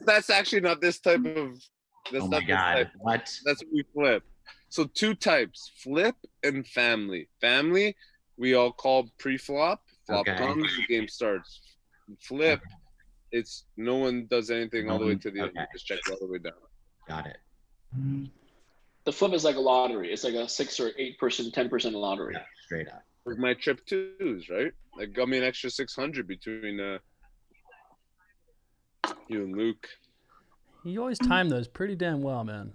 That's actually not this type of. That's Oh my not this God! type. What? That's what we flip. So two types: flip and family. Family, we all call pre-flop. Flop Okay. comes, the game starts. Flip, Okay. it's no one does anything all the way to the end. Okay. You just check all the way down. Got it. The flip is like a lottery. It's like a 6 or 8%, 10% lottery. Yeah, straight up. Like my trip twos, right? Like got me an extra 600 between you and Luke. You always time those pretty damn well, man.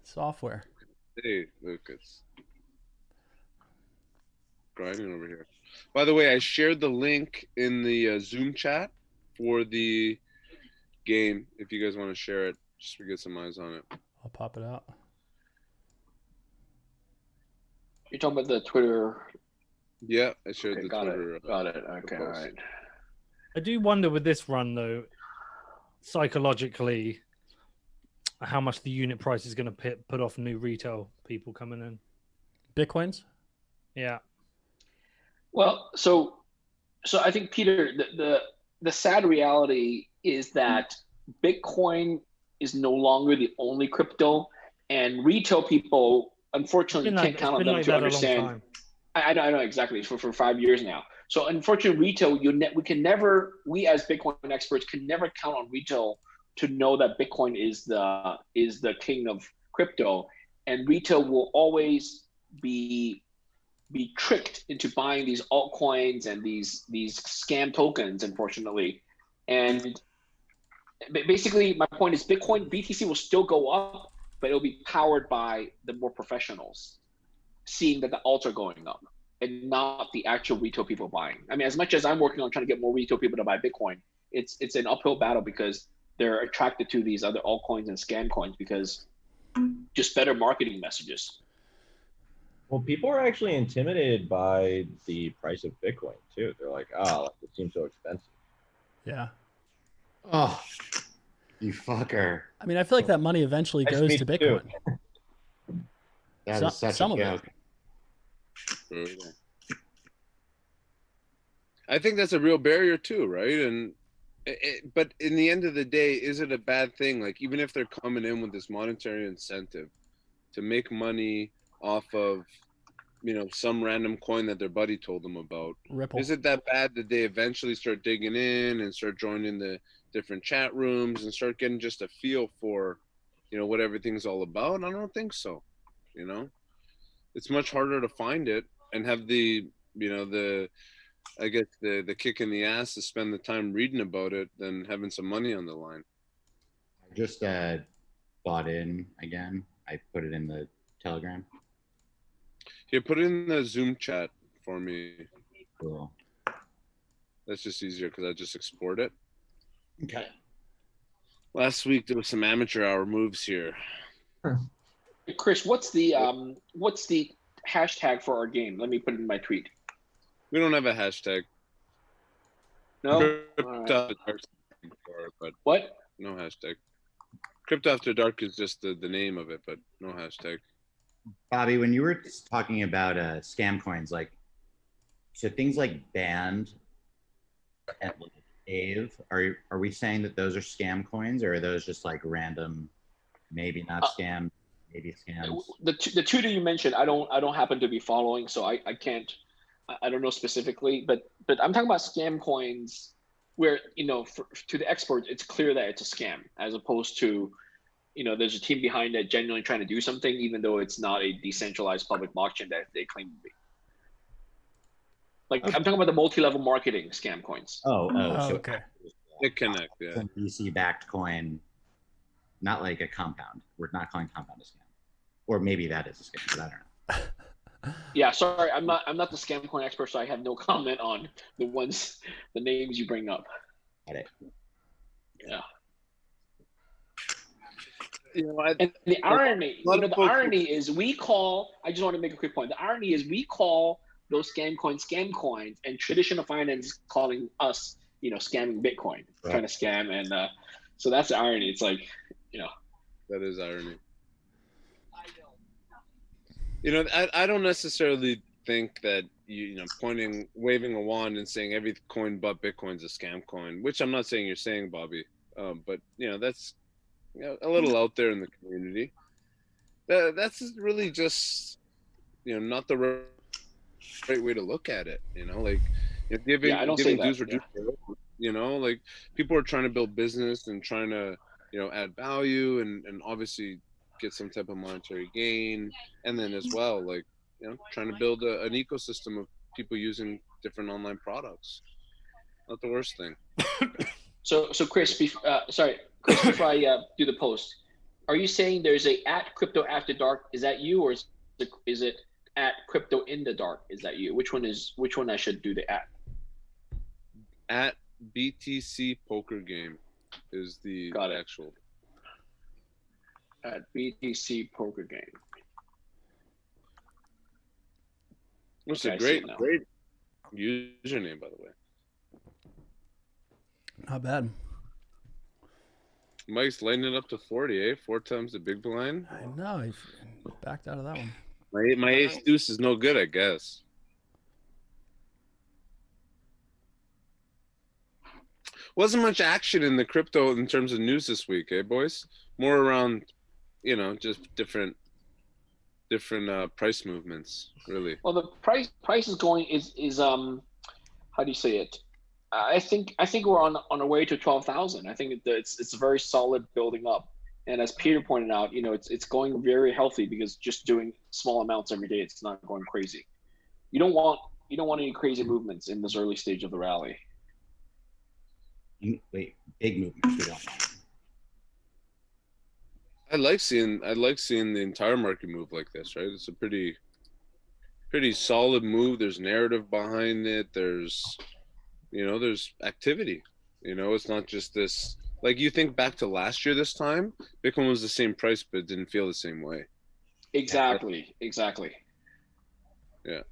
Software. Hey, Luke, it's grinding over here. By the way, I shared the link in the Zoom chat for the game. If you guys want to share it, just to get some eyes on it. I'll pop it out. You're talking about the Twitter. Yeah, I shared Okay, the got Twitter. it. Got it. Okay, all right. I do wonder with this run though, psychologically, how much the unit price is going to put off new retail people coming in. Bitcoins? Yeah. Well, so I think, Peter, the sad reality is that Bitcoin is no longer the only crypto, and retail people, unfortunately, can't count on them to understand. I know exactly, for 5 years now. So unfortunately, retail, we as Bitcoin experts can never count on retail to know that Bitcoin is the king of crypto, and retail will always be tricked into buying these altcoins and these scam tokens, unfortunately. And basically, my point is BTC will still go up, but it'll be powered by the more professionals, seeing that the alts are going up and not the actual retail people buying. I mean, as much as I'm working on trying to get more retail people to buy Bitcoin, it's an uphill battle because they're attracted to these other altcoins and scam coins because just better marketing messages. Well, people are actually intimidated by the price of Bitcoin too. They're like, oh, it seems so expensive. Yeah. Oh, you fucker. I mean, I feel like that money eventually goes to Bitcoin. That is such a joke. I think that's a real barrier too, right? And but in the end of the day, is it a bad thing? Like, even if they're coming in with this monetary incentive to make money off of, some random coin that their buddy told them about, Ripple. Is it that bad that they eventually start digging in and start joining the different chat rooms and start getting just a feel for, what everything's all about? I don't think so. It's much harder to find it and have the kick in the ass to spend the time reading about it than having some money on the line. I just bought in again. I put it in the Telegram. Here, put it in the Zoom chat for me. Cool. That's just easier because I just export it. Okay. Last week there was some amateur hour moves here. Chris, what's the hashtag for our game? Let me put it in my tweet. We don't have a hashtag. No. Crypto but what? No hashtag. Crypto After Dark is just the name of it, but no hashtag. Bobby, when you were talking about scam coins, so things like Band and Ave, are we saying that those are scam coins, or are those just like random, maybe not scam, maybe scams? The two that you mentioned, I don't happen to be following, so I can't. I don't know specifically, but I'm talking about scam coins where to the expert it's clear that it's a scam, as opposed to there's a team behind it genuinely trying to do something, even though it's not a decentralized public blockchain that they claim to be. Like, I'm talking about the multi-level marketing scam coins. So okay. It connect, yeah. It's a VC-backed coin, not like a compound. We're not calling compound a scam, or maybe that is a scam, but I don't know. Yeah, sorry, I'm not the scam coin expert, so I have no comment on the names you bring up. Got it. Yeah. And the irony, is I just want to make a quick point. The irony is we call those scam coins, and traditional finance calling us, scamming Bitcoin, right, trying to scam. And so that's the irony. It's like, That is irony. I don't necessarily think that, waving a wand and saying every coin but Bitcoin's a scam coin, which I'm not saying you're saying, Bobby. But that's a little out there in the community. That's really just not the right way to look at it. Like giving I don't say that. dues where dues are owed, like people are trying to build business and trying to add value and obviously get some type of monetary gain, and then as well like trying to build an ecosystem of people using different online products. Not the worst thing. So Chris, Chris, before I do the post, are you saying there's a at Crypto After Dark? Is that you, or is it at Crypto in the Dark? Is that you? Which one I should do the at? At BTC Poker Game is the actual. At BTC Poker Game. It's a great username, by the way. Not bad. Mike's lighting it up to 40, 4 times the big blind. I know. He backed out of that one. My ace deuce is no good, I guess. Wasn't much action in the crypto in terms of news this week, boys? More around, just different price movements, really. Well, the price is going is how do you say it? I think we're on our way to 12,000. I think it's very solid building up, and as Peter pointed out, it's going very healthy because just doing small amounts every day, it's not going crazy. You don't want any crazy movements in this early stage of the rally. Wait, big movements we don't want. I like seeing the entire market move like this, right? It's a pretty solid move. There's narrative behind it. There's activity. It's not just this. Like you think back to last year, this time Bitcoin was the same price, but it didn't feel the same way. Exactly. Yeah.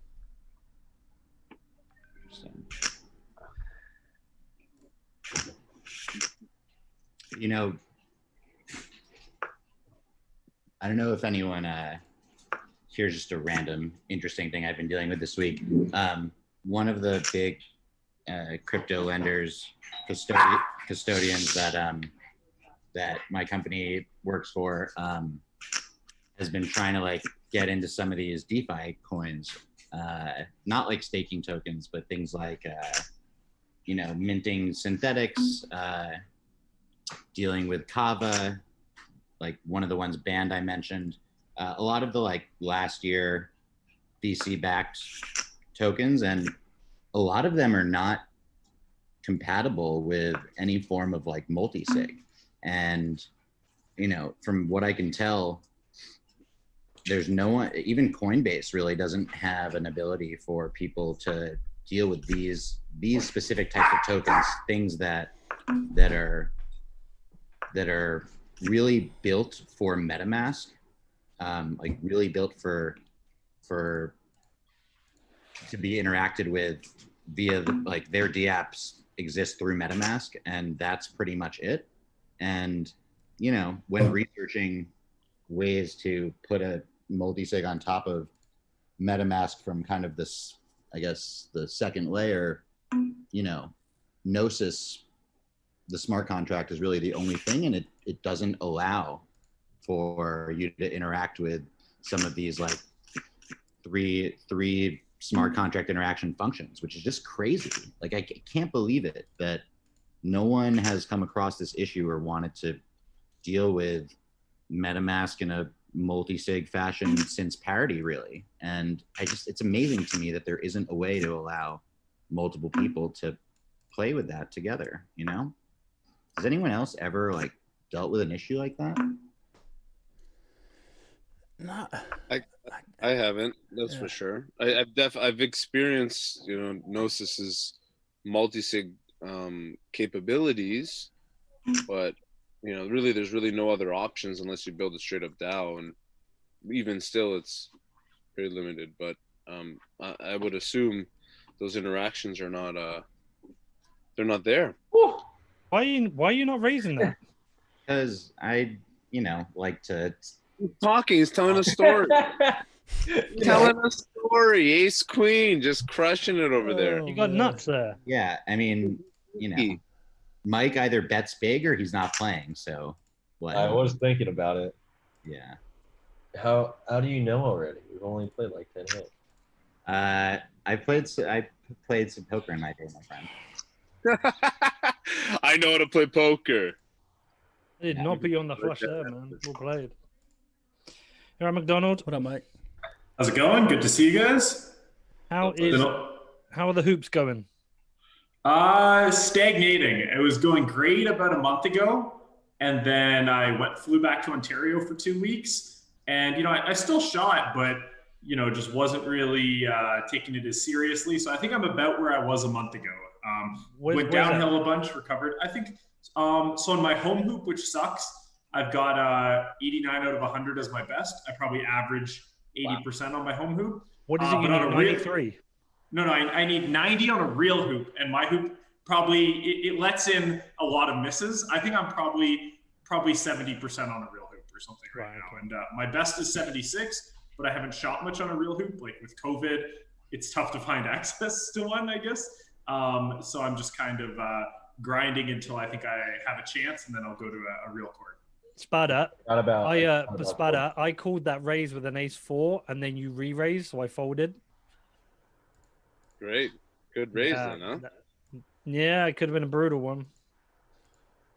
I don't know if anyone here's just a random interesting thing I've been dealing with this week. One of the big crypto lenders, custodians that my company works for, has been trying to get into some of these DeFi coins, not like staking tokens, but things like minting synthetics, dealing with Kava, like one of the ones banned I mentioned. A lot of the last year VC backed tokens, and a lot of them are not compatible with any form of multi-sig. And from what I can tell, there's no one, even Coinbase really doesn't have an ability for people to deal with these specific types of tokens, things that are really built for MetaMask, really built for to be interacted with via their dApps exist through MetaMask, and that's pretty much it. And when researching ways to put a multi-sig on top of MetaMask from kind of this, I guess, the second layer, Gnosis, the smart contract, is really the only thing, and it doesn't allow for you to interact with some of these three smart contract interaction functions, which is just crazy. I can't believe it that no one has come across this issue or wanted to deal with MetaMask in a multi-sig fashion since parity, really. And it's amazing to me that there isn't a way to allow multiple people to play with that together. Has anyone else ever dealt with an issue like that? Not. I haven't. That's for sure. I've experienced Gnosis's multi-sig capabilities, but really there's really no other options unless you build a straight up DAO, and even still it's very limited. But I would assume those interactions are not they're not there. Why are you not raising that? Because I like to talking. He's telling a story. Telling a story. Ace Queen just crushing it over there. You got nuts there. Yeah, I mean, Mike either bets big or he's not playing. So what? I was thinking about it. Yeah. How do you know already? We've only played like 10 minutes. I played some poker in my day, my friend. I know how to play poker. I did not put you on the flush there, man. Well played. Here, McDonald. What up, Mike? How's it going? Good to see you guys. How are the hoops going? Stagnating. It was going great about a month ago, and then I flew back to Ontario for 2 weeks, and I still shot, but just wasn't really taking it as seriously. So I think I'm about where I was a month ago. Went downhill a bunch, recovered. I think so. In my home hoop, which sucks, I've got 89 out of 100 as my best. I probably average 80% on my home hoop. What is it? You need 93. No, I need 90 on a real hoop, and my hoop probably it lets in a lot of misses. I think I'm probably 70% on a real hoop or something right now, and my best is 76. But I haven't shot much on a real hoop. Like with COVID, it's tough to find access to one, I guess. So I'm just kind of grinding until I think I have a chance, and then I'll go to a real court. Spada. I called that raise with an ace-4, and then you re-raised, so I folded. Great. Good raise then, huh? Yeah, it could have been a brutal one.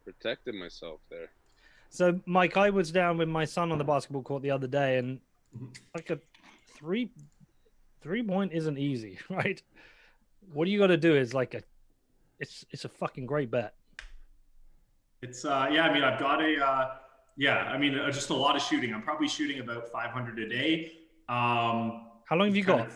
Protected myself there. So, Mike, I was down with my son on the basketball court the other day, and like a three-point isn't easy, right? What you got to do is it's a fucking great bet. It's I've got just a lot of shooting. I'm probably shooting about 500 a day. How long have you got?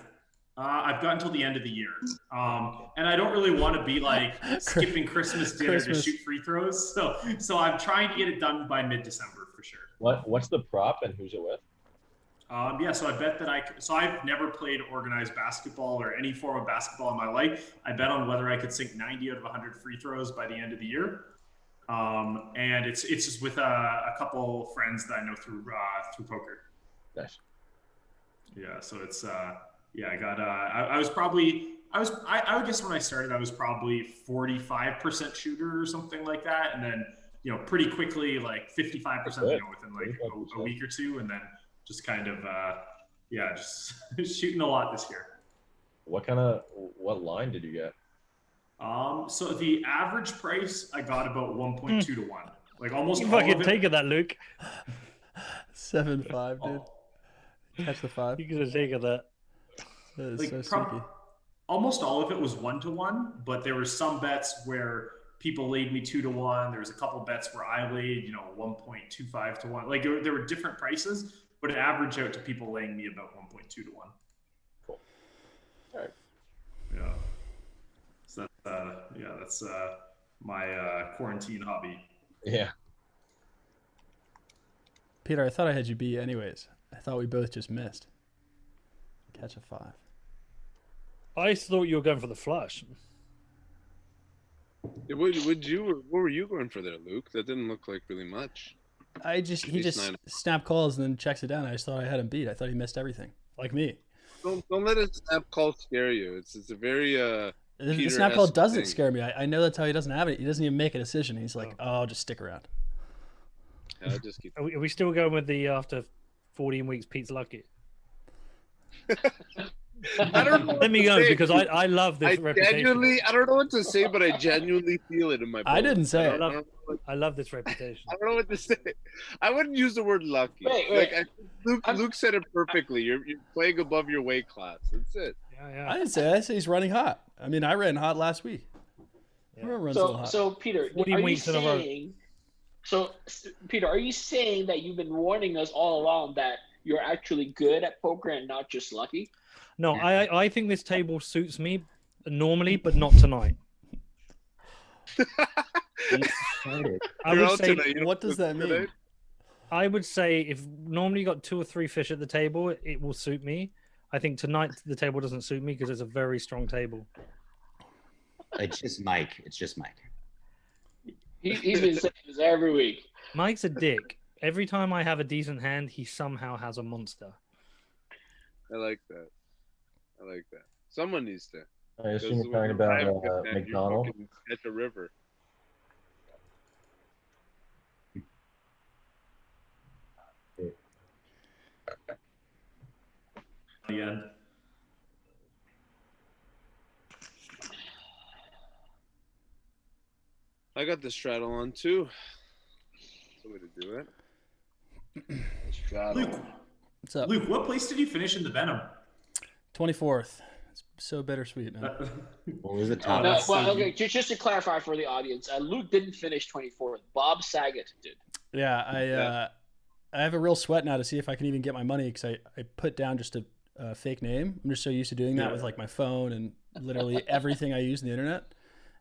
I've got until the end of the year. And I don't really want to be like skipping Christmas dinner to shoot free throws. So I'm trying to get it done by mid-December for sure. What's the prop and who's it with? So I bet that I've never played organized basketball or any form of basketball in my life. I bet on whether I could sink 90 out of 100 free throws by the end of the year. And it's just with a couple friends that I know through poker. Nice. Yeah. So it's, I got, I would guess when I started, I was probably 45% shooter or something like that. And then, pretty quickly, like 55%, within like a week or two. And then just kind of, just shooting a lot this year. What line did you get? So the average price, I got about 1.2 to 1. Like almost you all fucking of it. take it, that Luke. 7-5, dude. Catch the 5. You could have taken that. That is so sneaky. Almost all of it was 1 to 1, but there were some bets where people laid me 2 to 1. There was a couple bets where I laid, 1.25 to 1. Like there were different prices, but it averaged out to people laying me about 1.2 to 1. Cool. All right. Yeah. So that's my quarantine hobby. Yeah. Peter, I thought I had you beat anyways. I thought we both just missed. Catch a 5. I thought you were going for the flush. What were you going for there, Luke? That didn't look like really much. He just snap calls and then checks it down. I just thought I had him beat. I thought he missed everything, like me. Don't let a snap call scare you. It's a very the snap call doesn't scare me. I know that's how he doesn't have it. He doesn't even make a decision. He's like, I'll just stick around. I'll just keep. Are we still going with the after 14 weeks Pete's lucky? I don't know. Let me go because I love this reputation. I don't know what to say, but I genuinely feel it in my bones. I didn't say it. I love this reputation. I don't know what to say. I wouldn't use the word lucky. Wait. Luke said it perfectly. You're playing above your weight class. That's it. Yeah. I didn't say that. I say he's running hot. I mean, I ran hot last week. Yeah. So Peter, are you saying? So Peter, are you saying that you've been warning us all along that you're actually good at poker and not just lucky? No, I think this table suits me normally, but not tonight. What does that mean? I would say if normally you got 2 or 3 fish at the table, it will suit me. I think tonight the table doesn't suit me because it's a very strong table. It's just Mike. He's been saying this every week. Mike's a dick. Every time I have a decent hand, he somehow has a monster. I like that. Someone needs to. I assume you're talking about McDonald. Catch a river. the end. I got the straddle on too. That's the way to do it. Straddle. Luke, What's up? Luke, what place did you finish in the Venom? 24th. It's so bittersweet, man. What was the top? No, that's well, so okay, just to clarify for the audience, Luke didn't finish 24th. Bob Saget did. Yeah, I have a real sweat now to see if I can even get my money because I put down just a fake name. I'm just so used to doing that with like my phone and literally everything I use on the internet.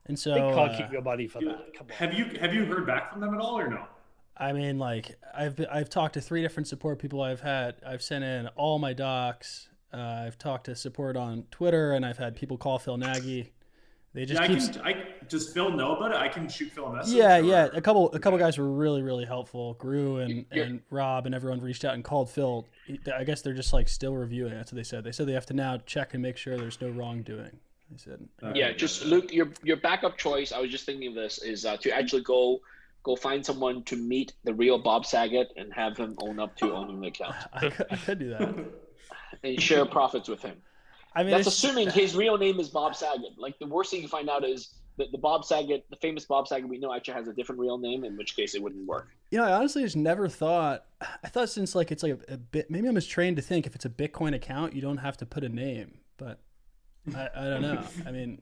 And so They can't keep your money for that. Come on. Have you heard back from them at all or no? I mean, like I've talked to 3 different support people. I've sent in all my docs. I've talked to support on Twitter, and I've had people call Phil Nagy. They just does Phil know about it? I can shoot Phil a message. Yeah. A couple guys were really helpful. Gru and Rob and everyone reached out and called Phil. I guess they're just like still reviewing. That's what they said. They said they have to now check and make sure there's no wrongdoing. They said. Yeah, just Luke, your backup choice. I was just thinking of this is to actually go find someone to meet the real Bob Saget and have him own up to owning the account. I could do that. And share profits with him. I mean, that's assuming his real name is Bob Saget. Like the worst thing you find out is that the famous Bob Saget we know actually has a different real name, in which case it wouldn't work. You know, I honestly just never thought. I thought since like it's like a bit. Maybe I'm just trained to think if it's a Bitcoin account, you don't have to put a name. But I don't know. I mean,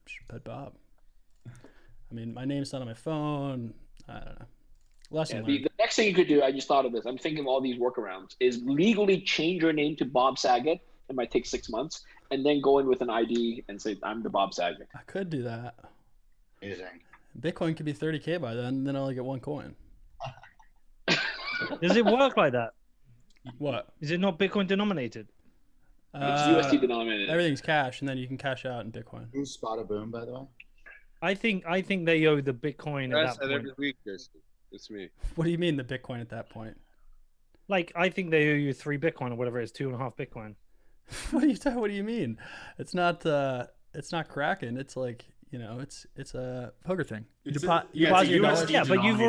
should put Bob. I mean, my name's not on my phone. I don't know. The next thing you could do, I just thought of this. I'm thinking of all these workarounds. Is legally change your name to Bob Saget. It might take 6 months, and then go in with an ID and say, "I'm the Bob Saget." I could do that. Amazing. Bitcoin could be 30K by then I only get 1 coin. Does it work like that? What? Is it not Bitcoin denominated? It's USD denominated. Everything's cash, and then you can cash out in Bitcoin. Who's Spot Boom, by the way? I think they owe the Bitcoin at that point. Every week, it's me. What do you mean the Bitcoin at that point? Like, I think they owe you 3 Bitcoin or whatever it is, 2.5 Bitcoin. What do you mean? It's not Kraken. It's like, you know, it's a poker thing. You deposit your dollars. Yeah, but you've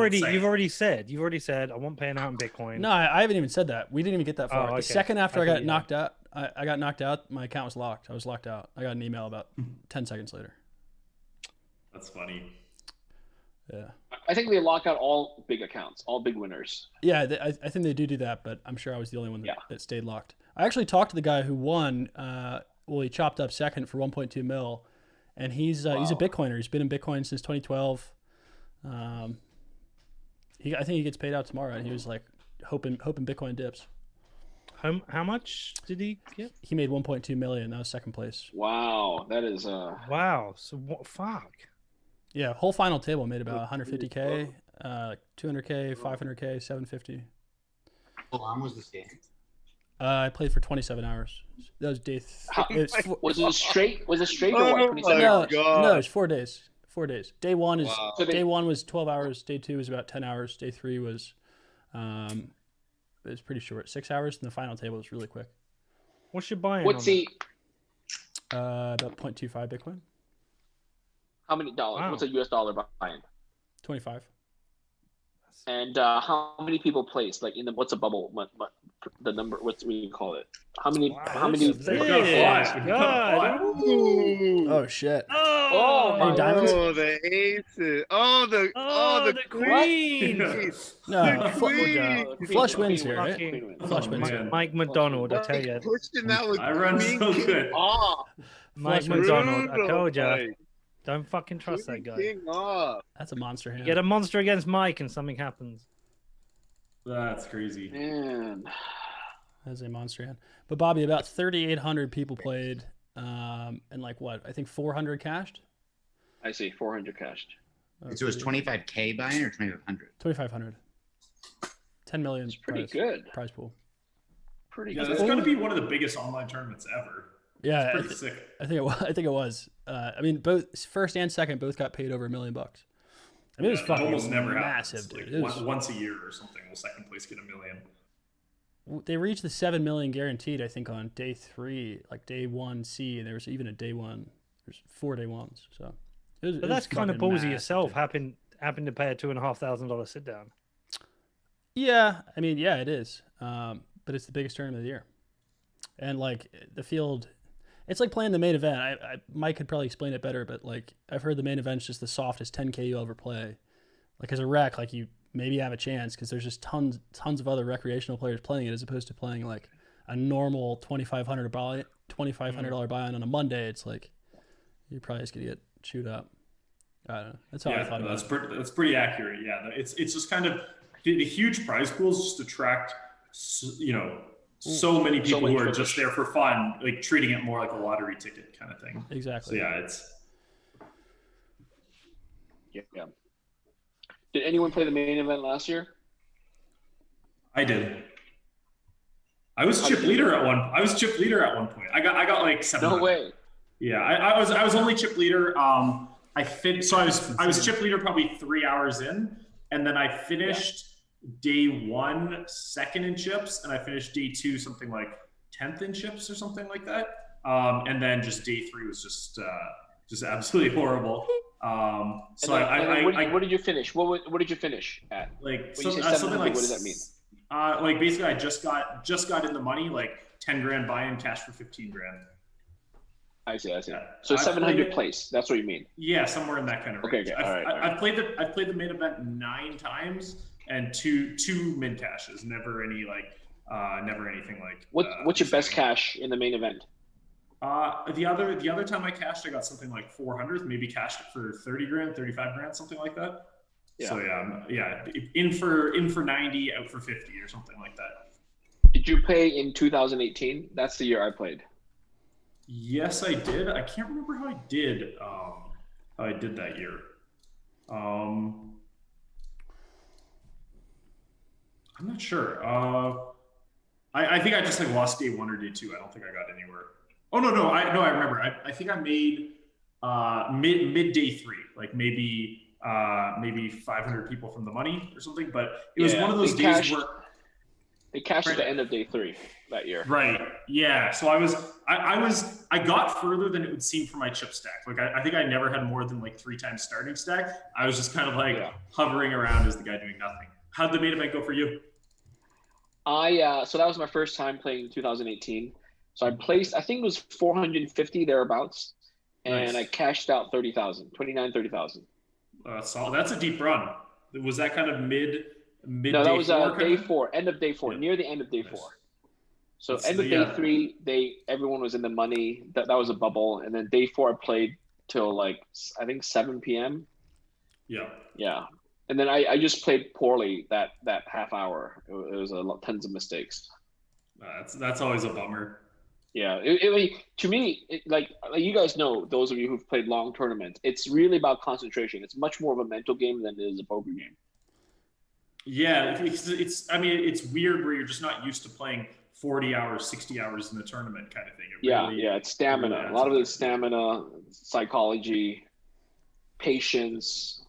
already said I want paying out in Bitcoin. No, I haven't even said that. We didn't even get that far. Oh, okay. The second after I got knocked out, I got knocked out. My account was locked. I was locked out. I got an email about 10 seconds later. That's funny. Yeah. I think they lock out all big accounts, all big winners. Yeah, I think they do that, but I'm sure I was the only one that stayed locked. I actually talked to the guy who won. He chopped up second for 1.2 mil, and he's a Bitcoiner. He's been in Bitcoin since 2012. I think he gets paid out tomorrow, and he was like hoping Bitcoin dips. How much did he get? He made 1.2 million. That was second place. Wow, that is wow. So what? Fuck. Yeah, whole final table made about 150K, 200K, 500K, 750. How long was this game? I played for 27 hours. That was day. Was it straight? Was it straight or what? 27 no, hours? no, it was 4 days. 4 days. Day one is Wow. day one was 12 hours. Day 2 was about 10 hours. Day 3 was, it was pretty short, 6 hours, and the final table was really quick. What's your buy-in? What's the? About 0.25 Bitcoin. How many dollars? Wow. What's a US dollar buy-in? 25. And how many people placed? Like what's a bubble? The number? What do you call it? How many? Wow, how many? that's a God. Oh shit! Oh, Any diamonds? Oh, the aces. The queen. No, queen. flush wins here, right? Fucking- Flush wins here. Mike McDonald, I tell you. Pushing that with I run queen so king good. off. Mike Flush McDonald, I Brutal, told you. Mike. Don't fucking trust that Queen guy. king off. That's a monster hand. Get a monster against Mike and something happens. That's crazy. Man. As a monster hand. But Bobby, about 3,800 people played, and like what? I think 400 cashed. I see 400 cashed. So it was 25K buy-in or 2,500? 2,500. 10 million. It's pretty prize, good. Prize pool. Pretty Yeah, good. that's going to be one of the biggest online tournaments ever. Yeah, It's pretty sick. I think it was. I mean, both first and second both got paid over $1 million. I mean, it was It fucking almost never massive, happens. dude. Like, It was- once a year or something, will second place get $1 million. They reached the 7 million guaranteed, I think, on day 3, like day 1C, and there was even a day 1. There's 4 day 1s, so. But that's kind of ballsy yourself, happen to pay a $2,500 sit down. Yeah, I mean, yeah, it is. But it's the biggest tournament of the year. and like the field, it's like playing the main event. Mike could probably explain it better, but like I've heard the main event's just the softest 10K you'll ever play. Like as a rec, like you maybe have a chance because there's just tons of other recreational players playing it as opposed to playing like a normal $2,500 buy-in on a Monday. It's like you're probably just gonna get chewed up. I don't know. That's how I thought about it. That's pretty accurate. Yeah, it's just kind of the huge prize pools just attract so many people who are just there for fun, like treating it more like a lottery ticket kind of thing. Exactly. So yeah, it's yeah. Did anyone play the main event last year? I did. I was chip leader at one point. I got like 700. No way. Yeah, I was only chip leader. I was chip leader probably 3 hours in, and then I finished day 1 second in chips, and I finished day 2 something like 10th in chips or something like that. And then just day 3 was just absolutely horrible. What did you finish? What did you finish at? Like something like, what does that mean? Like basically, I just got in the money, like 10 grand buy-in, cash for 15 grand. I see. Yeah. So 700 place. That's what you mean? Yeah, somewhere in that kind of range. Okay. All right. I've played the main event 9 times and two min cashes. Never anything like. What's your best cash in the main event? The other time I cashed, I got something like 400, maybe cashed for 30 grand, 35 grand, something like that. Yeah. So yeah, in for 90, out for 50 or something like that. Did you play in 2018? That's the year I played. Yes, I did. I can't remember how I did. That year. I'm not sure. I think I just like lost day 1 or day 2. I don't think I got anywhere. Oh no, I remember. I think I made mid day 3, like maybe 500 people from the money or something. But it was one of those days where they cashed at the end of day 3 that year. Right. Yeah. So I got further than it would seem for my chip stack. Like I think I never had more than like 3 times starting stack. I was just kind of like hovering around as the guy doing nothing. How'd the main event go for you? So that was my first time playing in 2018. So I placed, I think it was 450 thereabouts, and I cashed out 30,000. That's a deep run. Was that kind of mid? No, that was day 4, end of day 4, near the end of day 4. So end of day 3, everyone was in the money. That was a bubble, and then day 4 I played till like I think 7 p.m. Yeah, and then I just played poorly that half hour. It was tons of mistakes. That's always a bummer. Yeah, to me, like you guys know, those of you who've played long tournaments, it's really about concentration. It's much more of a mental game than it is a poker game. Yeah, it's weird where you're just not used to playing 40 hours, 60 hours in a tournament kind of thing. It's stamina. Really, a lot of it's stamina, psychology, patience.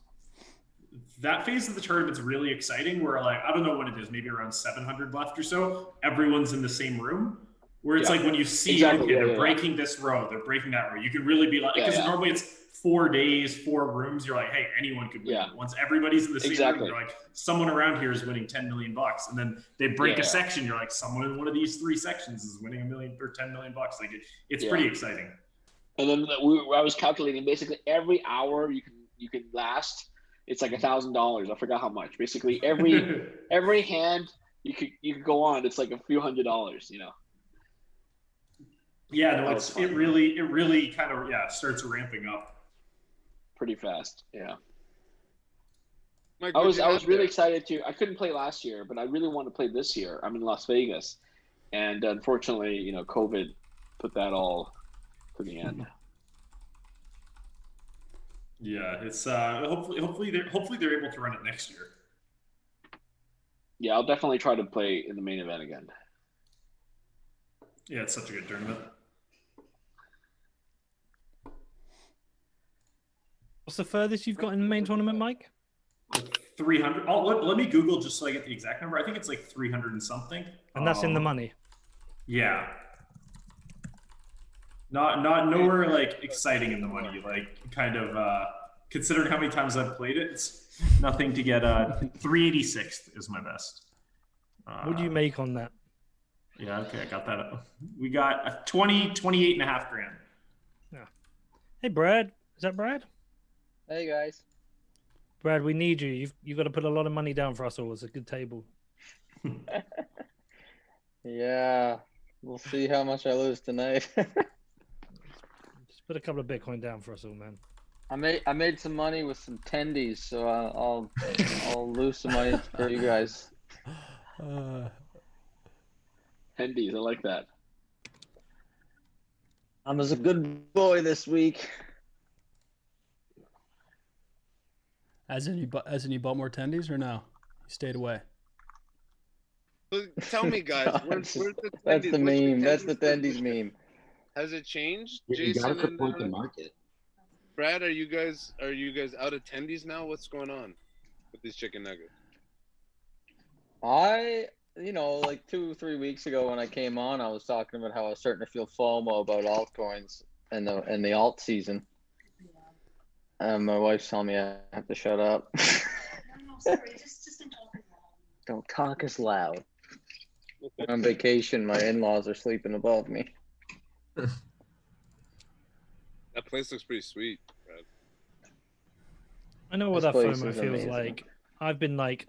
That phase of the tournament's really exciting where like, I don't know what it is, maybe around 700 left or so, everyone's in the same room. Where it's like when you see they're breaking this row, they're breaking that row. You can really be like, because normally it's 4 days, 4 rooms. You're like, hey, anyone could win. Once everybody's in the same room, you're like, someone around here is winning $10 million. And then they break a section. You're like, someone in one of these 3 sections is winning $1 million or $10 million. Like it's pretty exciting. And then I was calculating basically every hour you can last, it's like $1,000. I forgot how much. Basically every hand you could go on, it's like a few $100s, Yeah, no, it really kind of starts ramping up pretty fast. Yeah. Mike, I was really excited to. I couldn't play last year, but I really want to play this year. I'm in Las Vegas, and unfortunately, COVID put that all to the end. Yeah, it's hopefully they're able to run it next year. Yeah, I'll definitely try to play in the main event again. Yeah, it's such a good tournament. What's the furthest you've got in the main tournament, Mike? 300. Oh, let me Google just so I get the exact number. I think it's like 300 and something. And that's in the money. Yeah. Not nowhere like exciting in the money. Like kind of considering how many times I've played it, it's nothing to get. 386th is my best. What do you make on that? Yeah, okay, I got that. We got a 28 and a half grand. Yeah. Hey, Brad. Is that Brad? Hey guys. Brad, we need you. You've got to put a lot of money down for us all. It's a good table. Yeah, we'll see how much I lose tonight. Just put a couple of Bitcoin down for us all, man. I made some money with some tendies, so I'll lose some money for you guys. Hendies, I like that. I was a good boy this week. As in you bought more tendies or no? You stayed away. Tell me, guys, where's the That's tendies? the What's meme. That's the tendies tendies meme. Has it changed? You got to Jason and support the market. Brad, are you guys out of tendies now? What's going on with these chicken nuggets? Like 2-3 weeks ago when I came on, I was talking about how I was starting to feel FOMO about altcoins and the alt season. And my wife's telling me I have to shut up. No, sorry, just don't talk as loud. Don't talk as loud. I'm on vacation. My in-laws are sleeping above me. That place looks pretty sweet, Brad. I know what This that place FOMO is feels amazing. like. I've been like,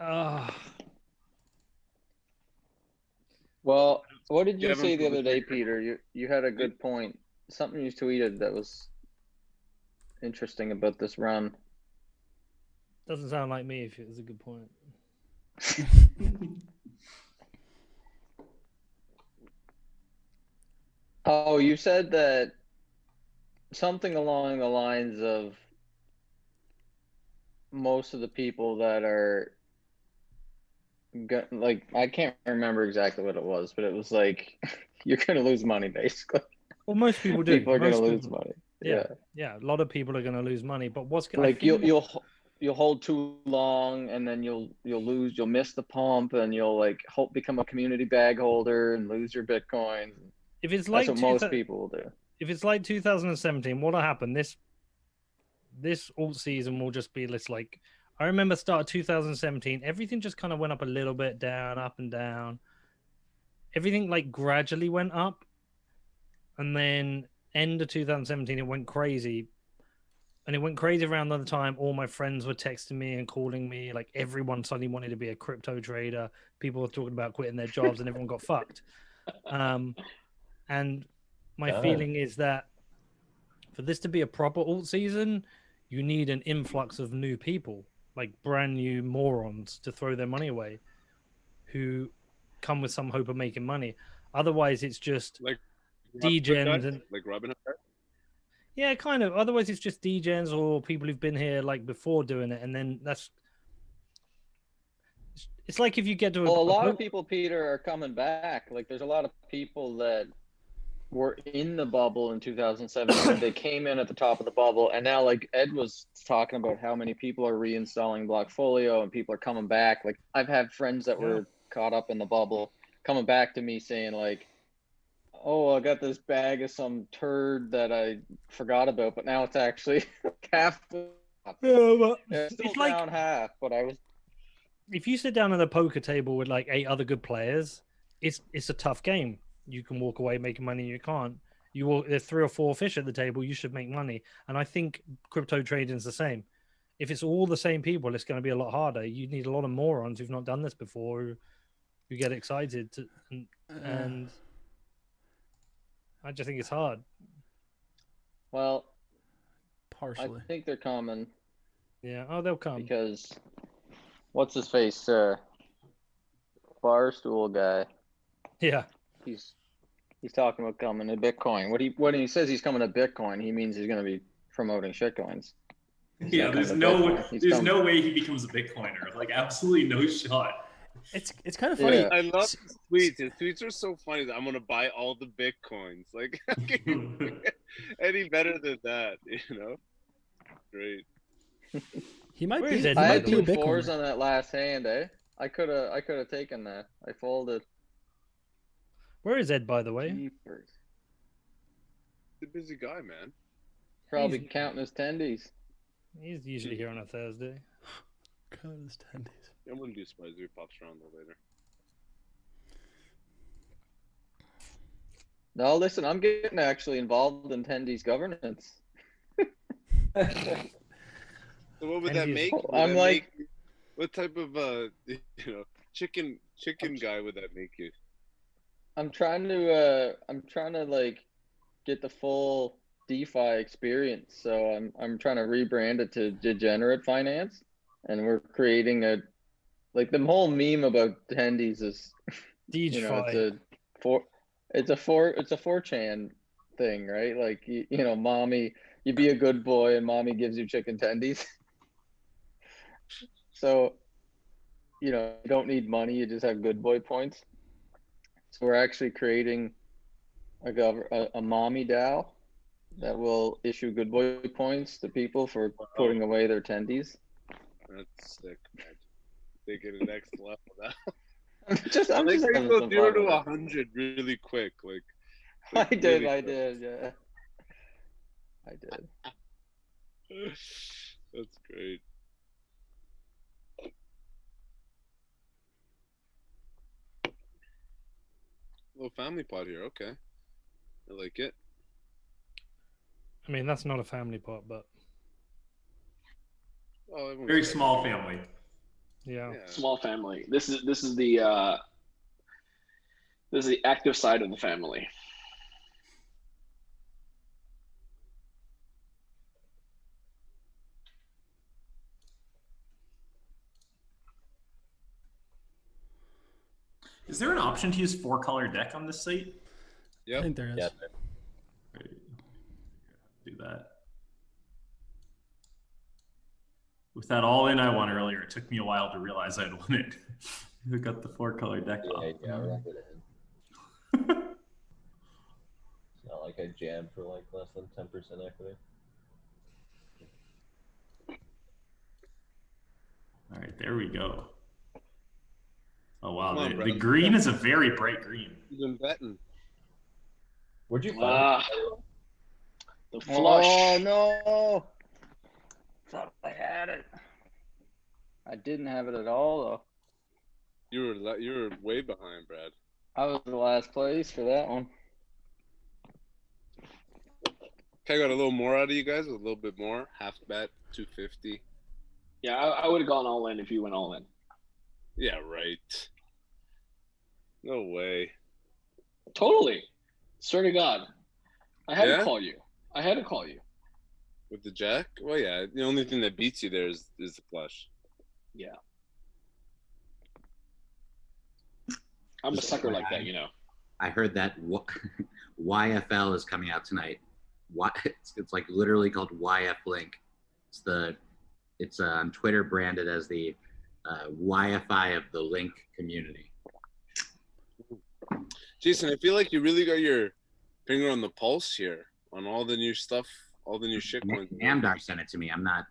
Well, what did you haven't say the put other the day, chicken- Peter? You had a good point. Something you tweeted that was interesting about this run. doesn't sound like me if it was a good point. Oh, you said that something along the lines of most of the people that are like, I can't remember exactly what it was, but it was like you're gonna lose money basically. Well, most people do. People are Most gonna lose people- money. Yeah, a lot of people are going to lose money. But what's I Like think you'll hold too long, and then you'll miss the pump, and you'll become a community bag holder and lose your Bitcoin. if it's That's like what most people will do. if it's like 2017, what'll happen? This alt season will just be this like I remember start of 2017, everything just kind of went up a little bit, down, up and down. Everything like gradually went up, and then end of 2017 it went crazy. And it went crazy around the time all my friends were texting me and calling me. Like everyone suddenly wanted to be a crypto trader. People were talking about quitting their jobs, and everyone got fucked. And my feeling is that for this to be a proper alt season, you need an influx of new people, like brand new morons, to throw their money away, who come with some hope of making money. Otherwise, it's just Like degens and like Robin Hood. yeah, kind of. Otherwise, it's just degens or people who've been here like before doing it, and then it's like if you get to Well, a lot of people, Peter, are coming back. Like, there's a lot of people that were in the bubble in 2017. They came in at the top of the bubble, and now, like Ed was talking about, how many people are reinstalling Blockfolio, and people are coming back. Like, I've had friends that were caught up in the bubble coming back to me saying, like, oh, I got this bag of some turd that I forgot about, but now it's actually half. It's still it's like down half, but I was. If you sit down at a poker table with like 8 other good players, it's a tough game. You can walk away making money. You can't. There's 3 or 4 fish at the table. You should make money. And I think crypto trading is the same. If it's all the same people, it's going to be a lot harder. You need a lot of morons who've not done this before, who get excited and I just think it's hard. Well, Partially. I think they're coming. Yeah. Oh, they'll come. Because what's his face? Barstool guy. Yeah. He's talking about coming to Bitcoin. When he says he's coming to Bitcoin, he means he's going to be promoting shitcoins. Yeah, there's no way he becomes a Bitcoiner. Like, absolutely no shot. It's kind of funny. Yeah. I love his tweets. His tweets are so funny. I'm gonna buy all the Bitcoins. Like, any better than that, you know? Great. He might Where be. is Ed, I by had the 2 way? 4s on that last hand, eh? I could have taken that. I folded. Where is Ed, by the way? Jeepers. He's a busy guy, man. Probably counting his tendies. He's usually here on a Thursday. God, his tendies. I wouldn't be surprised if he pops around though later. No, listen, I'm getting actually involved in Tendy's governance. So what would that Tendies- make? Would I'm that like- make you- what type of chicken guy would that make you? I'm trying to like get the full DeFi experience. So I'm trying to rebrand it to Degenerate Finance, and we're creating a like the whole meme about Tendies is DeFi. it's a 4chan thing, right? Like mommy, you be a good boy and mommy gives you chicken tendies. So you don't need money, you just have good boy points. So we're actually creating a mommy DAO that will issue good boy points to people for putting away their tendies. That's sick, man. Taking the next level now. I'm just how having you go some 0 fun to with it. 100 really quick, like I did, really quick. yeah. I did. That's great. Little family pot here, okay. I like it. I mean, that's not a family pot, but Oh, everyone's Very got it. small family. yeah. Small family. This is the active side of the family. Is there an option to use 4-color deck on this site? I Yep. think there is. Yeah. Right. Do that. With that all in I won earlier, it took me a while to realize I'd won it. I got the 4-color deck off. Yeah, wrap it in. It's not like I jammed for like less than 10% equity. All right, there we go. Oh wow, Come on, the brother. green is a very bright green. You've been betting. Where'd you find Ah, it? the flush. Oh no! Thought I had it. I didn't have it at all though. You were way behind, Brad. I was in last place for that one. Okay, I got a little more out of you guys, a little bit more. Half bet, 250. Yeah, I would have gone all in if you went all in. Yeah, right. No way. Totally. Swear to God. I had Yeah? to call you. I had to call you. With the jack? Well, yeah. The only thing that beats you there is the flush. Yeah. I'm a sucker like that, I heard that YFL is coming out tonight. It's like literally called YF Link. It's on Twitter branded as the YFI of the Link community. Jason, I feel like you really got your finger on the pulse here on all the new stuff, all the new shit going on. Namdar sent it to me. I'm not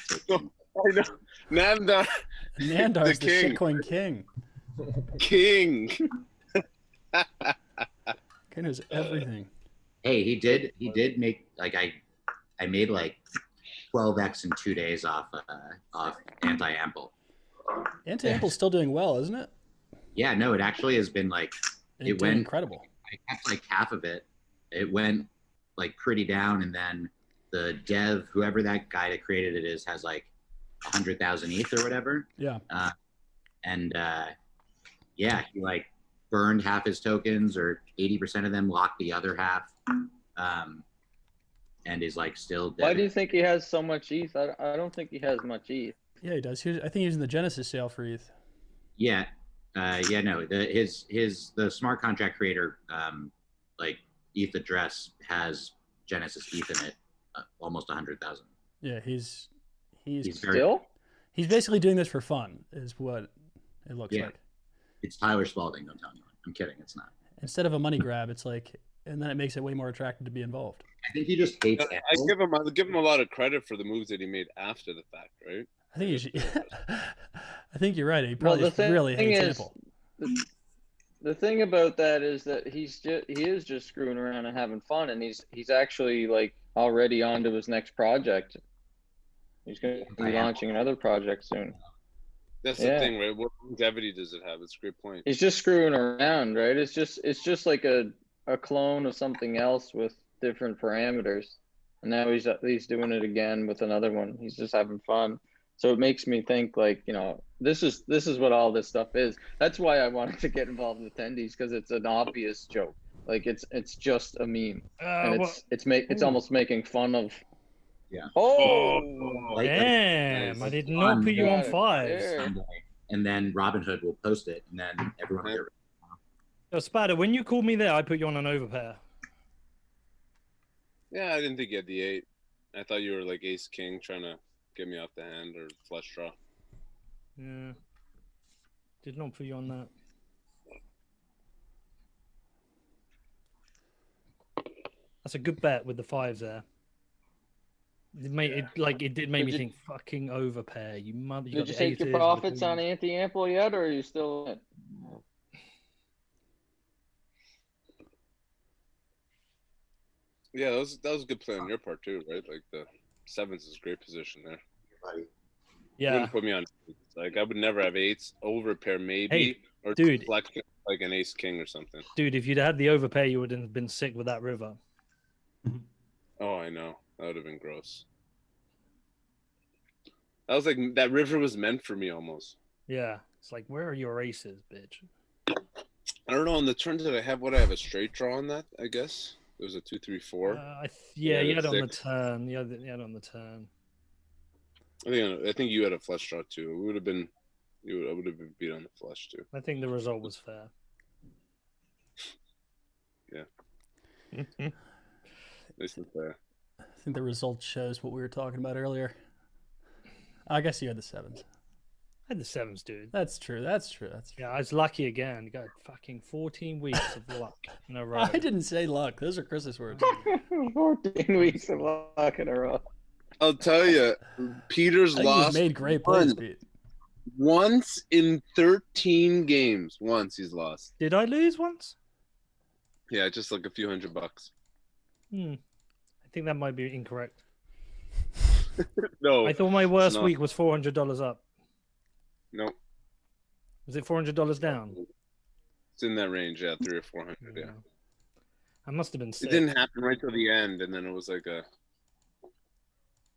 taking. I know. Namdar. Nandar's the king. shitcoin king. King. Guy knows everything. Hey, he did make like I made like 12x in 2 days off anti-ample. Anti-ample's still doing well, isn't it? Yeah, no, it actually has been like It's it doing went incredible. I kept like half of it. It went like pretty down, and then the dev, whoever that guy that created it is, has like 100,000 ETH or whatever. Yeah. Yeah, he like burned half his tokens, or 80% of them, locked the other half, and is like still dead. Why do you think he has so much ETH? I don't think he has much ETH. Yeah, he does. I think he's in the Genesis sale for ETH. Yeah, no. The smart contract creator, like ETH address has Genesis ETH in it, almost 100,000. Yeah, he's Still? He's basically doing this for fun, is what it looks Yeah. like. It's Tyler Spalding. Don't tell me. I'm kidding. It's not. Instead of a money grab, it's like, and then it makes it way more attractive to be involved. I think he just hates. I give him a lot of credit for the moves that he made after the fact, right? I think you should. I think you're right. He probably just really hates Apple. The thing about that is that he is just screwing around and having fun, and he's actually like already on to his next project. He's going to be launching another project soon. That's the thing, right? What longevity does it have? It's a great point. He's just screwing around, right? It's just like a clone of something else with different parameters, and now he's doing it again with another one. He's just having fun. So it makes me think like, this is what all this stuff is. That's why I wanted to get involved with Tendies, because it's an obvious joke. Like it's just a meme, and it's almost making fun of. Yeah. Oh, damn! I did not put you on 5s. And then Robin Hood will post it, and then everyone will get it. So Spider, when you called me there, I put you on an overpair. Yeah, I didn't think you had the 8. I thought you were like ace king trying to get me off the hand or flush draw. Yeah. Did not put you on that. That's a good bet with the 5s there. It did make me think fucking overpair. You mother. Did you take your profits on anti-ample yet, or are you still in? Yeah, that was a good play on your part too, right? Like the 7s is a great position there. Right. You Yeah. wouldn't put me on 8s. Like I would never have 8s, overpair maybe, or dude. flexion like an ace king or something. Dude, if you'd had the overpair, you would have been sick with that river. Oh, I know. That would have been gross. That was like that river was meant for me almost. Yeah. It's like, where are your aces, bitch? I don't know. On the turns that I have, what I have a straight draw on that, I guess. It was a 2, 3, 4. You had it on the 6. turn. You had it on the turn. I think you had a flush draw too. It would have been I would have been beat on the flush too. I think the result was fair. Yeah. Nice and fair. I think the result shows what we were talking about earlier. I guess you had the 7s. I had the 7s, dude. That's true. Yeah, I was lucky again. You got fucking 14 weeks of luck in a row. I didn't say luck. Those are Chris's words. 14 weeks of luck in a row. I'll tell you, Peter's lost. He's made great plays, Pete. Once in 13 games. Once he's lost. Did I lose once? Yeah, just like a few $100. I think that might be incorrect. No. I thought my worst week was $400 up. No. Was it $400 down? It's in that range, yeah, 300 or 400, yeah. I must have been sick. It didn't happen right till the end, and then it was like I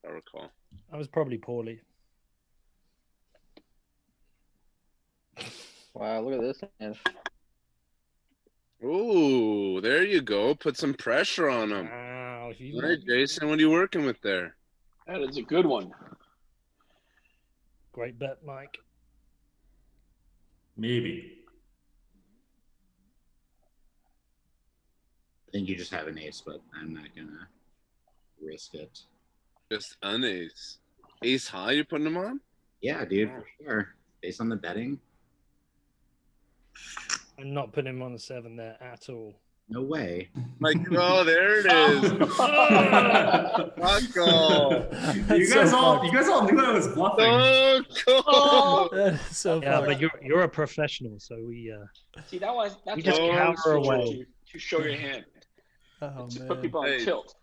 recall. I was probably poorly. Wow, look at this hand. Ooh, there you go. Put some pressure on him. Wow. All right, Jason, what are you working with there? That is a good one. Great bet, Mike. Maybe. I think you just have an ace, but I'm not gonna risk it. Just an ace. Ace high, you're putting him on? Yeah, dude, for sure. Based on the betting. I'm not putting him on the 7 there at all. No way. Like, oh, there it is. Fuck off. You guys all knew I was bluffing. So yeah, but you're a professional, so we See, that's we just cower away. To show your hand. Oh, To man. put people on tilt.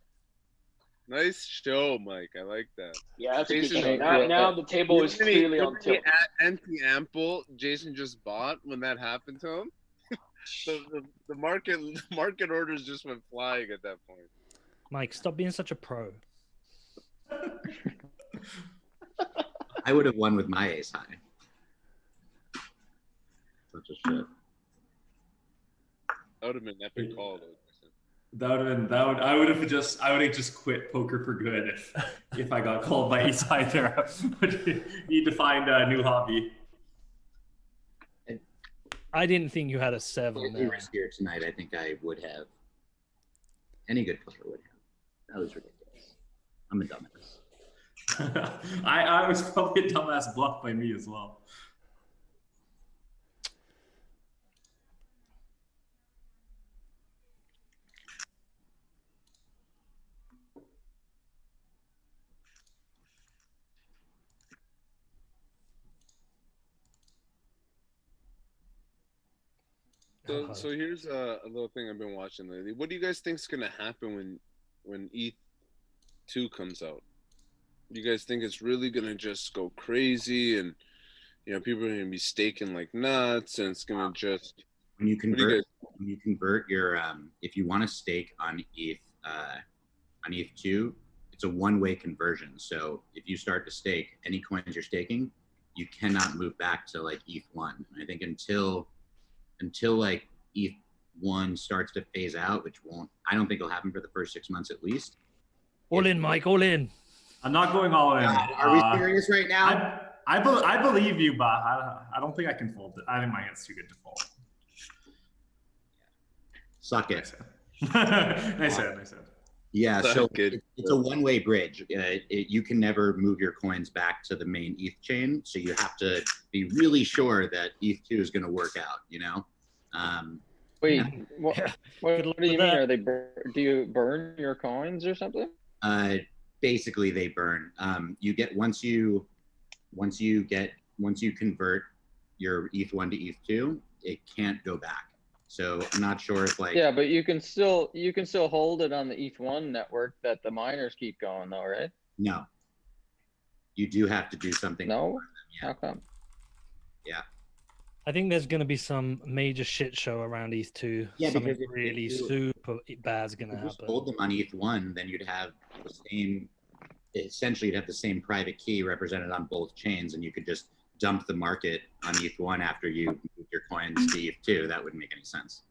Nice show, Mike. I like that. Yeah, that's a good Jason, show. Now the table is clearly on tilt. Anti-ample Jason just bought when that happened to him. The market orders just went flying at that point. Mike, stop being such a pro. I would have won with my ace high. Such a shit. That would have been an epic call, though. I would have just quit poker for good if I got called by ace high there. Need to find a new hobby. I didn't think you had a 7 there. Riskier tonight, I think I would have. Any good player would have. That was ridiculous. I'm a dumbass. I was probably a dumbass bluff by me as well. So here's a little thing I've been watching lately. What do you guys think is going to happen when ETH2 comes out? Do you guys think it's really going to just go crazy and people are going to be staking like nuts and it's going to just when you convert your if you want to stake on ETH2, it's a one-way conversion. So if you start to stake any coins you're staking, you cannot move back to like ETH1. And I think until like ETH1 starts to phase out, which I don't think will happen for the first 6 months at least. All in, Mike, all in. I'm not going all in. Are we serious right now? I believe you, but I don't think I can fold it. I think my hand's too good to fold. Suck it. Nice head. Yeah, so good. It's a one-way bridge. You can never move your coins back to the main ETH chain, so you have to be really sure that ETH2 is going to work out. Wait, Yeah. what do you mean? Are they? Do you burn your coins or something? Basically, they burn. You get once you convert your ETH1 to ETH2, it can't go back. So I'm not sure if like. Yeah, but you can still hold it on the ETH1 network that the miners keep going though, right? No. You do have to do something. No. Yeah. How come? Yeah. I think there's going to be some major shit show around ETH2. Yeah, something because really super bad's going to happen. If you hold them on ETH1, then you'd have the same. Essentially, you'd have the same private key represented on both chains, and you could just dump the market on ETH1 after you move your coins to ETH2. That wouldn't make any sense.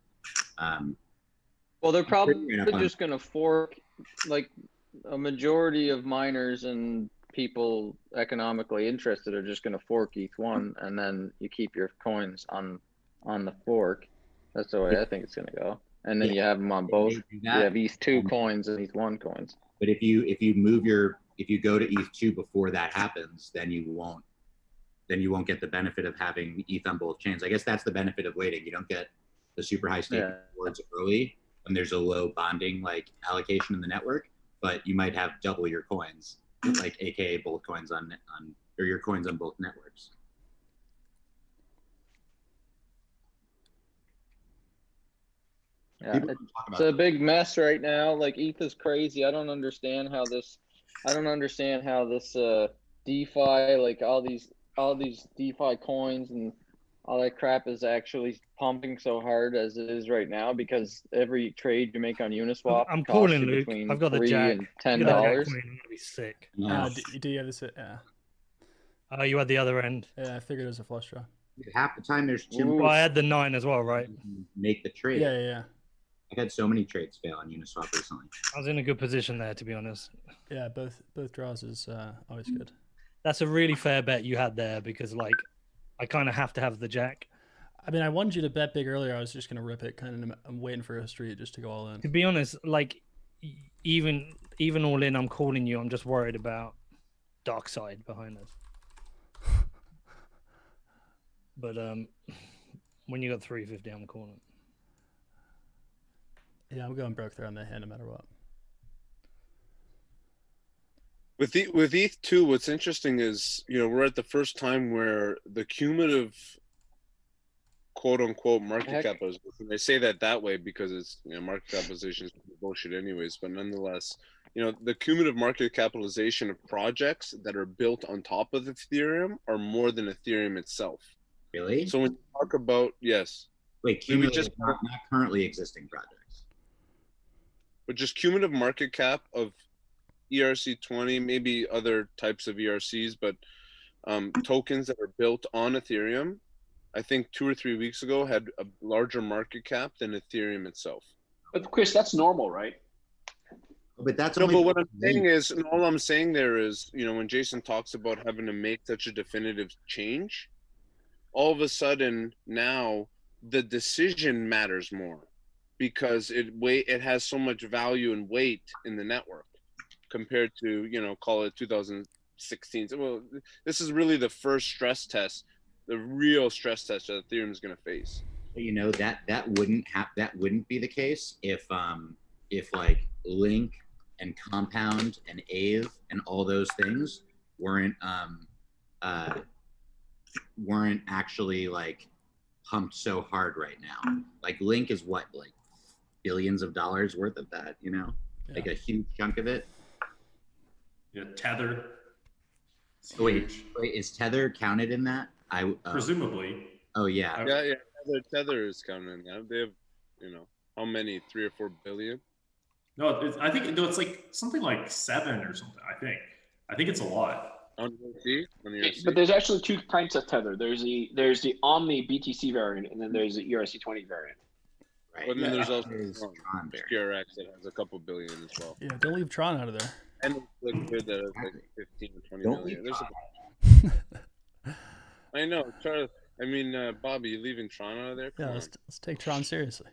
Well, they're probably just going to fork, like a majority of miners and people economically interested are just going to fork ETH1, and then you keep your coins on the fork. That's the way I think it's going to go. And then you have them on both. You have ETH2 coins and ETH1 coins. But if you go to ETH2 before that happens, then you won't get the benefit of having ETH on both chains. I guess that's the benefit of waiting. You don't get the super high staking rewards early when there's a low bonding like allocation in the network, but you might have double your coins, like AKA both coins on or your coins on both networks. Yeah, it's a big mess right now. Like ETH is crazy. I don't understand how this DeFi, like all these DeFi coins and all that crap is actually pumping so hard as it is right now, because every trade you make on Uniswap, I'm calling Luke. I've got the jack. $10. I'm gonna be sick. Do you have this? Yeah. Oh, you had the other end. Yeah, I figured it was a flush draw. Half the time there's two. Well, I had the 9 as well, right? Make the trade. Yeah. I've had so many trades fail on Uniswap recently. I was in a good position there, to be honest. Yeah, both draws is always good. That's a really fair bet you had there, because like I kind of have to have the jack. I mean, I wanted you to bet big earlier. I was just gonna rip it. I'm waiting for a street just to go all in. To be honest, like even all in, I'm calling you. I'm just worried about dark side behind us. But when you got 350, I'm calling. Yeah, I'm going broke there on the hand no matter what. With ETH2, what's interesting is, we're at the first time where the cumulative quote unquote market capitalization, they say that way because it's, market capitalization is bullshit anyways, but nonetheless, the cumulative market capitalization of projects that are built on top of Ethereum are more than Ethereum itself. Really? So when you talk about, yes. Wait, cumulative, not currently existing projects. But just cumulative market cap of ERC20, maybe other types of ERCs, but tokens that are built on Ethereum, I think 2 or 3 weeks ago had a larger market cap than Ethereum itself. But Chris, that's normal, right? But that's no. But what I'm saying is, and all I'm saying there is, when Jason talks about having to make such a definitive change, all of a sudden now the decision matters more, because it has so much value and weight in the network compared to, call it 2016. So, well, this is really the first stress test, the real stress test that Ethereum is going to face. That wouldn't be the case if like Link and Compound and Aave and all those things weren't actually like pumped so hard right now. Like Link is what, like billions of dollars worth of that, like a huge chunk of it. Yeah, Tether. Wait, is Tether counted in that? Presumably. Oh yeah. Yeah. Tether is coming in. They have, how many? 3 or 4 billion? No, I think it's like something like 7 or something. I think it's a lot. On USD? But there's actually 2 types of Tether. There's the Omni BTC variant, and then there's the ERC20 variant. Right. But then there's also Tron variant. QRX that has a couple billion as well. Yeah, don't leave Tron out of there. And Liquid that has like 15 or 20 Don't million. leave There's I know, Charles. I mean, Bobby, you leaving Tron out of there? Come Yeah, on. let's take Tron seriously.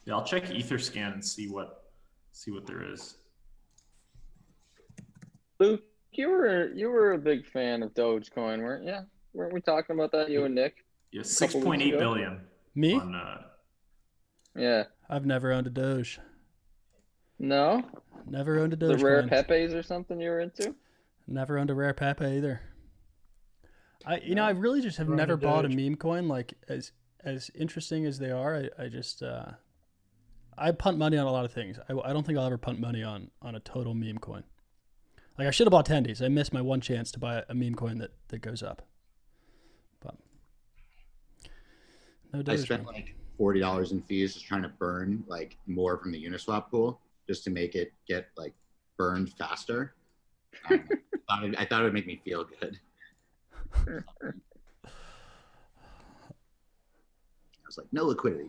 Yeah, I'll check Etherscan and see what there is. Luke, you were a big fan of Dogecoin, weren't you? Weren't we talking about that, you and Nick? Yeah, Couple weeks 6.8 ago? billion. Me? Yeah. I've never owned a Doge. No? Never owned a The Doge rare coin. Pepes or something you were into? Never owned a rare Pepe either. I really just have never bought a meme coin. Like as interesting as they are, I just I punt money on a lot of things. I don't think I'll ever punt money on a total meme coin. Like I should have bought tendies. I missed my one chance to buy a meme coin that goes up. But no Doge. I spent like $40 in fees just trying to burn like more from the Uniswap pool just to make it get like burned faster. I thought it would make me feel good. I was like, no liquidity.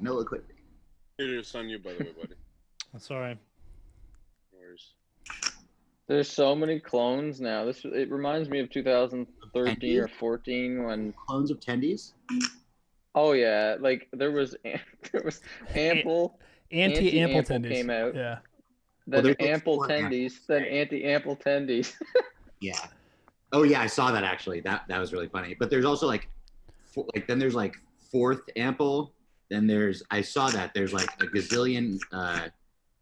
It's on you, by the way, buddy. That's all right. No worries. There's so many clones now. It reminds me of 2013 or 14 when Clones of tendies? oh yeah, like there was ample Anti-ample Anti-ample tendies came out. Yeah. then there's ample four tendies, amples. then anti-ample tendies. Yeah. Oh yeah, I saw that actually. That was really funny. But there's also then there's like fourth ample. Then I saw that there's like a gazillion.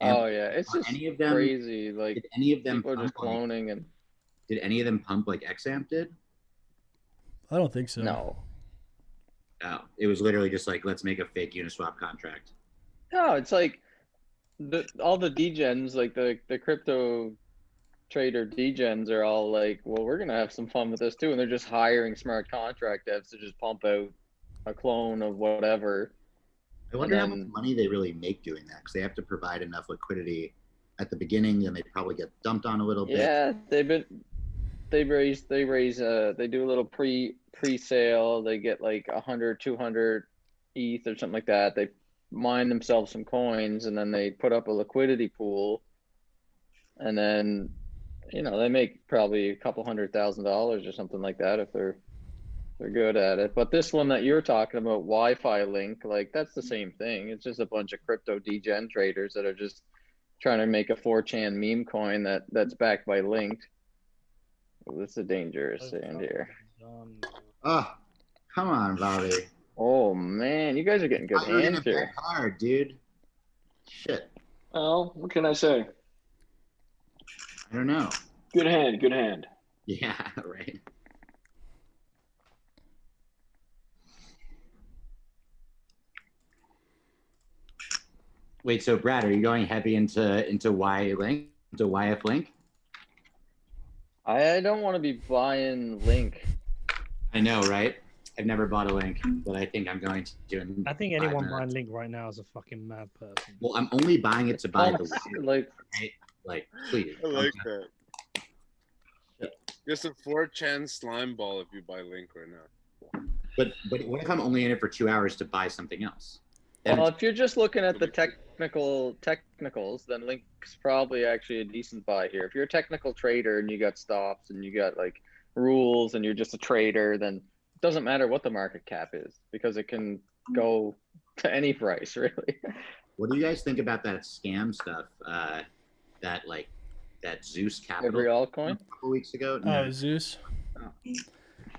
Oh yeah, it's just any of them crazy. Like did any of them people are just pump, like, cloning and did any of them pump like XAMP did? I don't think so. no, No, it was literally just like let's make a fake Uniswap contract. no. It's like all the degens, like the crypto trader degens, are all like, well, we're gonna have some fun with this too, and they're just hiring smart contract devs to just pump out a clone of whatever. I wonder how then- much money they really make doing that because they have to provide enough liquidity at the beginning, and they probably get dumped on a little bit. Yeah, they do a little pre-sale. They get like 100, 200 ETH or something like that. They mine themselves some coins, and then they put up a liquidity pool, and then they make probably a couple $100,000 or something like that if they're good at it. But this one that you're talking about, Wi-Fi Link, like that's the same thing. It's just a bunch of crypto degen traders that are just trying to make a 4chan meme coin that's backed by Linked. Well, this is a dangerous end here. Oh, come on, Bobby. Oh man, you guys are getting good You're gonna hands here. bet hard, dude. Shit. Oh, what can I say? I don't know. Good hand. Yeah, right. Wait, so Brad, are you going heavy into YF Link? I don't want to be buying Link. I know, right? I've never bought a Link, but I think I'm going to. I think 5 anyone minutes. buying Link right now is a fucking mad person. Well, I'm only buying it to buy the Like, like, please. I like that. Just a 4chan slime ball if you buy Link right now. But what if I'm only in it for 2 hours to buy something else? Then well, if you're just looking at the technicals, then Link's probably actually a decent buy here. If you're a technical trader and you got stops and you got like rules and you're just a trader, then it doesn't matter what the market cap is because it can go to any price, really. what do you guys think about that scam stuff? That Zeus Capital Every altcoin. a couple weeks ago. Oh, Zeus.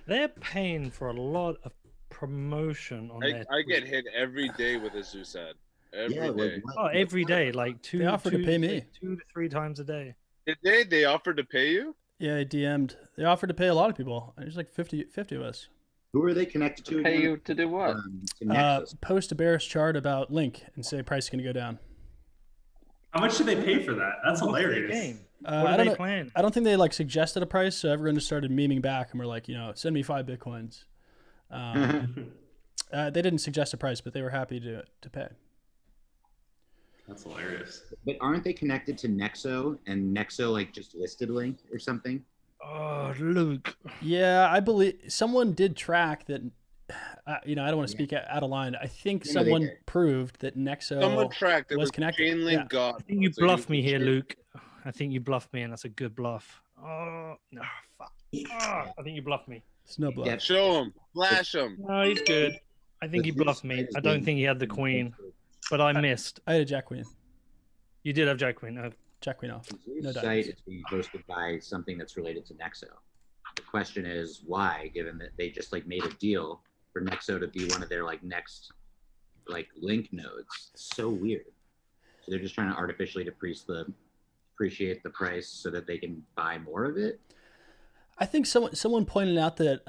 They're paying for a lot of promotion on their I get hit every day with a Zeus ad. Every yeah, day. every day, like They offered to pay me. 2 to 3 times a day. Did they offered to pay you? Yeah, I DM'd. They offered to pay a lot of people. There's like 50 of us. Who are they connected to? Pay again? you to do what? To Nexus. Post a bearish chart about Link and say price is going to go down. How much did they pay for that? That's What's their hilarious. game? I What do don't they know. plan? I don't think they like suggested a price, so everyone just started memeing back and were like, send me 5 bitcoins. They didn't suggest a price, but they were happy to pay. That's hilarious. But aren't they connected to Nexo, and Nexo like just listed Link or something? Oh, Luke. Yeah, I believe someone did track that. I don't want to speak out of line. I think No, they someone did. proved that Nexo Someone tracked it was was connected. Chainlink Yeah. God. I think you So bluffed can me here, check. Luke. I think you bluffed me, and that's a good bluff. Oh, no, fuck. Oh, I think you bluffed me. It's no bluff. Yeah. Show him, flash him. No, he's good. I think But he Zeus bluffed me. site is I don't being- think he had the queen, but I missed. I had a Jack Queen. You did have Jack Queen. Jack Queen off. The Zeus No site diamonds. is being hosted by something that's related to Nexo. The question is why, given that they just like made a deal for Nexo to be one of their like next like link nodes. It's so weird. So they're just trying to artificially depreciate the price so that they can buy more of it. I think someone pointed out that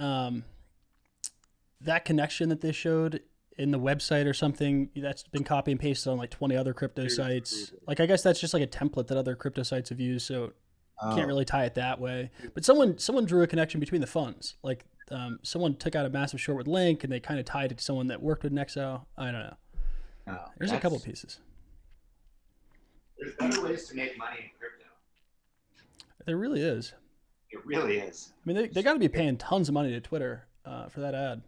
that connection that they showed in the website or something that's been copy and pasted on like 20 other crypto sites. Like I guess that's just like a template that other crypto sites have used, so can't really tie it that way. But someone drew a connection between the funds. Like someone took out a massive short with Link and they kind of tied it to someone that worked with Nexo. I don't know. There's a couple pieces. There's better ways to make money in crypto. There really is. It really is. I mean, they got to be paying tons of money to Twitter for that ad.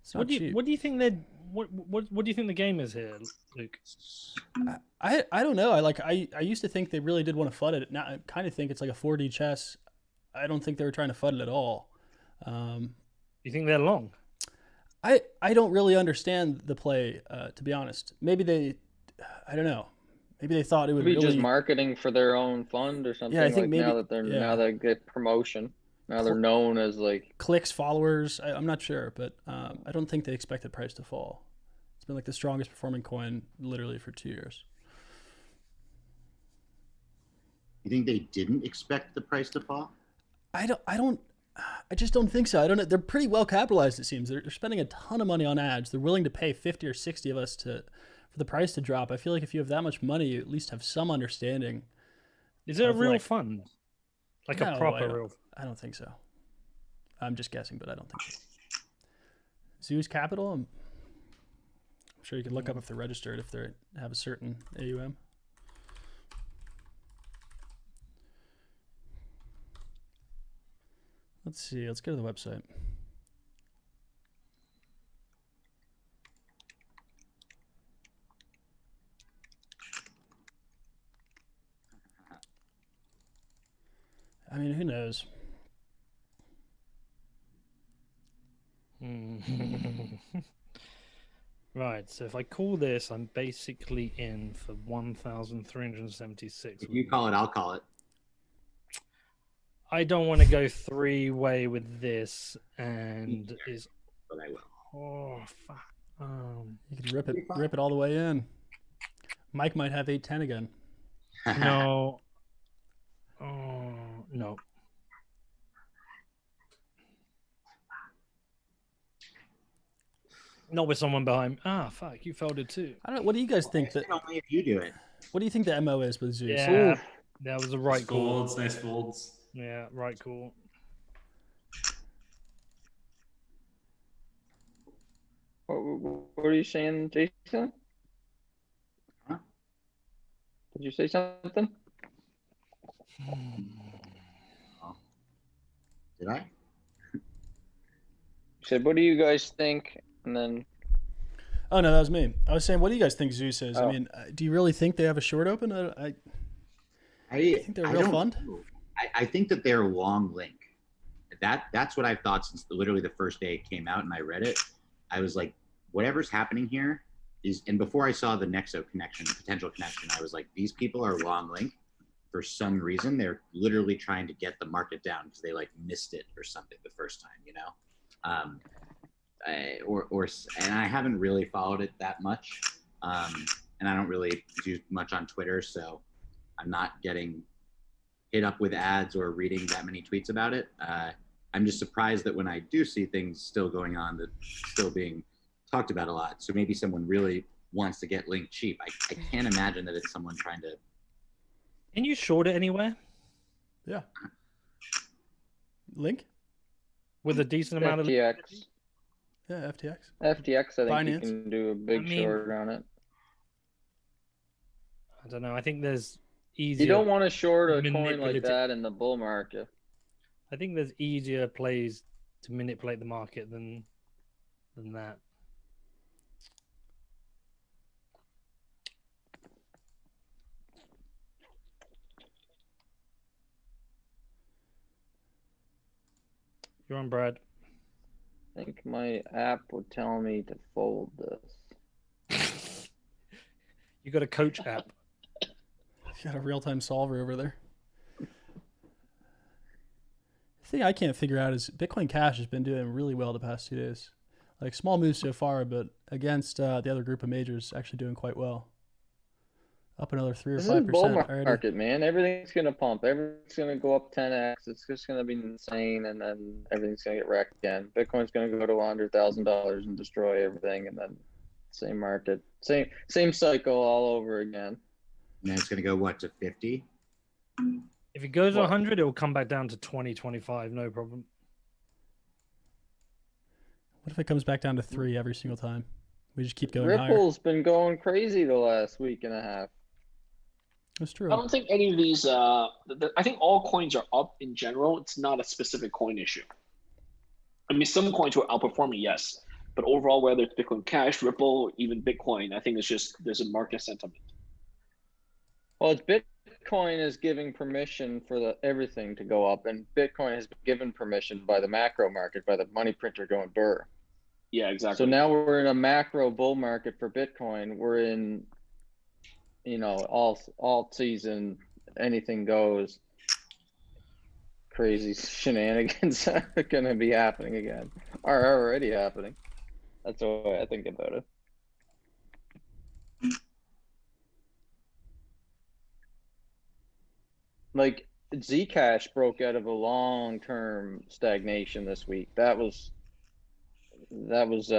It's not cheap. What do you think what do you think the game is here, Luke? I don't know. I used to think they really did want to FUD it. Now I kind of think it's like a 4D chess. I don't think they were trying to FUD it at all. You think they're long? I don't really understand the play, to be honest. Maybe I don't know. Maybe they thought it would Maybe really just marketing for their own fund or something. Yeah, I think like maybe now they get promotion. Now they're known as like clicks, followers. I'm not sure, but I don't think they expected price to fall. It's been like the strongest performing coin literally for 2 years. You think they didn't expect the price to fall? I just don't think so. I don't know. They're pretty well capitalized, it seems. They're spending a ton of money on ads. They're willing to pay 50 or 60 of us for the price to drop. I feel like if you have that much money, you at least have some understanding. Is it a real like, fund? Like No, a proper real? I don't think so. I'm just guessing, but I don't think so. Zeus Capital, I'm sure you can look up if they're registered, if they have a certain AUM. Let's see. Let's go to the website. I mean, who knows? Right, so if I call this, I'm basically in for 1,376. If you call it, I'll call it. I don't want to go three-way with this, and is But I will. oh fuck. You could rip it all the way in. Mike might have 810 again. No. Oh no. Not with someone behind. Ah, fuck! You folded too. I don't know. What do you guys think that? Only if you do it. What do you think the MO is with Zeus? Yeah, that was a right Nice call. folds, nice folds. Yeah, right call. what are you saying, Jason? Huh? Did you say something? Did I? You said, what do you guys think? And then Oh no, that was me. I was saying, what do you guys think Zeus is? I Oh. mean, do you really think they have a short open? I think they're a I real don't fund. know. I think that they're long link. That's what I've thought since literally the first day it came out and I read it. I was like, whatever's happening here is, and before I saw the Nexo connection, potential connection, I was like, these people are long link for some reason. They're literally trying to get the market down because they like missed it or something the first time, you know? And I haven't really followed it that much. And I don't really do much on Twitter, so I'm not getting hit up with ads or reading that many tweets about it. I'm just surprised that when I do see things still going on, that still being talked about a lot. So maybe someone really wants to get linked cheap. I can't imagine that it's someone trying to. Can you short it anywhere Yeah. Link? with a decent amount of? FTX. Yeah, FTX. FTX, I think you Binance. can do a big short on it. I don't know. I think there's easier. You don't want to short a coin like manipulative- that in the bull market. I think there's easier plays to manipulate the market than that. You're on, Brad. I think my app would tell me to fold this. You got a coach app. You got a real-time solver over there. The thing I can't figure out is Bitcoin Cash has been doing really well the past 2 days. Like small moves so far, but against the other group of majors, actually doing quite well. Up another 3 or This 5% is bull already. market, man. Everything's gonna pump. Everything's gonna go up 10x. It's just gonna be insane, and then everything's gonna get wrecked again. Bitcoin's gonna go to $100,000 and destroy everything, and then same market, same cycle all over again. And then it's going to go what, to 50? If it goes to 100, it will come back down to 20, 25, no problem. What if it comes back down to 3 every single time? We just keep going higher. Ripple's been going crazy the last week and a half. That's true. I don't think any of these. I think all coins are up in general. It's not a specific coin issue. I mean, some coins were outperforming, yes, but overall, whether it's Bitcoin Cash, Ripple, even Bitcoin, I think it's just there's a market sentiment. Well, it's Bitcoin is giving permission for everything to go up, and Bitcoin has been given permission by the macro market, by the money printer going burr. Yeah, exactly. So now we're in a macro bull market for Bitcoin. We're in, all season, anything goes. Crazy shenanigans are going to be happening again. Are already happening. That's the way I think about it. Like Zcash broke out of a long-term stagnation this week. I was was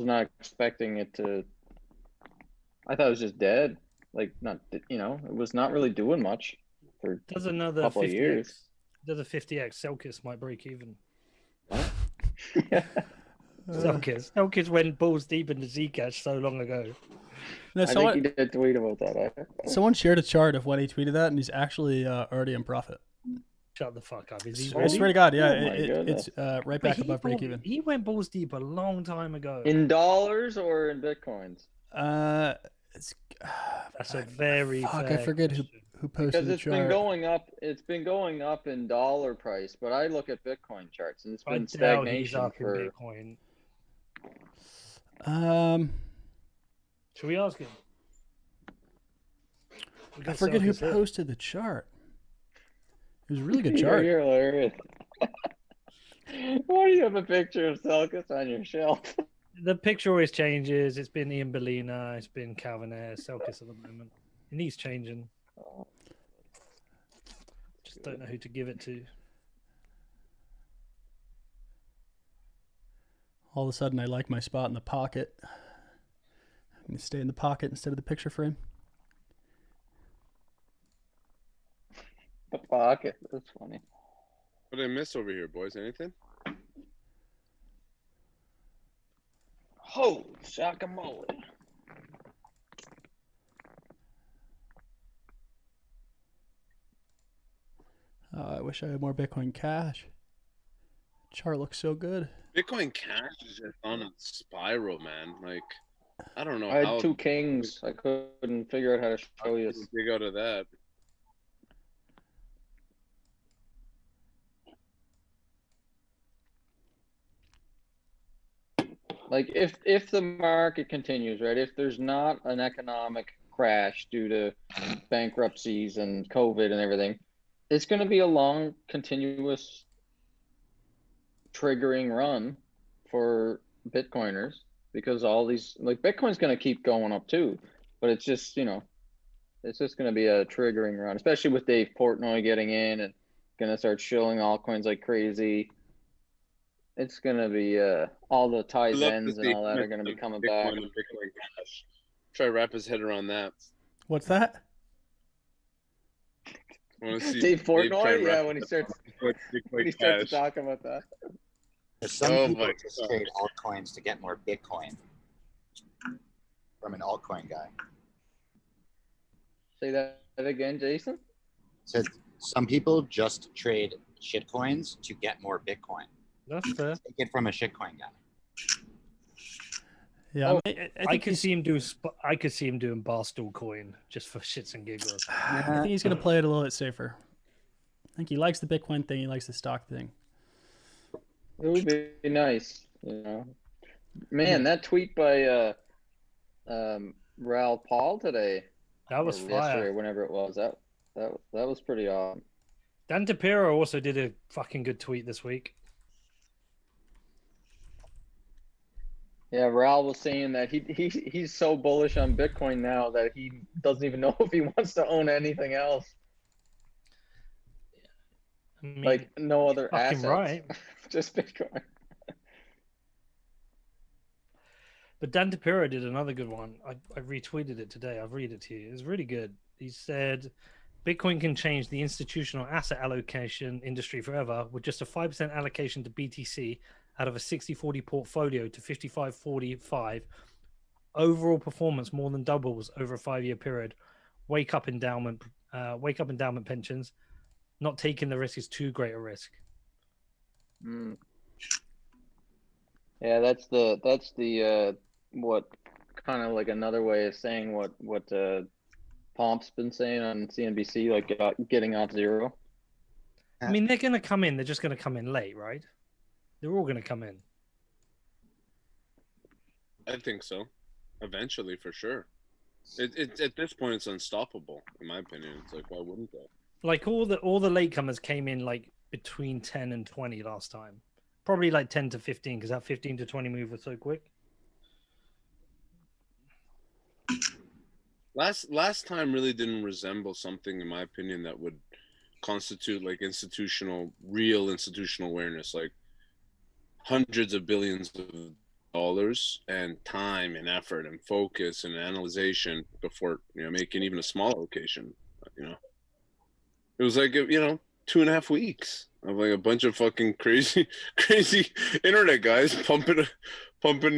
not expecting it to. I thought it was just dead. Like it was not really doing much for Does another couple of 50x? years. Does a 50x Selkis might break even? Yeah. Selkis went balls deep into Zcash so long ago. No, I think he did tweet about that. Someone shared a chart of when he tweeted that, and he's actually already in profit. Shut the fuck up. Is he I ready? swear to God, yeah, Oh my it's right back He above break even. He went balls deep a long time ago. In dollars or in bitcoins? It's That's a very fuck. fair I forget question. who posted Because the it's chart. been going up. It's been going up in dollar price, but I look at Bitcoin charts and it's I been doubt he's stagnation up for. in Bitcoin. Should we ask him? I forget who posted the chart. It was a really good chart. You're hilarious. Why do you have a picture of Selkis on your shelf? The picture always changes. It's been Ian Bellina. It's been Calvin Ayres, Selkis at the moment. It needs changing. Just don't know who to give it to. All of a sudden, I like my spot in the pocket. I'm going to stay in the pocket instead of the picture frame. The pocket. That's funny. What did I miss over here, boys? Anything? Holy guacamole. I wish I had more Bitcoin Cash. Chart looks so good. Bitcoin Cash is just on a spiral, man. Like, I don't know I how had two kings. I couldn't figure out how to show you. dig out of that. Like if the market continues, right? If there's not an economic crash due to bankruptcies and COVID and everything, it's going to be a long, continuous triggering run for Bitcoiners because all these Bitcoin's going to keep going up too, but it's just it's just going to be a triggering run, especially with Dave Portnoy getting in and going to start shilling altcoins like crazy. It's gonna be all the I ties love ends to and see all that him are gonna be and coming Bitcoin back. and Bitcoin Cash. Try to wrap his head around that. What's that? I want to see Dave Dave try Portnoy, and yeah, wrap when he his starts head around when Bitcoin he starts Cash. talking about that. Some Oh people my just God. trade altcoins to get more Bitcoin from an altcoin guy. Say that again, Jason. So some people just trade shitcoins to get more Bitcoin. That's fair. Take it from a shitcoin guy. Yeah, Oh, I I think could see him do. I could see him doing Barstool Coin just for shits and giggles. I think he's going to play it a little bit safer. I think he likes the Bitcoin thing. He likes the stock thing. It would be nice, you know. Man, that tweet by Raoul Paul today. That was or fire. yesterday, whenever it was. That was pretty awesome. Dan Tapiro also did a fucking good tweet this week. Yeah, Raoul was saying that he's so bullish on Bitcoin now that he doesn't even know if he wants to own anything else. I mean, Like no other fucking assets, right. just Bitcoin. But Dan Tapiro did another good one. I retweeted it today. I'll read it to you. It's really good. He said, Bitcoin can change the institutional asset allocation industry forever with just a 5% allocation to BTC out of a 60-40 portfolio to 55-45. Overall performance more than doubles over a 5-year period. Wake up endowment pensions. Not taking the risk is too great a risk. Mm. Yeah, that's the what kind of like another way of saying what Pomp's been saying on CNBC, like getting off zero. I mean, they're going to come in. They're just going to come in late, right? They're all going to come in. I think so. Eventually, for sure. It at this point, it's unstoppable, in my opinion. It's like, why wouldn't they? Like all the latecomers came in like between 10 and 20 last time. Probably like 10 to 15 because that 15 to 20 move was so quick. Last time really didn't resemble something, in my opinion, that would constitute like real institutional awareness, like hundreds of billions of dollars and time and effort and focus and analyzation before making even a small allocation. It was like 2.5 weeks of like a bunch of fucking crazy internet guys pumping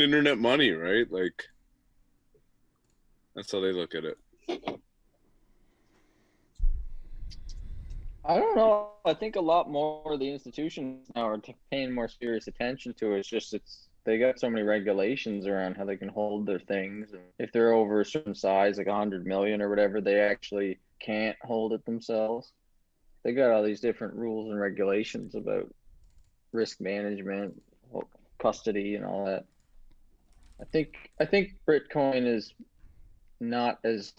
internet money, right? Like that's how they look at it. I don't know. I think a lot more of the institutions now are paying more serious attention to it. It's just they got so many regulations around how they can hold their things. And if they're over a certain size, like 100 million or whatever, they actually can't hold it themselves. They got all these different rules and regulations about risk management, custody, and all that. I think Bitcoin is not as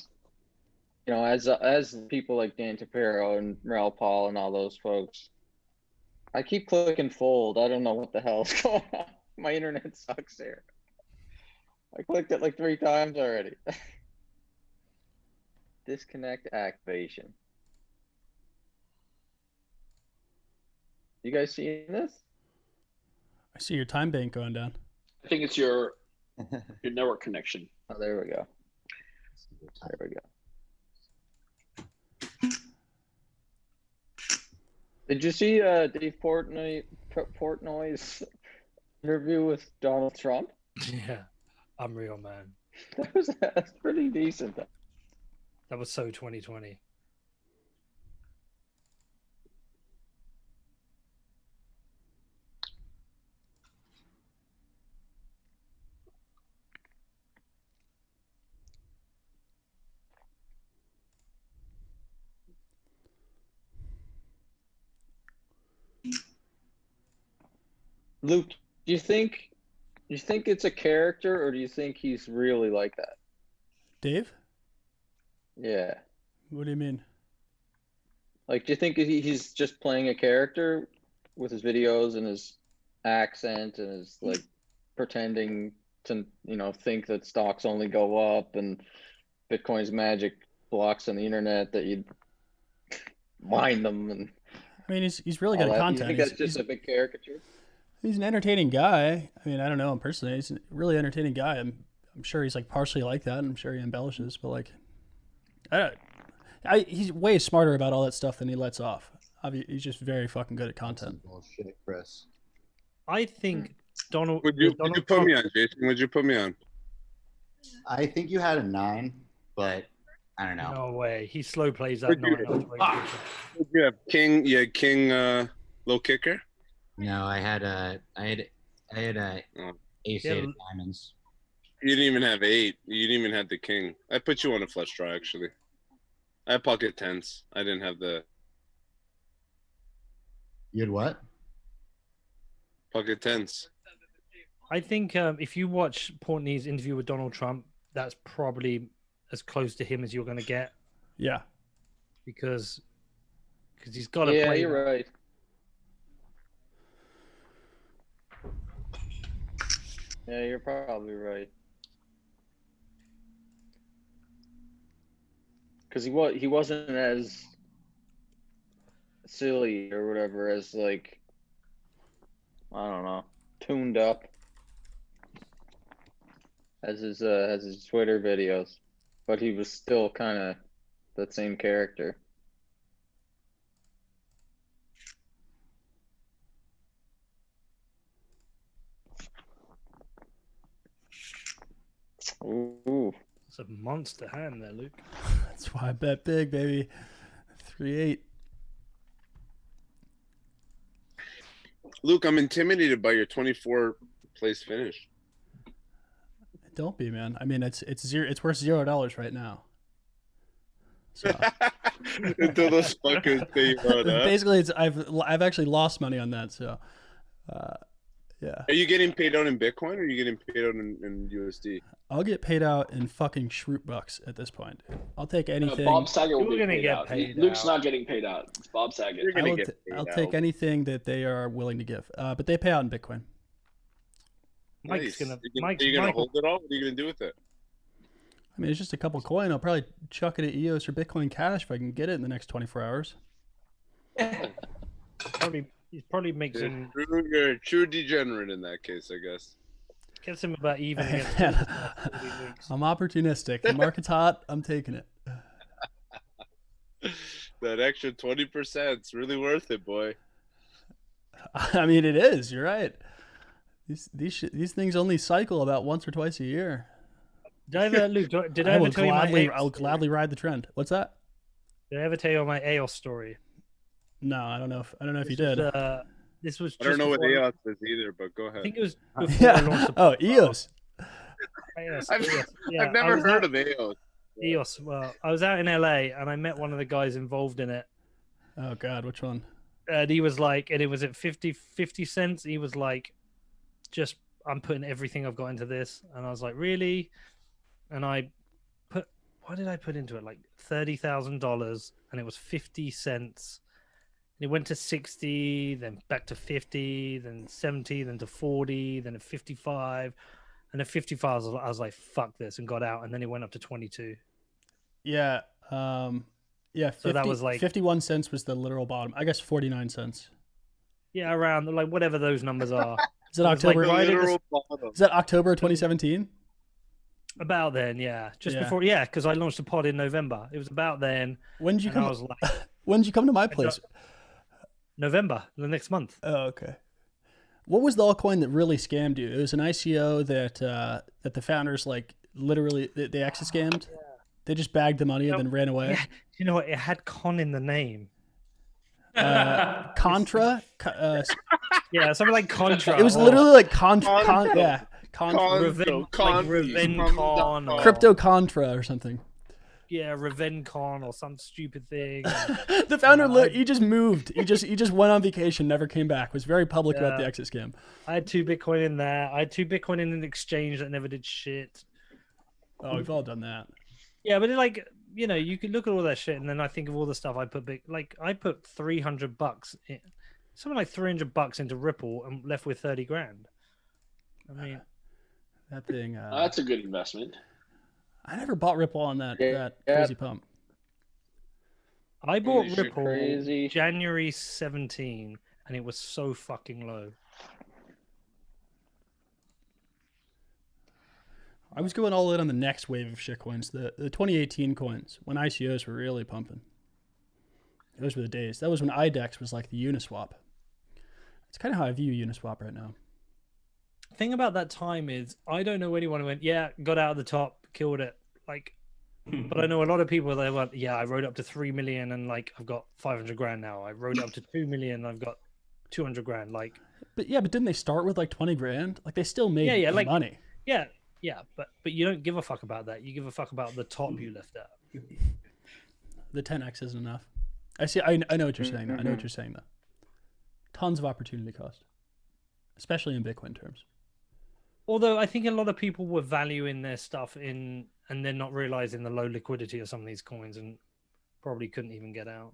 as people like Dan Tapiro and Raoul Paul and all those folks. I keep clicking fold. I don't know what the hell's going on. My internet sucks here. I clicked it like 3 times already. Disconnect activation. You guys seeing this? I see your time bank going down. I think it's your network connection. Oh, there we go. There we go. Did you see Dave Portnoy's interview with Donald Trump? Yeah, unreal, man. That's pretty decent. That was so 2020. Luke, do you think it's a character, or do you think he's really like that? Dave? Yeah. What do you mean? Like, do you think he's just playing a character with his videos and his accent and his like pretending to think that stocks only go up and Bitcoin's magic blocks on the internet that you'd mine them and I mean, he's really good at content. You think that's just a big caricature? He's an entertaining guy. I mean, I don't know him personally. He's a really entertaining guy. I'm sure he's like partially like that. And I'm sure he embellishes, but like, he's way smarter about all that stuff than he lets off. He's just very fucking good at content. Bullshit, Chris. I think Donald. Would you Donald put Trump, me on, Jason? Would you put me on? I think you had a 9, but I don't know. No way. He slow plays that Would you- 9 after eight. Would you have King? You had King, low kicker. No, I had a Oh. ace Yeah, 8 of diamonds. You didn't even have 8. You didn't even have the king. I put you on a flush draw, actually. I had pocket 10s. I didn't have the You had what? pocket 10s. I think if you watch Portney's interview with Donald Trump, that's probably as close to him as you're going to get Yeah. because he's got to Yeah, play. you're right. Yeah, you're probably right. Because he wasn't as silly or whatever as like I don't know, tuned up as his Twitter videos, but he was still kind of that same character. Ooh. It's a monster hand there, Luke. That's why I bet big, baby. 3-8. Luke, I'm intimidated by your 24 place finish. Don't be, man. I mean, it's worth $0 right now. So Until those fuckers pay you out, huh? basically, I've actually lost money on that. So, yeah. Are you getting paid out in Bitcoin or are you getting paid out in USD? I'll get paid out in fucking Shroot bucks at this point. I'll take anything. Bob Saget will You're be gonna paid get out. paid Luke's out. not getting paid out. It's Bob Saget. You're gonna get paid I'll out. take anything that they are willing to give. But they pay out in Bitcoin. Mike's Nice. gonna. Are you gonna hold it all? What are you gonna do with it? I mean, it's just a couple coin. I'll probably chuck it at EOS or Bitcoin Cash if I can get it in the next 24 hours. He probably makes him You're a true degenerate in that case, I guess. gets him about even. Against I'm opportunistic. The market's hot. I'm taking it. That extra 20% is really worth it, boy. I mean, it is. You're right. These things only cycle about once or twice a year. Did I ever, Luke? Did I ever tell you my I will gladly ride the trend. What's that? Did I ever tell you my EOS story? No, I don't know if you did. This was. I don't just know what before- EOS is either, but go I ahead. think it was before I launched Yeah. the Oh, EOS. EOS, I've, EOS. Yeah, I've I never was heard out- of EOS. EOS. Well, I was out in LA and I met one of the guys involved in it. Oh God, which one? And he was like, and it was at 50 cents. He was like, just, I'm putting everything I've got into this. And I was like, really? And I put, what did I put into it? Like $30,000 and it was 50 cents. And it went to 60, then back to 50, then 70, then to 40, then at 55. And at 55, I was like, fuck this, and got out. And then it went up to 22. Yeah. Yeah. 50, So that was like 51 cents was the literal bottom. I guess 49 cents. Yeah, around like whatever those numbers are. Is it It was like October? right at the- Literal bottom. Is that October 2017? About then, yeah, just Yeah. before, yeah, because I launched a pod in November. It was about then. When did you and I come? was like, When did you come to my place? November, the next month. Oh, okay. What was the altcoin that really scammed you? It was an ICO that that the founders like literally they exit scammed. They just bagged the money and then ran away. Yeah, you know what? It had con in the name. Contra. Yeah, something like Contra. It was or literally like Contra. Contra. Yeah, Contra. Revencon or Crypto Contra or something. Yeah, Revencon or some stupid thing. The founder, he just moved. He just went on vacation, never came back. Was very public about the Yeah. exit scam. I had 2 Bitcoin in there. I had 2 Bitcoin in an exchange that never did shit. Oh, we've all done that. Yeah, but it, like, you know, you can look at all that shit, and then I think of all the stuff I put I put $300 in, something like $300 into Ripple, and left with 30 grand. I mean, That thing. That's a good investment. I never bought Ripple on that Yeah. crazy pump. I bought shit, Ripple crazy. January 17, and it was so fucking low. I was going all in on the next wave of shitcoins, the 2018 coins, when ICOs were really pumping. Those were the days. That was when IDEX was like the Uniswap. It's kind of how I view Uniswap right now. Thing about that time is I don't know anyone who went, yeah, got out of the top, killed it. Like, but I know a lot of people that went, yeah, I rode up to 3 million and like I've got 500 grand now. I rode up to 2 million, I've got 200 grand. Like, but didn't they start with like 20 grand? Like they still made like, money. Yeah, but you don't give a fuck about that. You give a fuck about the top you left out. The 10x isn't enough. I see. I know what you're saying. I know what you're saying though. Tons of opportunity cost, especially in Bitcoin terms. Although I think a lot of people were valuing their stuff in, and then not realizing the low liquidity of some of these coins, and probably couldn't even get out.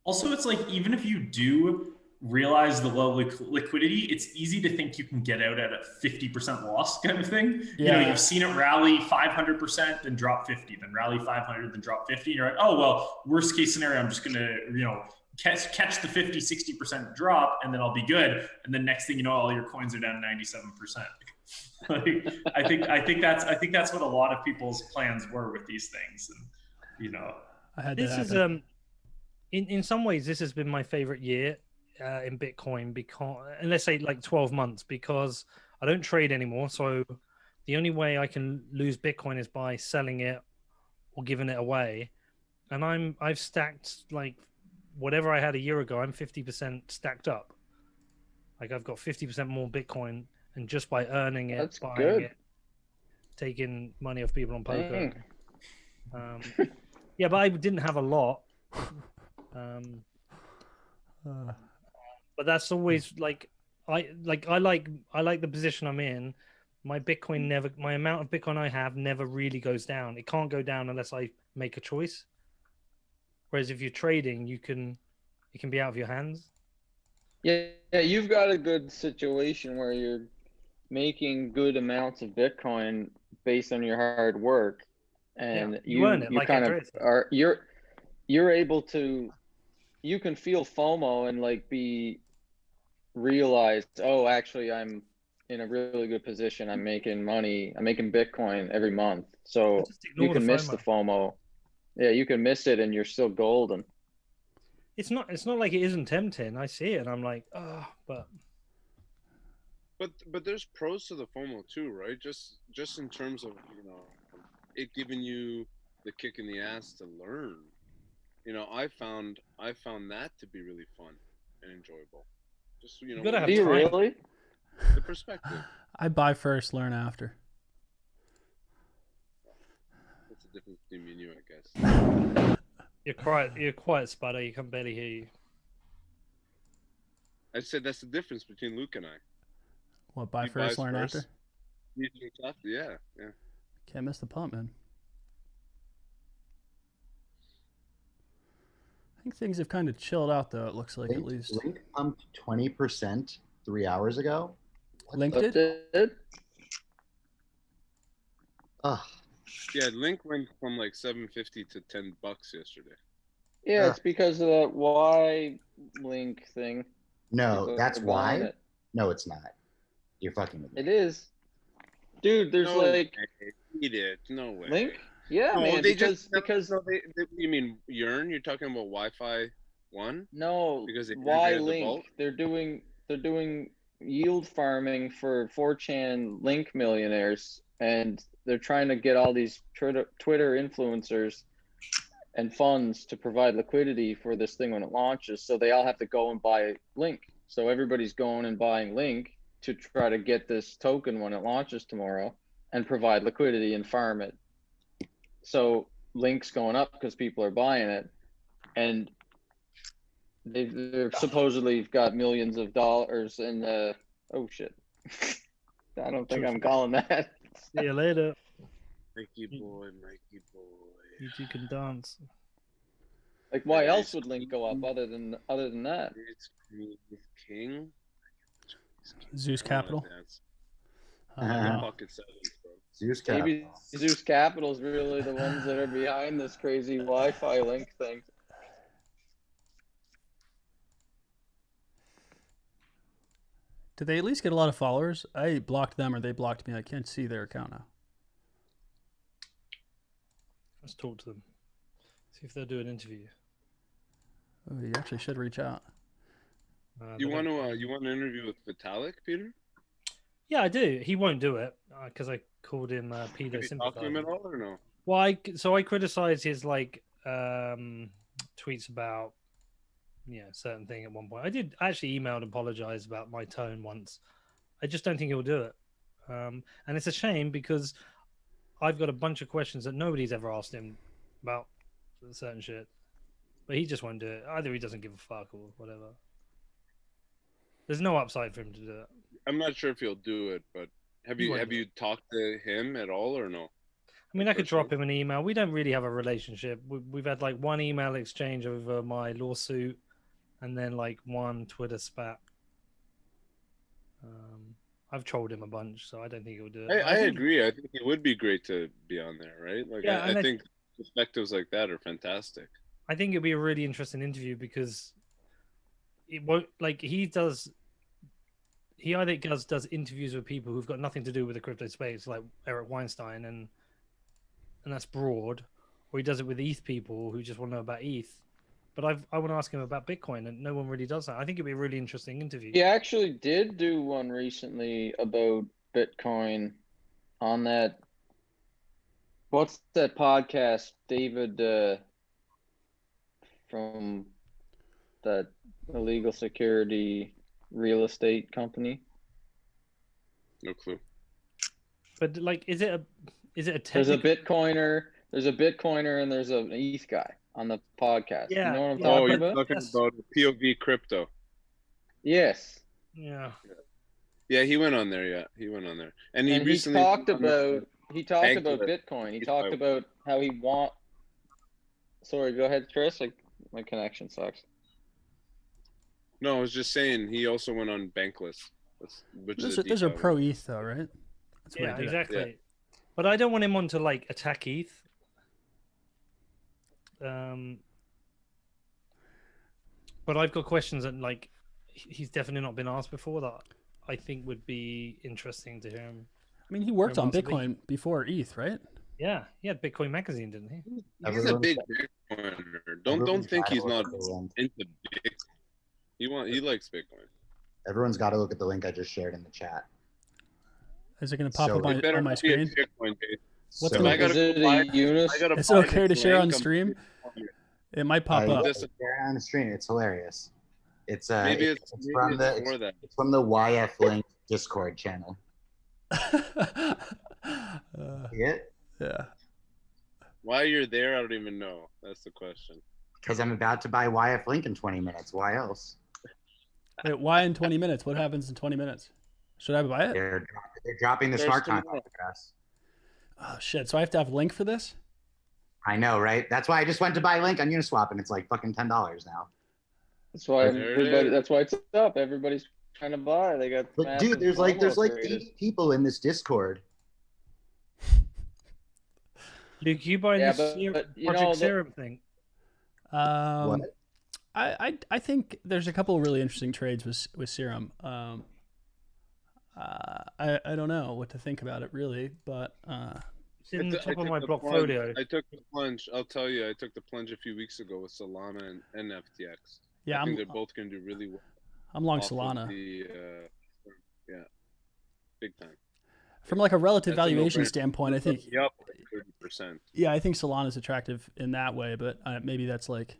Also, it's like, even if you do realize the low liquidity, it's easy to think you can get out at a 50% loss kind of thing. Yeah. You know, you've seen it rally 500%, then drop 50, then rally 500, then drop 50. And you're like, oh, well, worst case scenario, I'm just going to, you know, catch the 50, 60% drop, and then I'll be good. And then next thing you know, all your coins are down 97%. Like, I think that's what a lot of people's plans were with these things. And, you know, this is in some ways, this has been my favorite year in Bitcoin, because, and let's say like 12 months, because I don't trade anymore. So the only way I can lose Bitcoin is by selling it or giving it away. And I've stacked, like, whatever I had a year ago, I'm 50% stacked up. Like, I've got 50% more Bitcoin, and just by earning it, That's buying good. it, taking money off people on poker. Yeah, but I didn't have a lot. But that's always like I like the position I'm in. My amount of Bitcoin I have never really goes down. It can't go down unless I make a choice. Whereas if you're trading, it can be out of your hands. Yeah, you've got a good situation where you're making good amounts of Bitcoin based on your hard work, and you earn it, you like kind Andreas. of are you're able to, you can feel FOMO and like realize, oh, actually I'm in a really good position. I'm making money. I'm making Bitcoin every month. So you can miss the FOMO. Yeah, you can miss it and you're still golden. It's not like it isn't tempting. I see it and I'm like, oh, but there's pros to the FOMO too, right? Just in terms of, you know, it giving you the kick in the ass to learn. You know, I found that to be really fun and enjoyable. Just, you know, gotta have do you time. really? The perspective. I buy first, learn after. That's the difference between me and you, I guess. You're quiet, Sputter. You can barely hear you. I said that's the difference between Luke and I. What, buy He first, buys learn first. after? Yeah. Can't miss the pump, man. I think things have kind of chilled out, though, it looks like, at least. Link pumped 20% 3 hours ago. Link did? Ugh. Yeah, Link went from like $7.50 to $10 yesterday. Yeah, it's because of that Y link thing. No, People that's are buying why. it. No, it's not. You're fucking with me. It is. Dude, there's No like way. Eat it. No way. Link? Yeah, No, man, they because you mean Yearn? You're talking about Wi-Fi 1? no, Because they Y integrated the vault? Link, they're doing yield farming for 4chan Link millionaires, and they're trying to get all these Twitter influencers and funds to provide liquidity for this thing when it launches. So they all have to go and buy Link. So everybody's going and buying Link to try to get this token when it launches tomorrow and provide liquidity and farm it. So Link's going up because people are buying it, and they're supposedly got millions of dollars in oh shit. I don't think I'm calling that. See you later. Mikey boy. You two can dance. Like, why else would Link go up other than that? It's King. Zeus Capital. Pocket sevens, bro. Zeus Capital. Maybe Zeus Capital's really the ones that are behind this crazy Wi-Fi Link thing. Did they at least get a lot of followers? I blocked them or they blocked me. I can't see their account now. Let's talk to them. See if they'll do an interview. Oh, you actually should reach out. You want to interview with Vitalik, Peter? Yeah, I do. He won't do it because I called him Peter. Have you talked to him at all or no? Well, I criticized his tweets about certain thing at one point. I did actually email and apologize about my tone once. I just don't think he'll do it, and it's a shame because I've got a bunch of questions that nobody's ever asked him about certain shit, but he just won't do it. Either he doesn't give a fuck or whatever. There's no upside for him to do it. I'm not sure if he'll do it, but have you talked to him at all or no? I mean, I could drop him an email. We don't really have a relationship. We've had like one email exchange over my lawsuit, and then like one Twitter spat. I've trolled him a bunch, so I don't think he'll do it. I agree. I think it would be great to be on there, right? Like, yeah, I think perspectives like that are fantastic. I think it'd be a really interesting interview because it won't like he either does interviews with people who've got nothing to do with the crypto space, like Eric Weinstein, and that's broad, or he does it with ETH people who just want to know about ETH. But I want to ask him about Bitcoin, and no one really does that. I think it'd be a really interesting interview. He actually did do one recently about Bitcoin on that. What's that podcast? David from that illegal security real estate company. No clue. But like, is it a There's a Bitcoiner, and there's an ETH guy on the podcast. Yeah. You know what I'm Oh, talking you're about? talking about POV crypto. Yes. Yeah. Yeah, he went on there. Yeah, he went on there, and He recently talked about Bank- Bitcoin. He talked about how he want. Sorry, go ahead, Chris. My connection sucks. No, I was just saying he also went on Bankless, which Those are pro ETH though, right? That's Yeah, exactly. Yeah. But I don't want him on to like attack ETH. But I've got questions that like he's definitely not been asked before that I think would be interesting to him. I mean, he worked on Bitcoin before ETH, right? Yeah, he had Bitcoin Magazine, didn't he? He's a big Bitcoiner. Don't think he's not into Bitcoin. He likes Bitcoin. Everyone's got to look at the link I just shared in the chat. Is it going to pop up on my screen? What's I got Is it okay to share on stream? It might pop up. Share on the stream. It's hilarious. It's it's from the YF Link Discord channel. See it? Yeah. Why you're there, I don't even know. That's the question. Because I'm about to buy YF Link in 20 minutes. Why else? Wait, why in 20 minutes? What happens in 20 minutes? Should I buy it? They're dropping the smart contract for us. Oh shit! So I have to have a link for this? I know, right? That's why I just went to buy Link on Uniswap, and it's like fucking $10 now. That's why That's why it's up. Everybody's trying to buy. They got. But dude, there's like 80 people in this Discord. Luke, you buying this Project Serum thing? What? I think there's a couple of really interesting trades with Serum. I don't know what to think about it really, but it's in the top of my portfolio. I took the plunge. I'll tell you, I took the plunge a few weeks ago with Solana and FTX. Yeah, I think they're both going to do really well. I'm long Solana. Yeah, big time. From like a relative valuation standpoint, I think. Yep, 30%. Yeah, I think Solana is attractive in that way, but maybe that's like.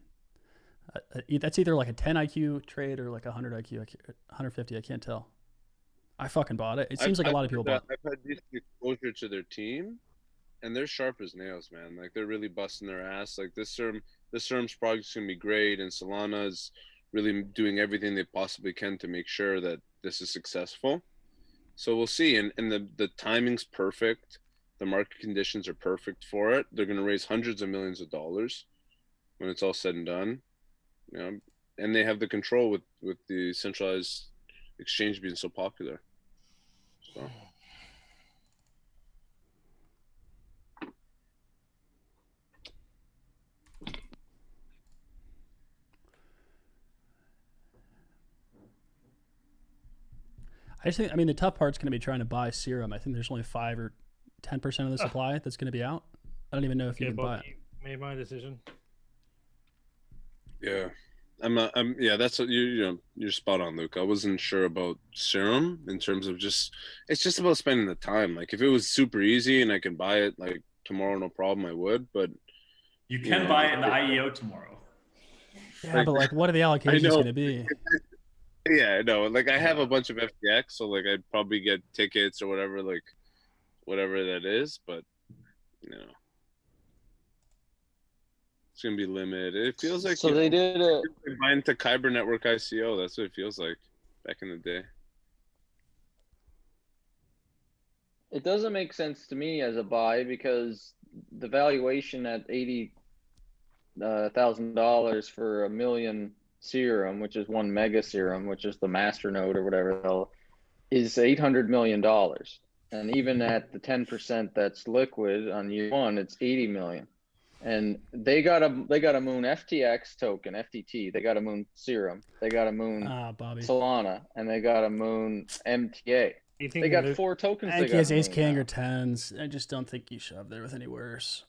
That's either like a 10 IQ trade or like a 100 IQ, 150. I can't tell. I fucking bought it. It seems like a lot of people bought it. I've had decent exposure to their team, and they're sharp as nails, man. Like they're really busting their ass. Like this Serum's project's gonna be great, and Solana's really doing everything they possibly can to make sure that this is successful. So we'll see. And the timing's perfect. The market conditions are perfect for it. They're gonna raise hundreds of millions of dollars when it's all said and done. You know, and they have the control with the centralized exchange being so popular. So. I just think, I mean, the tough part's going to be trying to buy serum. I think there's only 5 or 10% of the supply that's going to be out. I don't even know if you can buy it. Made my decision. Yeah. Yeah, that's what you're spot on, Luke. I wasn't sure about serum in terms of it's just about spending the time. Like if it was super easy and I could buy it like tomorrow, no problem, I would, but you can buy it in the IEO tomorrow. Yeah, but like what are the allocations going to be? Yeah, I know. Like I have a bunch of FTX, so like I'd probably get tickets or whatever, like whatever that is, but it's gonna be limited. It feels like so they did a buying to Kyber Network ICO. That's what it feels like back in the day. It doesn't make sense to me as a buy because the valuation at $80,000 for 1 million serum, which is 1 mega serum, which is the master node or whatever the hell, is $800 million. And even at the 10% that's liquid on year one, it's 80 million. And they got a Moon FTX token, FTT. They got a Moon Serum. They got a Moon Solana, and they got a Moon MTA. They got 4 tokens. I think he has Ace King or 10s. I just don't think you should have there with any worse.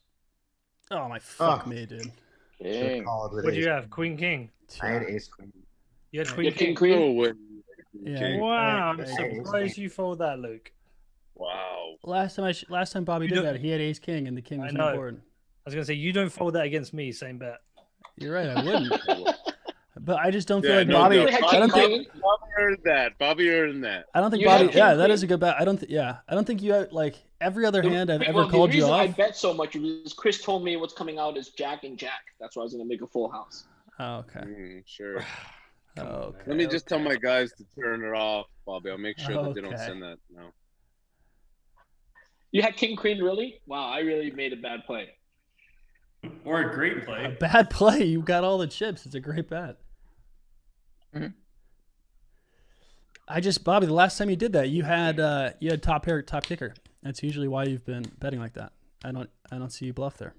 Oh my fuck me, dude. King. What do you have? Queen King. I had Ace Queen. You had Queen King. Queen. Yeah. Wow, I'm surprised you fold that, Luke. Wow. Last time Bobby did that, he had Ace King and the King was on the board. I was gonna say you don't fold that against me. Same bet. You're right. I wouldn't. But I just don't feel like Bobby. I don't think Bobby earned that. Bobby earned that. I don't think Bobby. Yeah, that is a good bet. I don't think you like every other hand I've ever called you off. I bet so much is Chris told me what's coming out is Jack and Jack. That's why I was gonna make a full house. Oh, okay. Sure. Okay. Let me just tell my guys to turn it off, Bobby. I'll make sure that they don't send that now. You had King Queen, really? Wow, I really made a bad play. Or a great play. A bad play. You got all the chips. It's a great bet. Mm-hmm. Bobby, the last time you did that, you had top pair, top kicker. That's usually why you've been betting like that. I don't see you bluff there.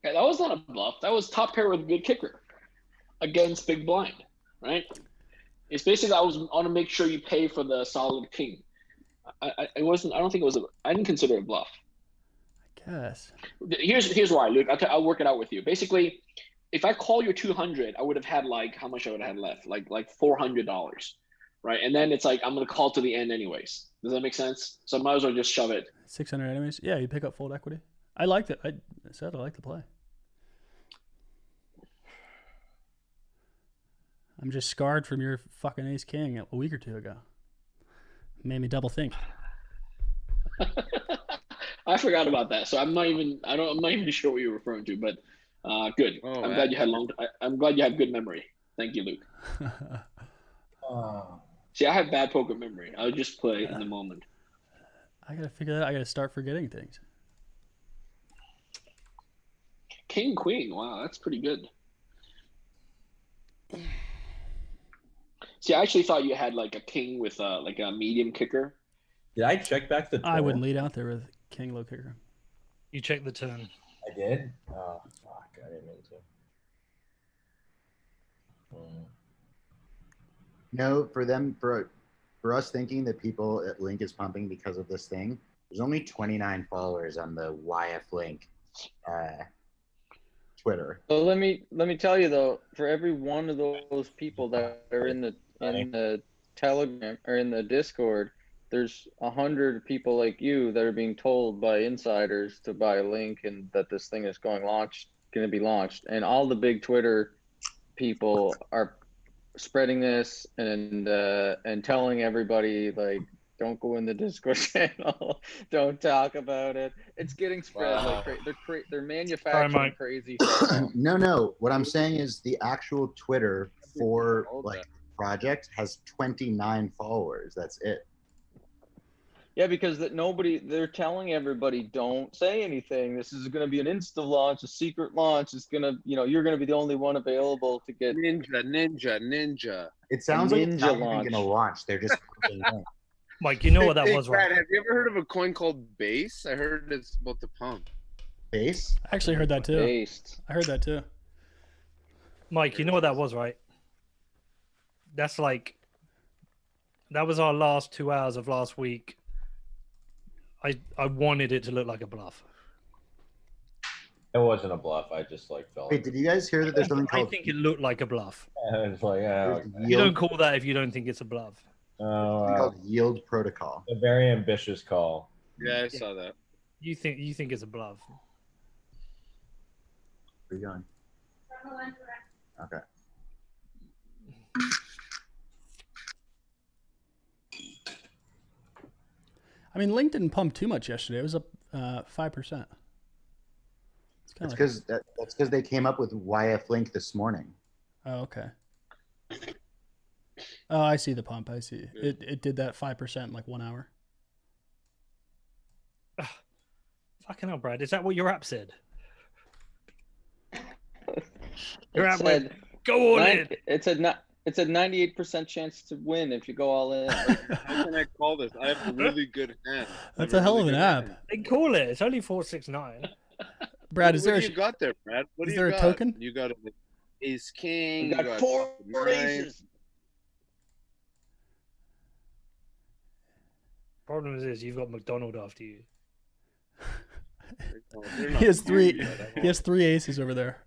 Yeah, that was not a bluff. That was top pair with a good kicker against big blind, right? It's basically I want to make sure you pay for the solid king. I don't think it was I didn't consider it a bluff. I guess. Here's why, Luke. I'll work it out with you. Basically, if I call your 200, I would have had how much I would have had left? Like $400, right? And then it's like I'm gonna call to the end anyways. Does that make sense? So I might as well just shove it. 600 anyways. Yeah, you pick up fold equity. I liked it. I said I like the play. I'm just scarred from your fucking Ace King a week or two ago. Made me double think. I forgot about that, so I'm not even sure what you're referring to. But good. I'm glad you had I'm glad you have good memory. Thank you, Luke. See, I have bad poker memory. I'll just play in the moment. I gotta figure that out. I gotta start forgetting things. King Queen. Wow, that's pretty good. See, I actually thought you had like a king with like a medium kicker. Did I check back the turn? I wouldn't lead out there with king low kicker. You checked the turn. I did? Oh, fuck. I didn't mean to. No, for us thinking that people at Link is pumping because of this thing, there's only 29 followers on the YF Link Twitter. So let me tell you though, for every one of those people that are in the Telegram or in the Discord, there's 100 people like you that are being told by insiders to buy a Link and that this thing is going to be launched, and all the big Twitter people are spreading this and telling everybody like, don't go in the Discord channel, don't talk about it. It's getting spread like they're manufacturing crazy stuff. No. What I'm saying is the actual Twitter for like project has 29 followers. That's it. Yeah, because they're telling everybody, don't say anything. This is going to be an insta launch, a secret launch. It's going to, you're going to be the only one available to get Ninja. It sounds like it's not even going to launch. They're just Mike, you know what that was, right? Have you ever heard of a coin called Base? I heard it's about to pump. Base? I actually heard that too. Based. I heard that too. Mike, you know what that was, right? That's like that was our last 2 hours of last week. I wanted it to look like a bluff. It wasn't a bluff. I just like felt. Wait, did you guys hear that there's something I called? think it looked like a bluff. It's like, there's okay. You yield, don't call that if you don't think it's a bluff. Oh, called yield protocol. a very ambitious call. Yeah, I saw that. You think it's a bluff. Where are you going? Okay. I mean, Link didn't pump too much yesterday. It was up 5%. That's because they came up with YF Link this morning. Oh, okay. Oh, I see the pump. I see. It did that 5% in like 1 hour. Fucking hell, Brad. Is that what your app said? Your app went, go all in. It's a 98% chance to win if you go all in. How can I call this? I have a really good hand. That's a hell of an app. They call it. It's only 469. Brad, What do you got there, Brad? What is do there you a got? token? You got an ace king. You got 4 aces. Problem is you've got McDonald after you. He has three. He has 3 aces over there.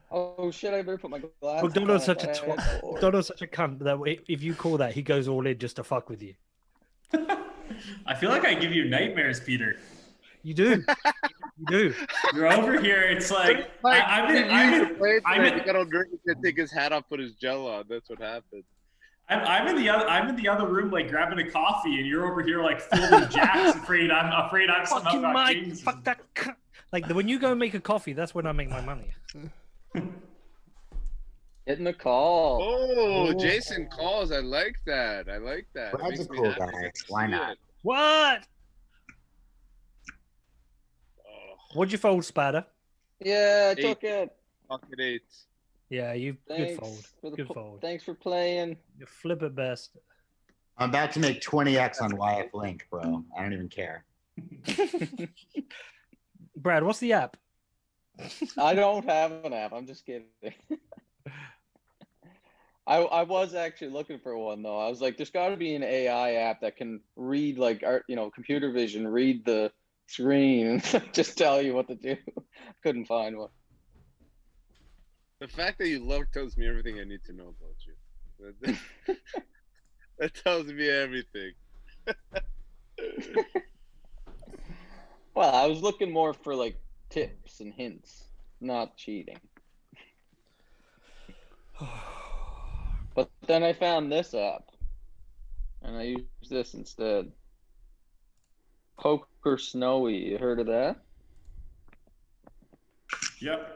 Oh shit! I better put my glasses. McDonald's on. such a twat. McDonald's such a cunt that if you call that, he goes all in just to fuck with you. I feel like I give you nightmares, Peter. You do. You do. You're over here. It's like I'm in I got on nervous to take his hat off, put his gel on. That's what happened. I'm in the other room like grabbing a coffee, and you're over here like folding jacks, afraid I'm somehow Fucking got Mike, kings. fuck that cunt. Like when you go make a coffee, that's when I make my money. Getting a call. Oh, Jason calls. I like that. I like that. Brad's a cool guy. Why not? What? Oh, What'd you fold, Spatter? Yeah, I took it. pocket eights. Yeah, you good Thanks fold. for the Good fold. Thanks for playing. You flip it best. I'm about to make 20x on YF Link, bro. I don't even care. Brad, what's the app? I don't have an app. I'm just kidding. I was actually looking for one though. I was like, there's got to be an AI app that can read like art, computer vision, read the screen, and just tell you what to do. Couldn't find one. The fact that you love tells me everything I need to know about you. That tells me everything. Well, I was looking more for like tips and hints, not cheating. But then I found this app, and I used this instead. Poker Snowy, you heard of that? Yep.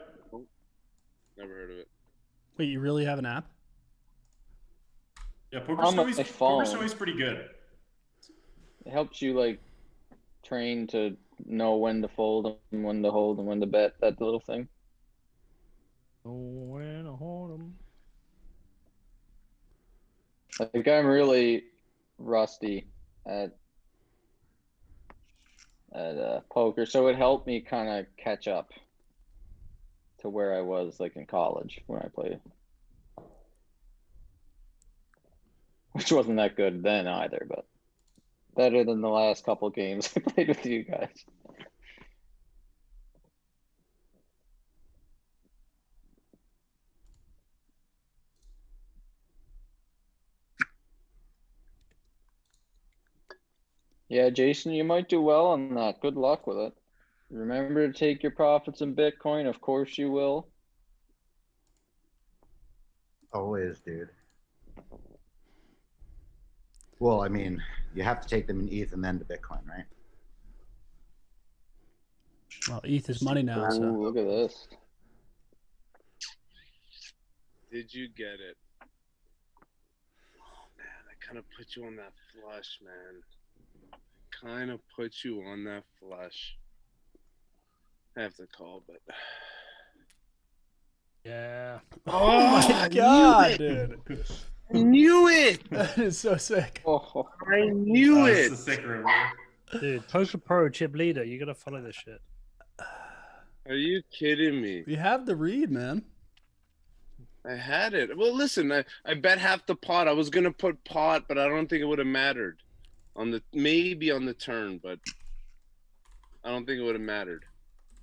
Never heard of it. Wait, you really have an app? Yeah, Poker On my Snowy's phone. pretty good. It helps you like train to know when to fold and when to hold and when to bet, that little thing. Like I'm really rusty at poker, so it helped me kind of catch up to where I was like in college when I played, which wasn't that good then either, but better than the last couple games I played with you guys. Yeah, Jason, you might do well on that. Good luck with it. Remember to take your profits in Bitcoin. Of course you will. Always, dude. Well, I mean, you have to take them in ETH and then to Bitcoin, right? Well, ETH is money now. Ooh, So look at this. Did you get it? Oh, man, I kind of put you on that flush, man. Kind of put you on that flush. I have to call, but Yeah. oh my god, dude! I knew it. That is so sick. Oh, I knew That's it. the sick room. Dude, Poker Pro chip leader, you gotta follow this shit. Are you kidding me? You have the read, man. I had it. Well, listen, I bet half the pot. I was gonna put pot, but I don't think it would have mattered on the maybe on the turn, but I don't think it would have mattered.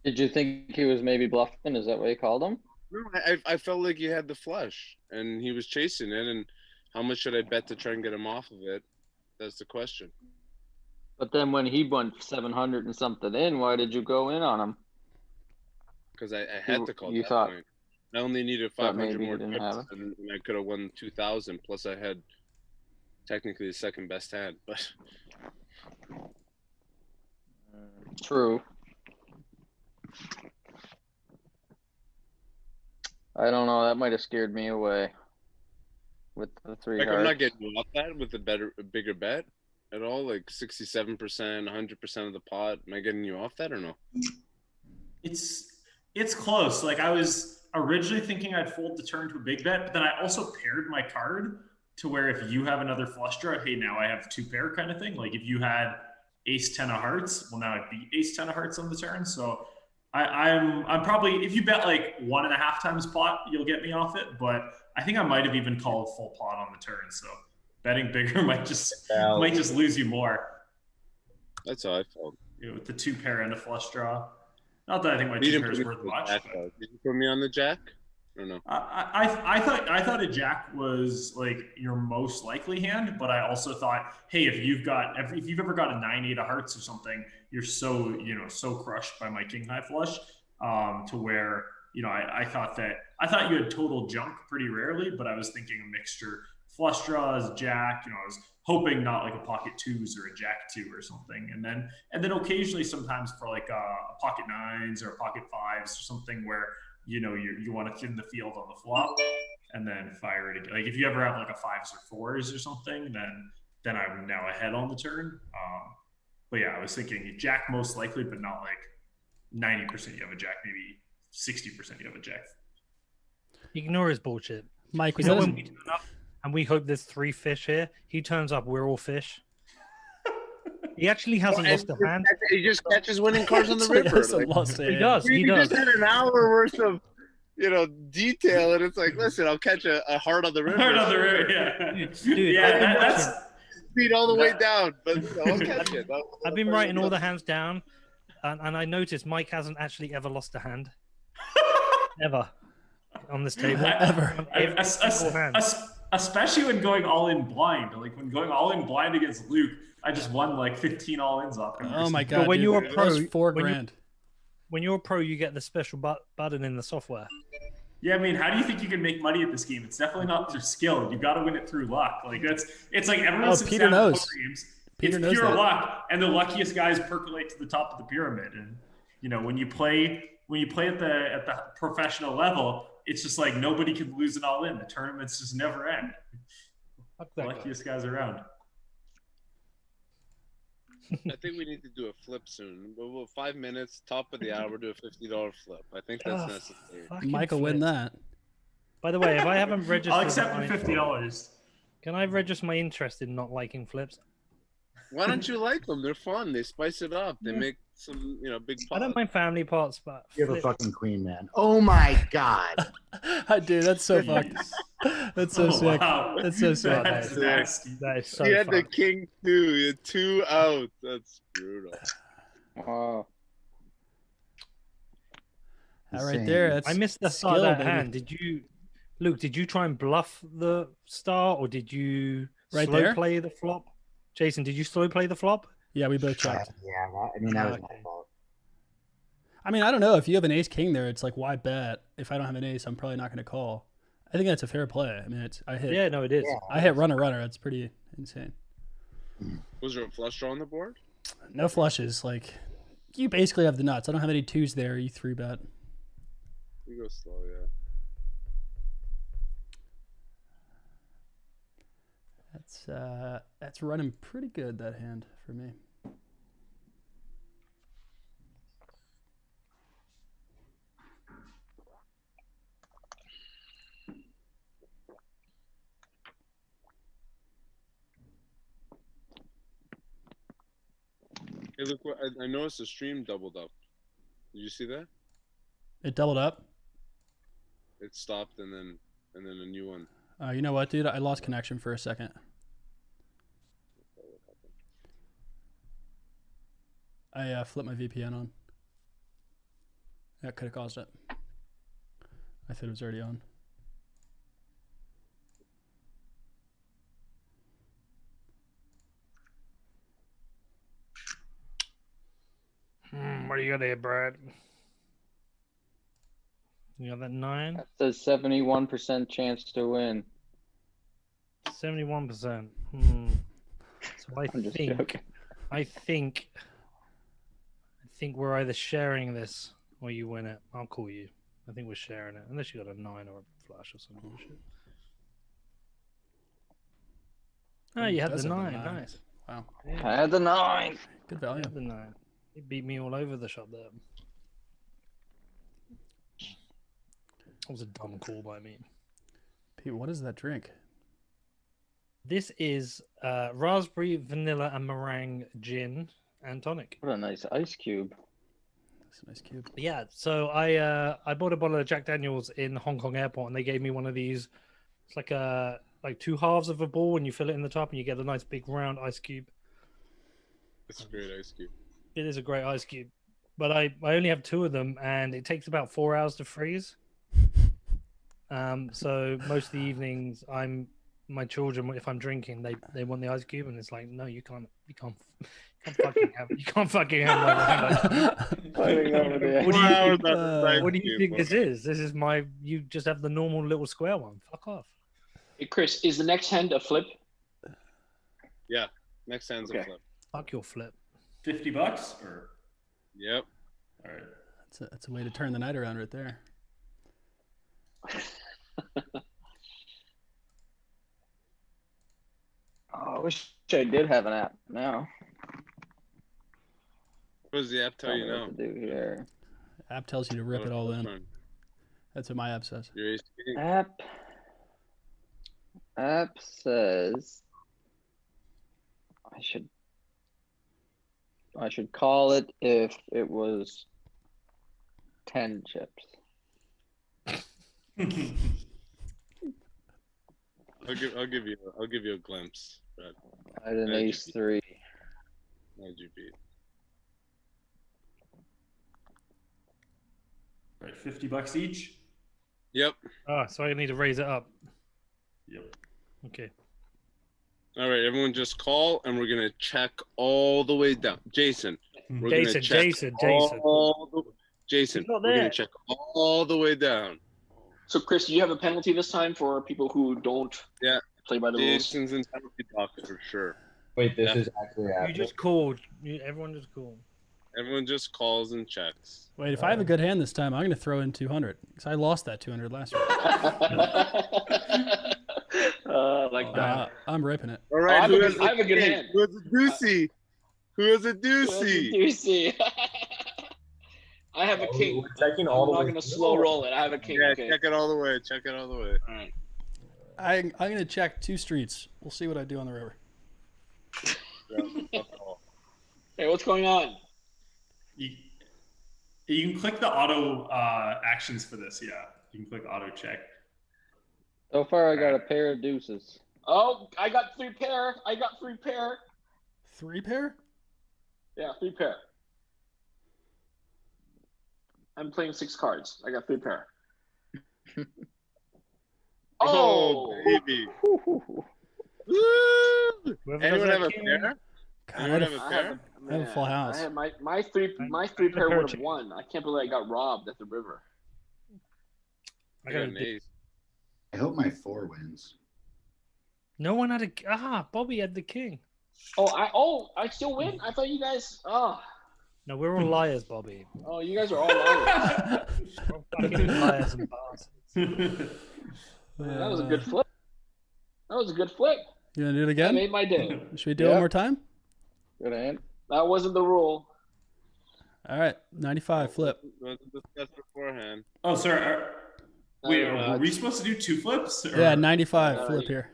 Did you think he was maybe bluffing? Is that what you called him? No, I felt like he had the flush and he was chasing it, and how much should I bet to try and get him off of it? That's the question. But then when he went 700 and something in, why did you go in on him? Because I had to call You that thought- point. I only needed thought 500 maybe more you didn't have chips, and I could have won 2,000. Plus, I had technically the second best hand, but True. I don't know. That might have scared me away with the three like, hearts. I'm not getting you off that with a bigger bet at all. Like 67%, 100% of the pot. Am I getting you off that or no? It's close. Like, I was originally thinking I'd fold the turn to a big bet, but then I also paired my card to where if you have another flush draw, hey, now I have two pair kind of thing. Like, if you had ace 10 of hearts, well, now I beat ace 10 of hearts on the turn. So I'm probably, if you bet like 1.5 times pot, you'll get me off it. But I think I might have even called full pot on the turn. So betting bigger might just lose you more. That's how I felt. You know, with the two pair and a flush draw. Not that I think my You two didn't pairs put worth me on much. the jack, But though. Did you put me on the jack or no? I thought a jack was like your most likely hand, but I also thought, hey, if you've ever got a 9-8 of hearts or something, you're so crushed by my king high flush, to where I thought you had total junk pretty rarely, but I was thinking a mixture flush draws, jack. I was hoping not like a pocket twos or a jack two or something, and then occasionally sometimes for like a pocket nines or a pocket fives or something where you want to thin the field on the flop and then fire it again. Like if you ever have like a fives or fours or something, then I'm now ahead on the turn. But yeah, I was thinking jack most likely, but not like 90% you have a jack, maybe 60% you have a jack. Ignore his bullshit. Mike, was You know that when we turn up and we hope there's 3 fish here, he turns up, we're all fish. He actually hasn't lost a hand. He just catches winning cards on the He river. hasn't Like, lost a He hand. does. He you does. just had an hour worth of detail, and it's like, listen, I'll catch a heart on the river. Hard on the river, yeah. Dude, Yeah, I've been that's watching. Speed all the way down, but I'll catch it. I've been writing all the hands down, and I noticed Mike hasn't actually ever lost a hand. Ever. On this table. Ever. Every single hand. Especially when going all in blind. Like when going all in blind against Luke, I just won like 15 all ins off him. Oh my But god! when dude, you're a that pro, was $4 when you- grand. When you're a pro, you get the special button in the software. Yeah, I mean, how do you think you can make money at this game? It's definitely not through skill. You got to win it through luck. Like it's like everyone Oh, sits Peter down at knows. poker games. Peter It's knows pure that. luck, and the luckiest guys percolate to the top of the pyramid. And when you play at the professional level, it's just like nobody can lose it all in. The tournaments just never end. Fuck The that guy. luckiest guys around. I think we need to do a flip soon. We'll 5 minutes, top of the hour, do a $50 flip. I think that's Oh, necessary. fucking Mike will win flip. that. By the way, if I haven't registered, I'll accept my- the $50. Can I register my interest in not liking flips? Why don't you like them? They're fun. They spice it up. They make some, big I don't pots. mind family parts, but You have a flip- fucking queen, man. Oh my god. Dude, that's so fucked. That's so Oh, sick. wow. That's so sick. That's nasty. that is so You had the fun. king too. You had 2 out. That's brutal. Wow. That right Insane. there. That's I missed the start skill, of that baby. hand. Did you, Luke? Did you try and bluff the star, or did you Right slow there? play the flop? Jason, did you slow play the flop? Yeah, we both checked. That was my fault. I mean, I don't know. If you have an ace king there, it's like, why bet? If I don't have an ace, I'm probably not going to call. I think that's a fair play. I mean, I hit Yeah, no, it is. I hit runner. That's pretty insane. Was there a flush draw on the board? No flushes. Like, you basically have the nuts. I don't have any twos there. You 3-bet. You go slow, yeah. That's running pretty good, that hand, for me. Hey, look, I noticed the stream doubled up. Did you see that? It doubled up. It stopped and then and then a new one. You know what, dude? I lost connection for a second. I flipped my VPN on. That could have caused it. I thought it was already on. What do you got there, Brad? You got that 9? That says 71% chance to win. 71%. So I'm just joking. I think we're either sharing this or you win it. I'll call you. I think we're sharing it, unless you got a 9 or a flash or some bullshit. Oh, you had the 9. Nice. Wow. I had the 9. Good value. The 9. He beat me all over the shop there. That was a dumb call by me. Pete, what is that drink? This is raspberry, vanilla, and meringue gin and tonic. What a nice ice cube. That's a nice cube. Yeah, so I bought a bottle of Jack Daniels in Hong Kong airport, and they gave me one of these. It's like 2 halves of a ball, and you fill it in the top, and you get a nice big round ice cube. It's a great ice cube. It is a great ice cube, but I only have 2 of them, and it takes about 4 hours to freeze. So most of the evenings, my children, if I'm drinking, they want the ice cube, and it's like, no, you can't fucking have like what do you think this is? This is you just have the normal little square one. Fuck off. Hey, Chris, is the next hand a flip? Yeah, next hand's a flip. Fuck your flip. $50 or? Yep. All right. That's a way to turn the night around right there. Oh, I wish I did have an app now. What does the app tell you now? What to do here. App tells you to rip it all in. That's what my app says. Your EST? App says I should call it if it was 10 chips. I'll give you a glimpse. Brad. I had an ace 3. How'd you beat? All right, $50 each. Yep. Oh, so I need to raise it up. Yep. Okay. All right, everyone, just call, and we're gonna check all the way down. Jason, we're gonna check Jason. Jason, we're gonna check all the way down. So, Chris, do you have a penalty this time for people who don't play by the rules? Jason's in penalty box for sure. Wait, this is actually You happening. just called. Everyone just called. Everyone just calls and checks. Wait, if I have a good hand this time, I'm going to throw in 200 because I lost that 200 last week. Like that. I'm ripping it. All right, I have a good hand. Who has a deucey? Who has a deucey? Deucey. I have a king. We're checking all the I'm way not going to through. slow roll it. I have a king. Yeah, Okay. check it all the way. Check it all the way. All right. I'm going to check 2 streets. We'll see what I do on the river. Hey, what's going on? You can click the auto actions for this. Yeah, you can click auto check. So far, I got a pair of deuces. Oh, I got 3 pair. 3 pair? Yeah, 3 pair. I'm playing 6 cards. I got 3 pair. Oh, baby. Woo! Anyone have a pair? God, Anyone have a pair? I have a full house. I had my three pair would have won. I can't believe I got robbed at the river. I got an ace. I hope my 4 wins. No one had a. Bobby had the king. I still win? I thought you guys. No, we're all liars, Bobby. Oh, you guys are all liars. We're all fucking liars and bastards. That was a good flip. You want to do it That again? made my day. Should we do it one more time? Good hand. That wasn't the rule. All right, 95 flip. We want to discuss beforehand. Oh, sorry. Wait, were we supposed to do 2 flips? Or... Yeah, 95 flip here.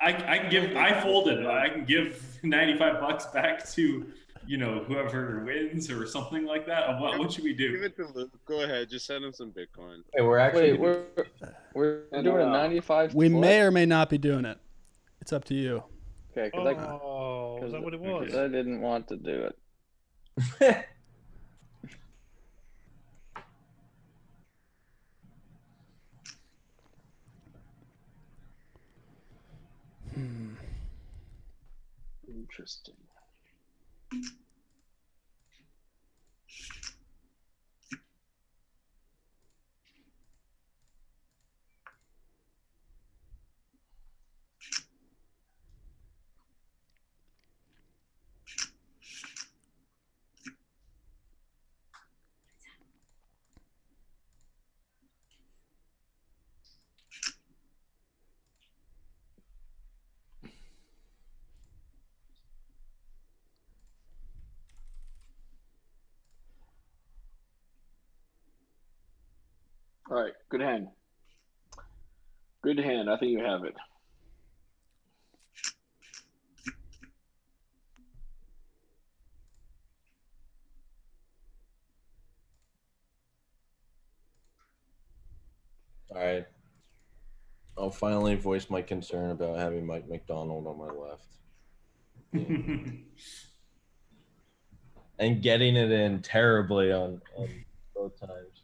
I folded. I can give $95 back to whoever wins or something like that? What should we do? Give it to Luke. Go ahead. Just send him some Bitcoin. Hey, we're actually we're doing a 95. We split? may or may not be doing it. It's up to you. Okay, is that what it was? I didn't want to do it. Interesting. All right, good hand. Good hand. I think you have it. All right. I'll finally voice my concern about having Mike McDonald on my left. And getting it in terribly on both times.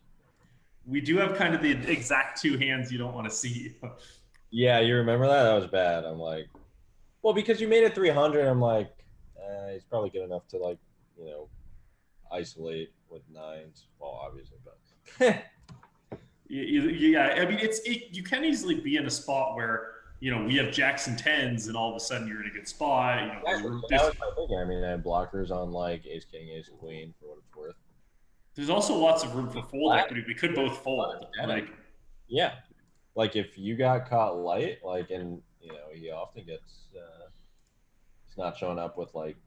We do have kind of the exact two hands you don't want to see. Yeah, you remember that? That was bad. I'm like, well, because you made it 300, I'm like, he's probably good enough to, like, isolate with nines. Well, obviously, but yeah, I mean, you can easily be in a spot where we have jacks and tens, and all of a sudden you're in a good spot. that was my thinking. I mean, I had blockers on like ace king, ace queen for what it's worth. There's also lots of room for fold equity. We could both fold. Yeah, like if you got caught light, like, and he often gets he's not showing up with like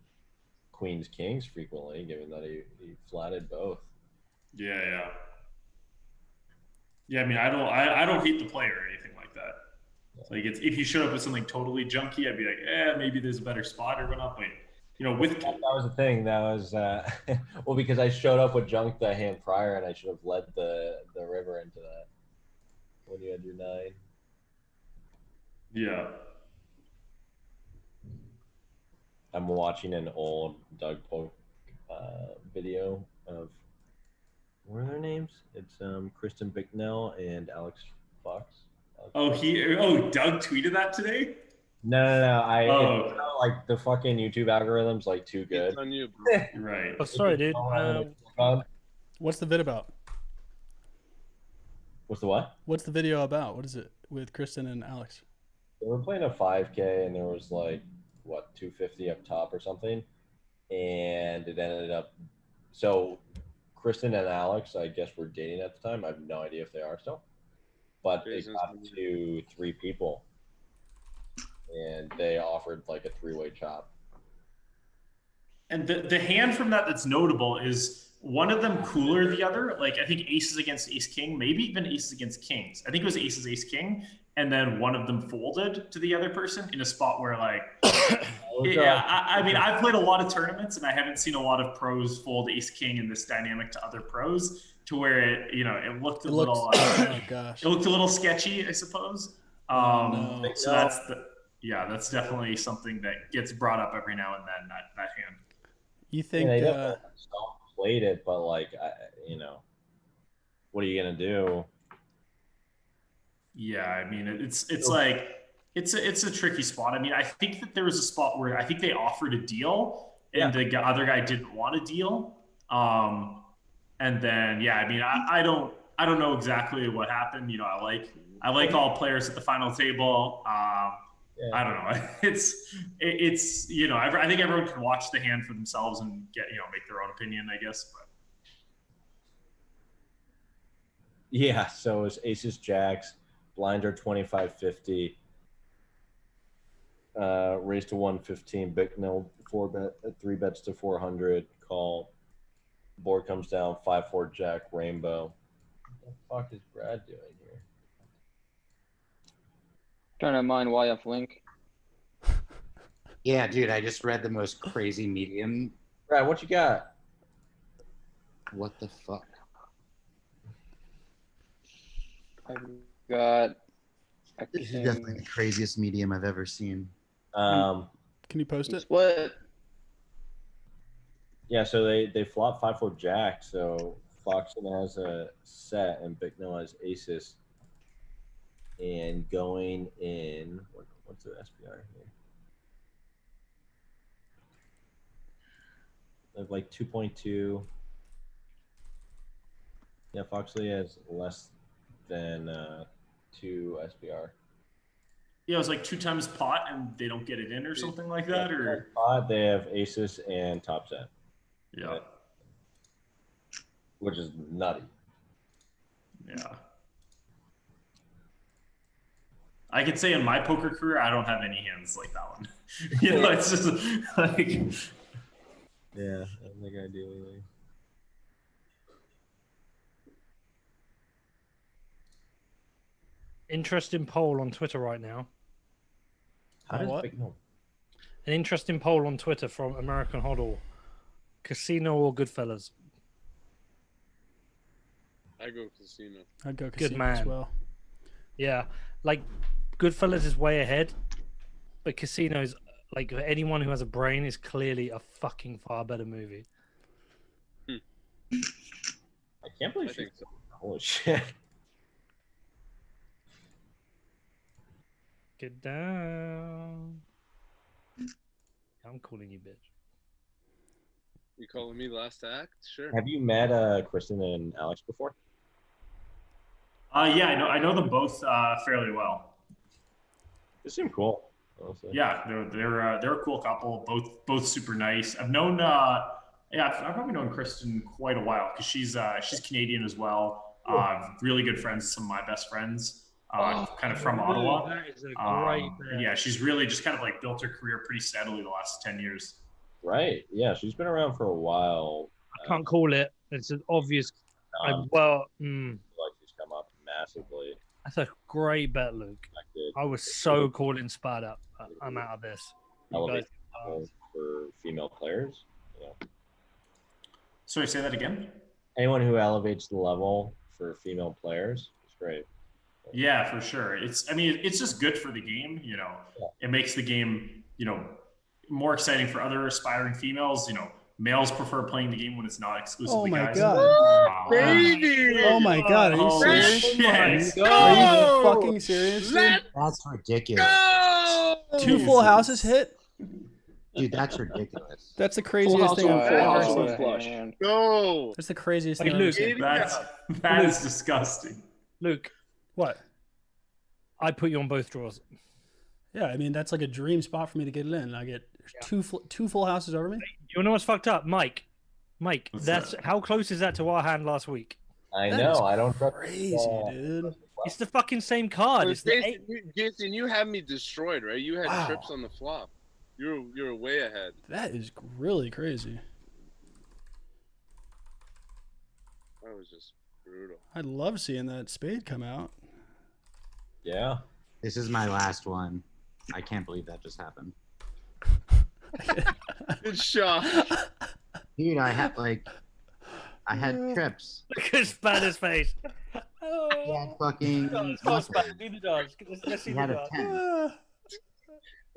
queens kings frequently, given that he flatted both. Yeah. I mean, I don't hate the play or anything like that. Like, if you showed up with something totally junky, I'd be like, maybe there's a better spot or whatnot. But with that was the thing. That was well, because I showed up with junk the hand prior, and I should have led the river into that when you had your 9. Yeah. I'm watching an old Doug Polk video of, what are their names? It's Kristen Bicknell and Alex Fox. Doug tweeted that today? No. It's not like the fucking YouTube algorithm's like too good. It's on you, right. Oh, sorry, dude. What's the vid about? What's the what? What's the video about? What is it with Kristen and Alex? They were playing a 5K, and there was like, 250 up top or something, and it ended up. So, Kristen and Alex, I guess, were dating at the time. I have no idea if they are still, but they got to 3 people, and they offered like a 3-way chop. And the hand from that's notable is one of them cooler the other. Like, I think aces against ace king, maybe even aces against kings. I think it was aces ace king, and then one of them folded to the other person in a spot where, like, I mean, I've played a lot of tournaments, and I haven't seen a lot of pros fold ace king in this dynamic to other pros, to where it looked a little it looked a little sketchy, I suppose. So that's definitely something that gets brought up every now and then, that hand. You think played it, but like, what are you gonna do? Yeah, I mean, it's like it's a tricky spot. I mean, I think that there was a spot where I think they offered a deal, and the other guy didn't want a deal. And then I mean, I don't know exactly what happened. I like all players at the final table. I don't know. It's I think everyone can watch the hand for themselves and get make their own opinion, I guess. But yeah, so it's aces jacks, blinder 25-50, raise to 115, Bicknell 4-bet, 3 bets to 400, call. Board comes down 5-4 jack, rainbow. What the fuck is Brad doing here? Trying to mind YF Link. Yeah, dude, I just read the most crazy medium Brad, what you got? What the fuck? I've got a This is king. definitely the craziest medium I've ever seen. Can you post it? Split. Yeah, so they flop 5-4 jack. So Foxton has a set and Bicknell has aces. And going in, what's the SPR here? They have like 2.2. Yeah, Foxley has less than 2 SPR. Yeah, it was like 2 times pot and they don't get it in or something like that, or Pot, they have aces and top set. yeah. Which is nutty. Yeah. I could say in my poker career, I don't have any hands like that one. You know, it's just like. Yeah, I don't think I do anything. Interesting poll on Twitter right now. How does what? Bicknell? An interesting poll on Twitter from American Hodl. Casino or Goodfellas? I go casino. I'd go Good casino as man. well. Yeah, like Goodfellas is way ahead, but Casino's like for anyone who has a brain is clearly a fucking far better movie. I can't believe I think so. Holy shit. Get down. I'm calling you bitch. You calling me last act? Sure. Have you met Kristen and Alex before? Yeah, I know them both fairly well. They seem cool. Honestly. Yeah, they're a cool couple. Both super nice. I've known I've probably known Kristen quite a while because she's Canadian as well. Really good friends, some of my best friends. Kind of from Ottawa. That is a great yeah, she's really just kind of like built her career pretty steadily the last 10 years. Right. Yeah, she's been around for a while. I can't call it. It's an obvious. I well, feel like she's come up massively. that's a great bet, Luke. I was so calling Spud up. I'm out of this. You Elevate guys- for female players. Yeah. Sorry, say that again. Anyone who elevates the level for female players is great. Yeah, for sure. It's just good for the game. You know, It makes the game, more exciting for other aspiring females. You know, males prefer playing the game when it's not exclusively Oh my guys. god. Baby! Oh my god, are you Oh, serious? shit. Are you fucking serious? Dude? That's ridiculous. Go! 2 full houses hit? Dude, that's ridiculous. That's the craziest thing I've full ever house seen. with flush. Go! That's the craziest Hey, thing I've ever Luke, seen. That is disgusting. Luke, What? I'd put you on both draws. Yeah, I mean that's like a dream spot for me to get it in. I get two full houses over me. You know what's fucked up, Mike? Mike, What's that's that? how close is that to our hand last week? I That know. is I don't trust. Crazy, dude. It's the fucking same card. But It's the eight. Jason, you had me destroyed, right? You had Wow. trips on the flop. You're way ahead. That is really crazy. That was just brutal. I love seeing that spade come out. Yeah. This is my last one. I can't believe that just happened. Good shot. Dude, I had trips. Look at Spanner's face. He had fucking Come Spanner, do the dance. Let's see He the had a dance.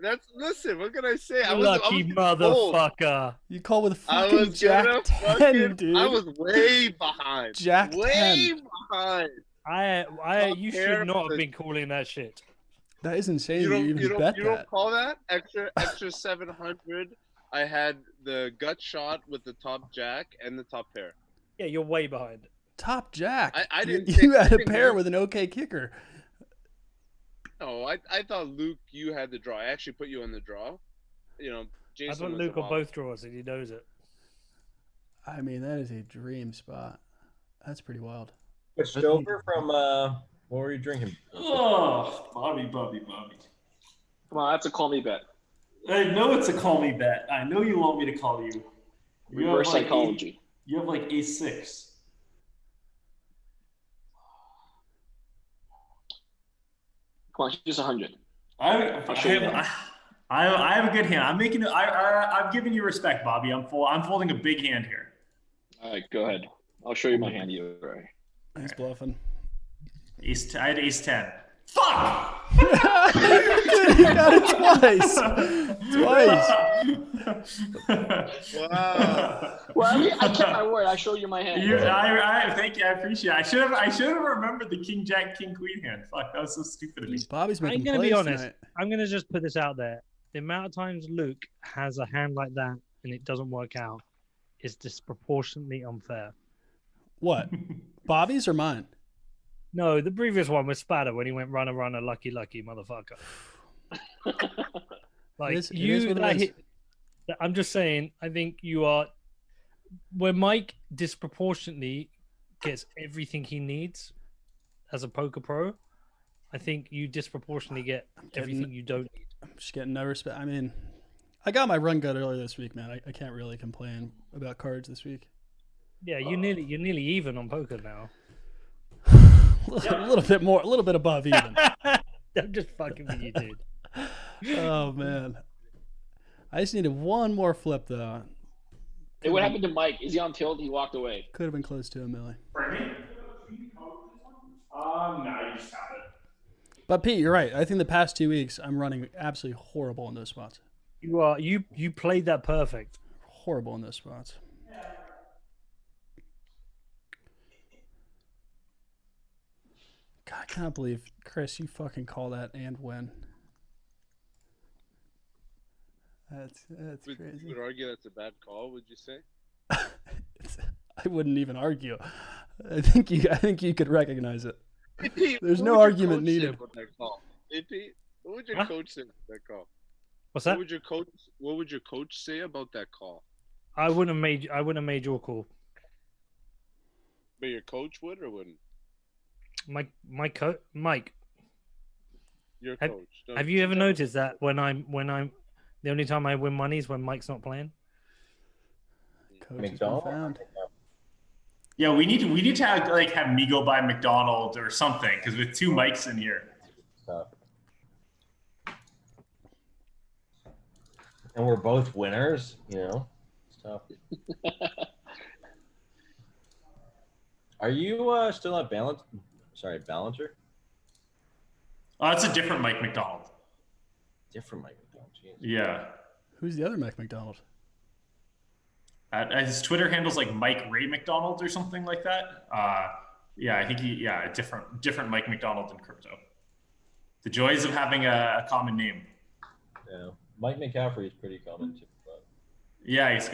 10. Listen. What can I say? I Lucky was motherfucker. You call with a I fucking was Jack gonna 10, fucking. dude. I was way behind. Jack way 10. behind. You Compare should not the- have been calling that shit. That is insane. You You, don't even bet you that. don't call that extra 700. I had the gut shot with the top jack and the top pair. Yeah, you're way behind. Top Jack. I didn't You think- had I a think pair Luke- with an okay kicker. No, I thought Luke, you had the draw. I actually put you on the draw. You know, Jason. I put was Luke the on wild. both draws and he knows it. I mean, that is a dream spot. That's pretty wild. Switched over from what were you drinking? Oh, Bobby. Come on, that's a call me bet. I know it's a call me bet. I know you want me to call you. You have Reverse like psychology. You have like A6. Come on, just 100. I I have a good hand. I'm making. I'm giving you respect, Bobby. I'm folding a big hand here. All right, go ahead. I'll show you my hand. You right. He's bluffing. I had ace 10. Fuck! He got it twice. Wow. Well, I mean, I kept my word. I showed you my hand. Thank you. I appreciate it. I should have remembered the king jack king queen hand. Fuck, that was so stupid of me. Bobby's making I'm gonna plays be honest. tonight. I'm gonna just put this out there. The amount of times Luke has a hand like that and it doesn't work out is disproportionately unfair. What? Bobby's or mine? No, the previous one was Spatter when he went runner, lucky, motherfucker. Like It is what it is. I'm just saying. I think you are where Mike disproportionately gets everything he needs as a poker pro. I think you disproportionately get everything you don't need. I'm just getting no respect. I mean, I got my run good earlier this week, man. I can't really complain about cards this week. Yeah, you're nearly even on poker now. A little bit more, a little bit above even. I'm just fucking with you, dude. Oh man, I just needed one more flip though. Hey, what happened to Mike? Is he on tilt? He walked away. Could have been close to a milli. No, you just have it. But Pete, you're right. I think the past 2 weeks I'm running absolutely horrible in those spots. You are you played that perfect. Horrible in those spots. God, I cannot believe, Chris, you fucking call that and win. That's crazy. You would argue that's a bad call, would you say? I wouldn't even argue. I think you could recognize it. Hey, Pete, There's what no would your argument coach say needed. about that call? Hey, Pete, what would your Huh? coach say about that call? What's that? What would your coach say about that call? I wouldn't have made your call. But your coach would or wouldn't? Mike. Your Have- coach. No, Have you ever noticed that when I'm the only time I win money is when Mike's not playing? Coach has been McDonald? found. Yeah, we need to have me go by McDonald or something because with two mics in here. Tough. And we're both winners, you know. It's tough. Are you still at Ballinger? Oh, that's a different Mike McDonald. Different Mike McDonald. Jeez. Yeah. Who's the other Mike McDonald? His Twitter handle's like Mike Ray McDonald or something like that. Yeah, I think a different Mike McDonald in crypto. The joys of having a common name. Yeah. Mike McCaffrey is pretty common too. But... Yeah, you've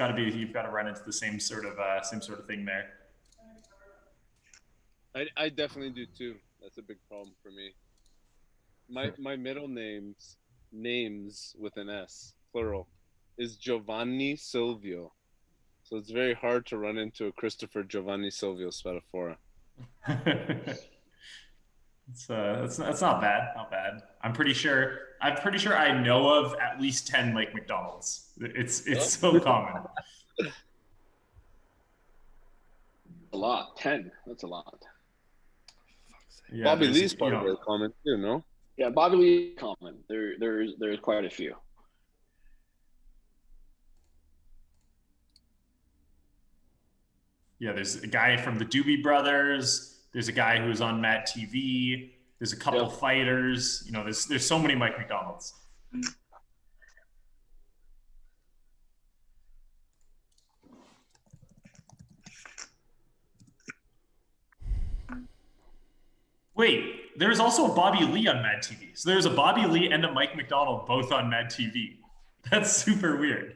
got to run into the same sort of thing there. I definitely do too. That's a big problem for me. My middle names with an S, plural, is Giovanni Silvio. So it's very hard to run into a Christopher Giovanni Silvio Spadafora. That's not bad. Not bad. I'm pretty sure I know of at least 10 Mike McDonalds. It's so common. A lot. 10. That's a lot. Yeah, Bobby there's, Lee's part of the comment too, no? Yeah, Bobby Lee common. There's quite a few. Yeah, there's a guy from the Doobie Brothers. There's a guy who's on Mad TV. There's a couple fighters. You know, there's so many Mike McDonalds. Wait, there's also a Bobby Lee on Mad TV. So there's a Bobby Lee and a Mike McDonald both on Mad TV. That's super weird.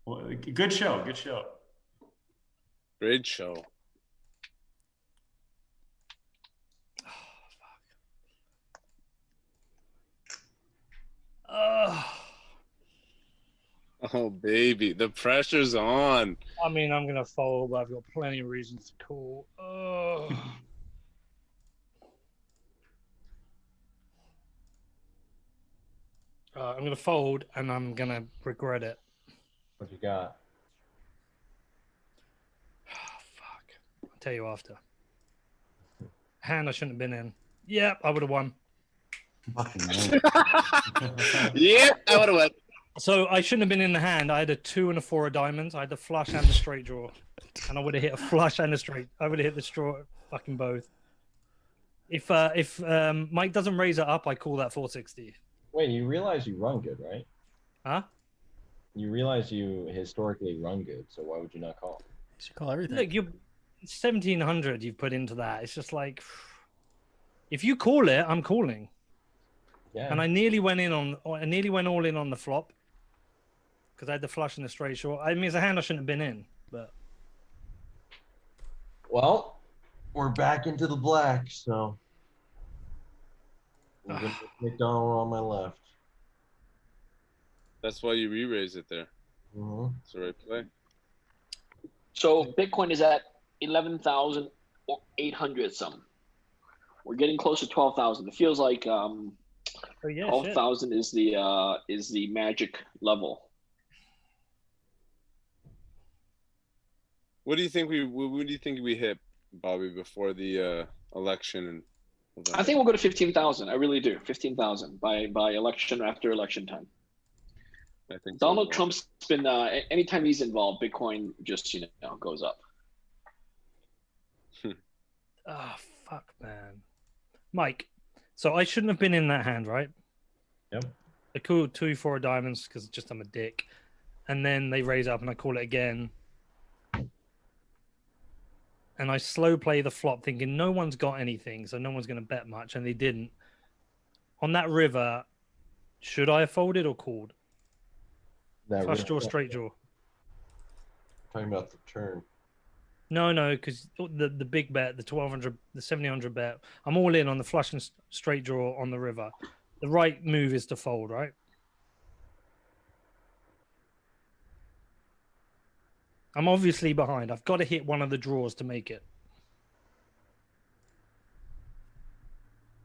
Well, good show. Good show. Great show. Oh, baby. The pressure's on. I mean, I'm gonna fold, but I've got plenty of reasons to call. I'm gonna fold, and I'm gonna regret it. What you got? Fuck. I'll tell you after. Hand I shouldn't have been in. Yep, I would have won. Fucking Yeah, I would have went. So I shouldn't have been in the hand. I had a 2 and a 4 of diamonds. I had the flush and the straight draw, and I would have hit a flush and a straight. I would have hit the straw, fucking both. If Mike doesn't raise it up, I call that 460. Wait, you realize you run good, right? Huh? You realize you historically run good, so why would you not call? You should call everything. Look, you 1700 you've put into that. It's just like, if you call it, I'm calling. Yeah. And I nearly went all in on the flop because I had the flush and the straight short. I mean, it's a hand I shouldn't have been in, but Well, we're back into the black, so we're gonna put McDonald on my left. That's why you re-raise it there. Mm-hmm. It's the right play. So Bitcoin is at 11,800 some. We're getting close to 12,000. It feels like oh yeah, 12,000 is the magic level. What do you think we hit, Bobby, before the election? I think we'll go to 15,000. I really do. 15,000 by election or after election time. I think Donald Trump's been anytime he's involved, Bitcoin just goes up. Oh fuck, man, Mike. So I shouldn't have been in that hand, right? Yep. I called 2 4 diamonds because just I'm a dick, and then they raise up and I call it again. And I slow play the flop thinking no one's got anything, so no one's going to bet much, and they didn't. On that river, should I have folded or called? Flush draw, straight draw. Talking about the turn. No, because the big bet, the 1,200, the 1,700 bet, I'm all in on the flush and straight draw on the river. The right move is to fold, right? I'm obviously behind. I've got to hit one of the draws to make it.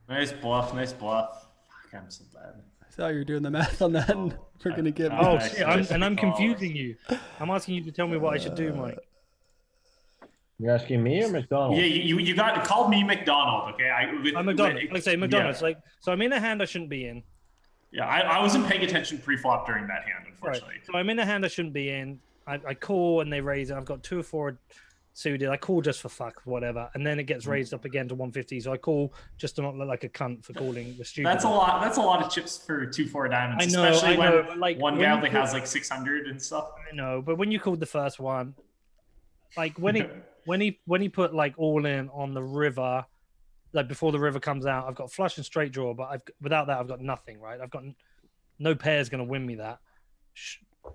Nice bluff. Fuck, I'm so bad. I thought you were doing the math on that, and we're gonna get. Oh, shit, I'm confusing you. I'm asking you to tell me what I should do, Mike. You're asking me or McDonald? Yeah, you called me McDonald. Okay, I'm McDonald. I say McDonald's. Yeah. So I'm in a hand I shouldn't be in. Yeah, I wasn't paying attention pre-flop during that hand, unfortunately. Right. So I'm in a hand I shouldn't be in. I call and they raise it. I've got 2 or 4 suited. I call just for fuck, whatever, and then it gets raised up again to 150. So I call just to not look like a cunt for calling the stupid. That's a lot. That's a lot of chips for 2 4 diamonds, especially when one guy only has like 600 and stuff. I know, but when you called the first one, like when he put like all in on the river, like before the river comes out, I've got flush and straight draw, but without that I've got nothing, right? I've got no pair's going to win me that.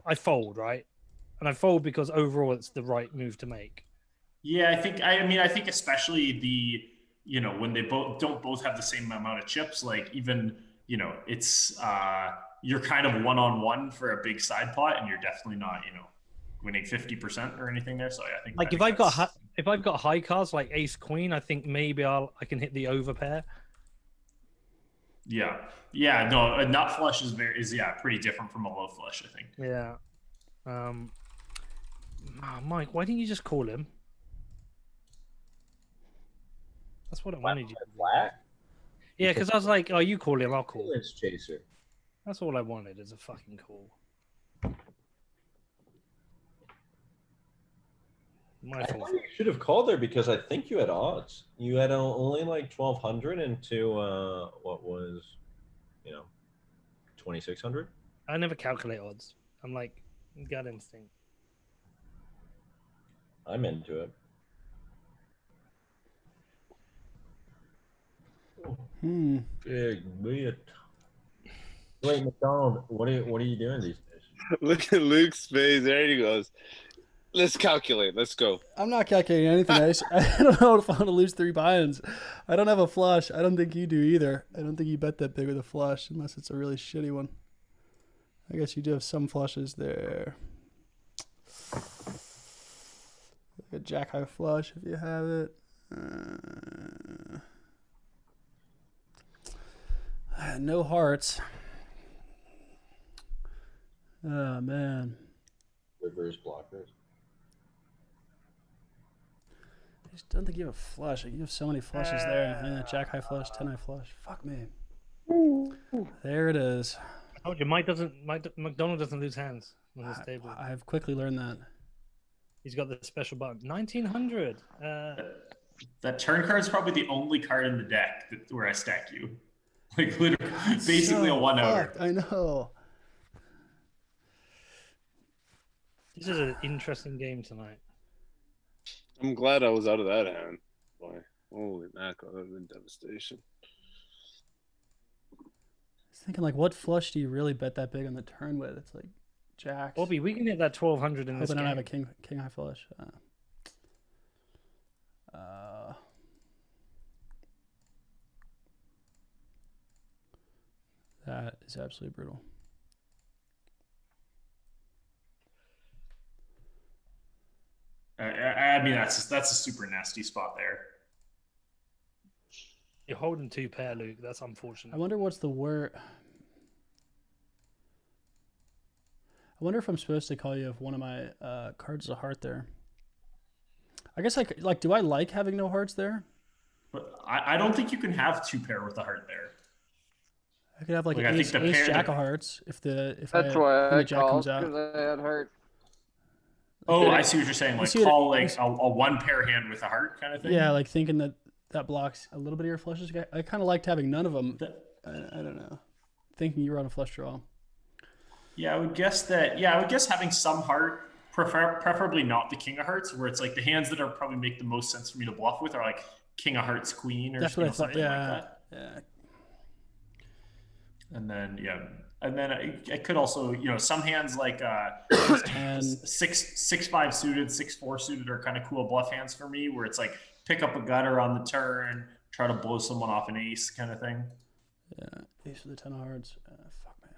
I fold, right? And I fold because overall it's the right move to make. Yeah, I think especially when they don't both have the same amount of chips, like even, it's you're kind of one-on-one for a big side pot and you're definitely not, winning 50% or anything there. So I think like if I've got high cards like ace queen, I think maybe I can hit the over pair. Yeah. No, a nut flush is pretty different from a low flush, I think. Yeah. Mike, why didn't you just call him? That's what I wanted you to do. Black? Yeah, because I was like, oh, you call him, I'll call. It's chaser. That's all I wanted is a fucking call. I thought you should have called there because I think you had odds. You had only like 1,200 into what was, 2,600. I never calculate odds. I'm like, gut instinct. I'm into it. Big bet. Wait, McDonald, what are you doing these days? Look at Luke's face. There he goes. Let's calculate. Let's go. I'm not calculating anything. I don't know if I'm going to lose 3 buy-ins. I don't have a flush. I don't think you do either. I don't think you bet that big with a flush unless it's a really shitty one. I guess you do have some flushes there. A jack high flush if you have it. No hearts. Oh, man. Reverse blockers. I just don't think you have a flush. You have so many flushes there. Yeah, jack high flush, 10 high flush. Fuck me. There it is. I told you, McDonald doesn't lose hands on this table. I have quickly learned that. He's got the special button. 1900. That turn card is probably the only card in the deck where I stack you. Like literally, basically a one-outer. I know. This is an interesting game tonight. I'm glad I was out of that hand. Boy, holy mackerel, that would have been devastation. I was thinking, like, what flush do you really bet that big on the turn with? It's like jacks. Bobby, we can hit that 1200 in this game. I don't have a king high flush. That is absolutely brutal. I mean, that's a super nasty spot there. You're holding 2 pair, Luke. That's unfortunate. I wonder what's the word. I wonder if I'm supposed to call you if one of my cards is a heart there. I guess like do I like having no hearts there? But I don't think you can have 2 pair with a heart there. I could have like an ace jack of hearts if that's why I called because I had heart. Oh, I see what you're saying. Like call like a 1 pair hand with a heart kind of thing. Yeah, like thinking that blocks a little bit of your flushes. I kind of liked having none of them. I don't know. Thinking you were on a flush draw. Yeah, I would guess that. Yeah, I would guess having some heart, preferably not the king of hearts, where it's like the hands that are probably make the most sense for me to bluff with are like king of hearts queen or that's what I thought. Something Yeah, like that. Yeah. And then I could also, some hands like 6-5 suited, 6-4 suited are kind of cool bluff hands for me, where it's like pick up a gutter on the turn, try to blow someone off an ace kind of thing. Yeah, ace with the 10 of hearts. Fuck, man.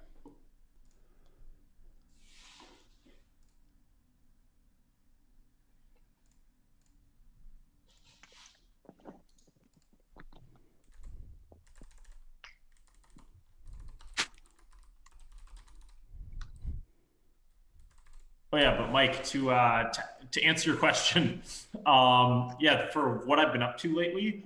Oh yeah, but Mike, to answer your question, for what I've been up to lately,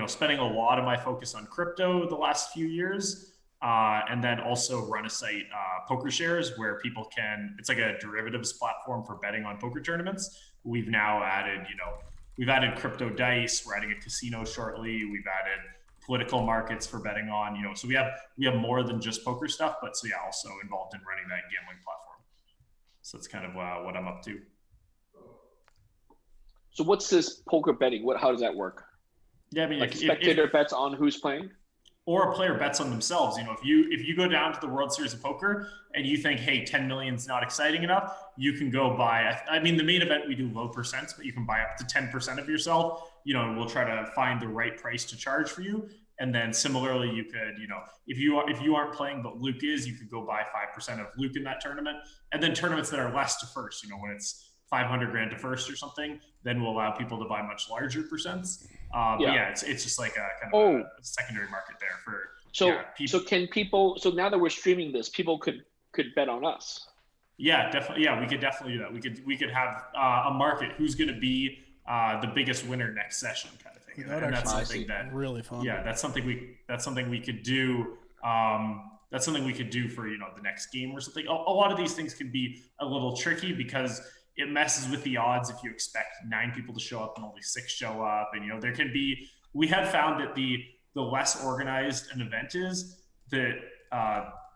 spending a lot of my focus on crypto the last few years, and then also run a site, Poker Shares, where people it's like a derivatives platform for betting on poker tournaments. We've now added, we've added crypto dice. We're adding a casino shortly. We've added political markets for betting on, so we have more than just poker stuff, but also involved in running that gambling platform. So that's kind of what I'm up to. So what's this poker betting? How does that work? Yeah, I mean, like spectator bets on who's playing? Or a player bets on themselves. If you go down to the World Series of Poker and you think, hey, 10 million is not exciting enough, you can go buy. I mean, the main event we do low percents, but you can buy up to 10% of yourself. And we'll try to find the right price to charge for you. And then similarly, you could, if you aren't playing but Luke is, you could go buy 5% of Luke in that tournament. And then tournaments that are less to first, when it's 500 grand to first or something, then we'll allow people to buy much larger percents. It's just like a kind of a secondary market there for. So can people? So now that we're streaming this, people could bet on us. Yeah, definitely. Yeah, we could definitely do that. We could have a market who's going to be the biggest winner next session kind of thing. And that's something that really fun. Yeah, that's something we could do. That's something we could do for the next game or something. A lot of these things can be a little tricky because it messes with the odds if you expect 9 people to show up and only 6 show up. And there can be. We have found that the less organized an event is, that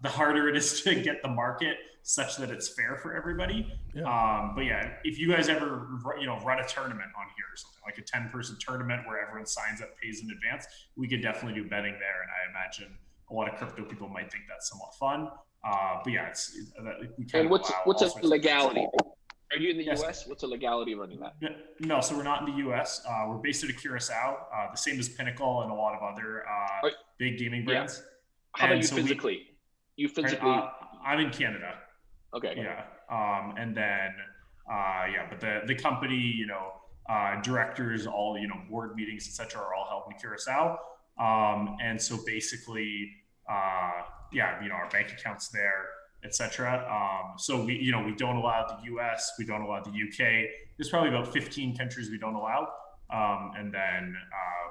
the harder it is to get the market such that it's fair for everybody. Yeah. But yeah, if you guys ever run a tournament on here or something like a 10-person tournament where everyone signs up, pays in advance, we could definitely do betting there. And I imagine a lot of crypto people might think that's somewhat fun. But yeah, and what's a legality? Are you in the U.S.? What's the legality of running that? No, so we're not in the U.S. We're based out of Curacao, the same as Pinnacle and a lot of other big gaming brands. How about you physically? I'm in Canada. Okay. Yeah. And then, but the company, directors, all, board meetings, et cetera, are all held in Curacao. And so basically, our bank accounts there, et cetera. So we don't allow the US, we don't allow the UK. There's probably about 15 countries we don't allow. And then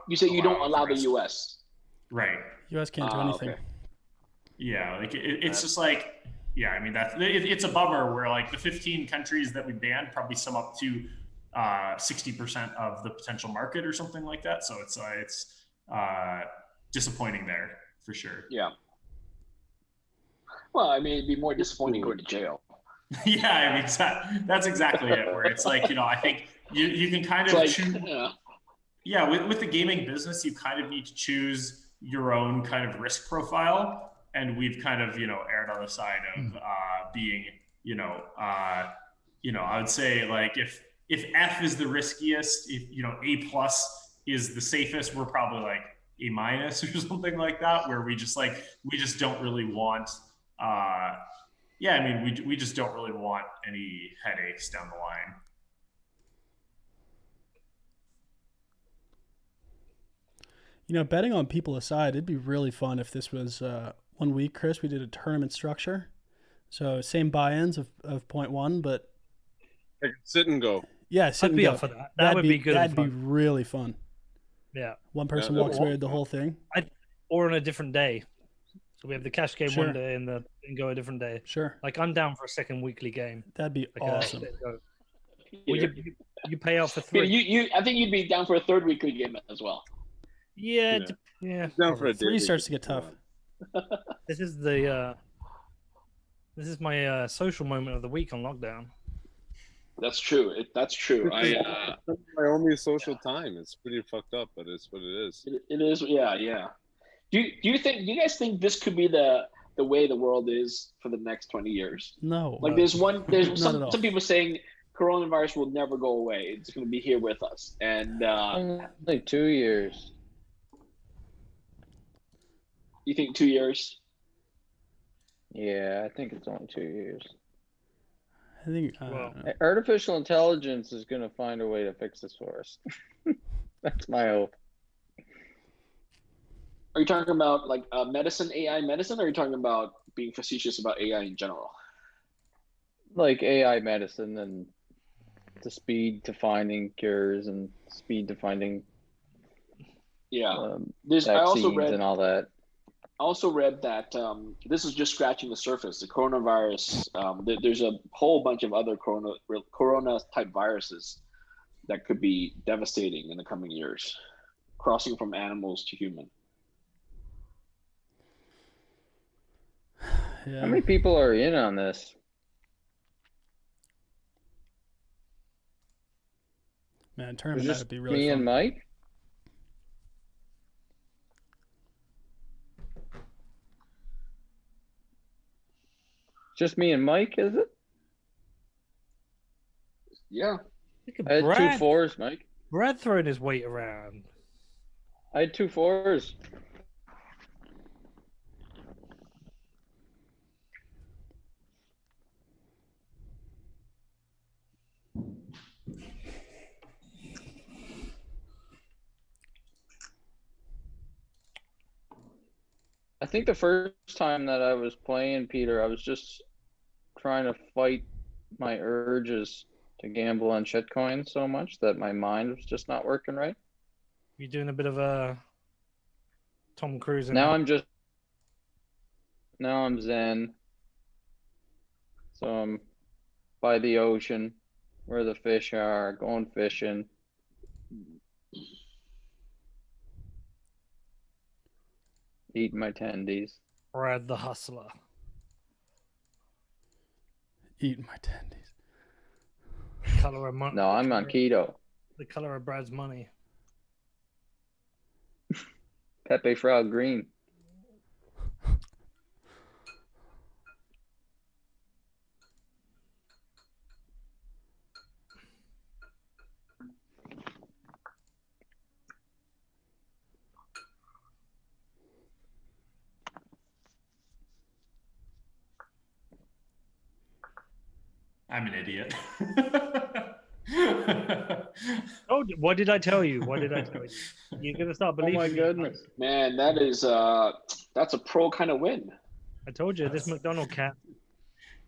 you say you don't allow the US. Right. U.S. can't do anything. Okay. Yeah, like it's just like, yeah, I mean it's a bummer where like the 15 countries that we banned probably sum up to 60% of the potential market or something like that. So it's disappointing there for sure. Yeah. Well, I mean, it'd be more disappointing going to jail. Yeah, I mean, that's exactly it. Where it's like, I think you can kind of Like, choose. Yeah, with the gaming business, you kind of need to choose your own kind of risk profile, and we've kind of erred on the side of being I would say like if F is the riskiest, if A+ is the safest, we're probably like A- or something like that, where we just don't really want we just don't really want any headaches down the line. Betting on people aside, it'd be really fun if this was 1 week, Chris. We did a tournament structure. So same buy-ins of 0.1, but like sit and go. Yeah, sit I'd and be go. up for that. That would be good. That'd be really fun. Yeah. One person walks away with the whole thing. Or on a different day. So we have the cash game Sure. one day and go a different day. Sure. Like I'm down for a second weekly game. That'd be like awesome. Well, you pay out for 3. I think you'd be down for a third weekly game as well. Yeah. Down for a 3 starts to get tough. This is my social moment of the week on lockdown. That's true. That's true. That's my only social time. It's pretty fucked up, but it's what it is. It is. Yeah. Do you guys think this could be the way the world is for the next 20 years? No. Like there's some people saying coronavirus will never go away. It's going to be here with us. And like 2 years. You think 2 years? Yeah, I think it's only 2 years. I think artificial intelligence is going to find a way to fix this for us. That's my hope. Are you talking about like medicine, AI medicine, or are you talking about being facetious about AI in general? Like AI medicine and the speed to finding cures and speed to finding vaccines and all that. I also read that this is just scratching the surface. The coronavirus, there's a whole bunch of other corona type viruses that could be devastating in the coming years, crossing from animals to human. Yeah. How many people are in on this? Man, tournament would be really me fun. and Mike? Just me and Mike, is it? Yeah. I had 2 4s, Mike. Brad throwing his weight around. I had 2 4s. I think the first time that I was playing, Peter, I was just trying to fight my urges to gamble on shitcoins so much that my mind was just not working right. You're doing a bit of a Tom Cruise. Now I'm zen. So I'm by the ocean where the fish are, going fishing. Eating my tendies. Brad the hustler. Eating my tendies. Color of money. No, I'm on keto. The color of Brad's money. Pepe Frog green. I'm an idiot. Oh, what did I tell you? What did I tell you? You're gonna start believing. Oh my goodness, man, that's a pro kind of win. I told you this McDonald cat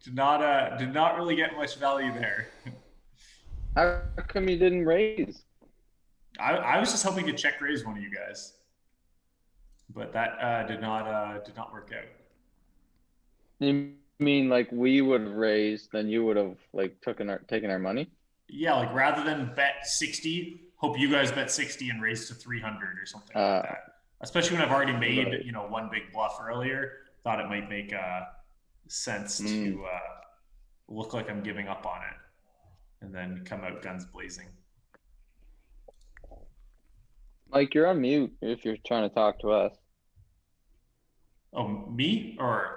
did not really get much value there. How come you didn't raise? I was just hoping to check raise one of you guys. but that did not work out. You mean like we would have raised, then you would have like taken our money? Yeah, like rather than bet 60, hope you guys bet 60 and raise to 300 or something like that. Especially when I've already made, right, one big bluff earlier. Thought it might make sense to look like I'm giving up on it and then come out guns blazing. Mike, you're on mute if you're trying to talk to us. Oh, me or?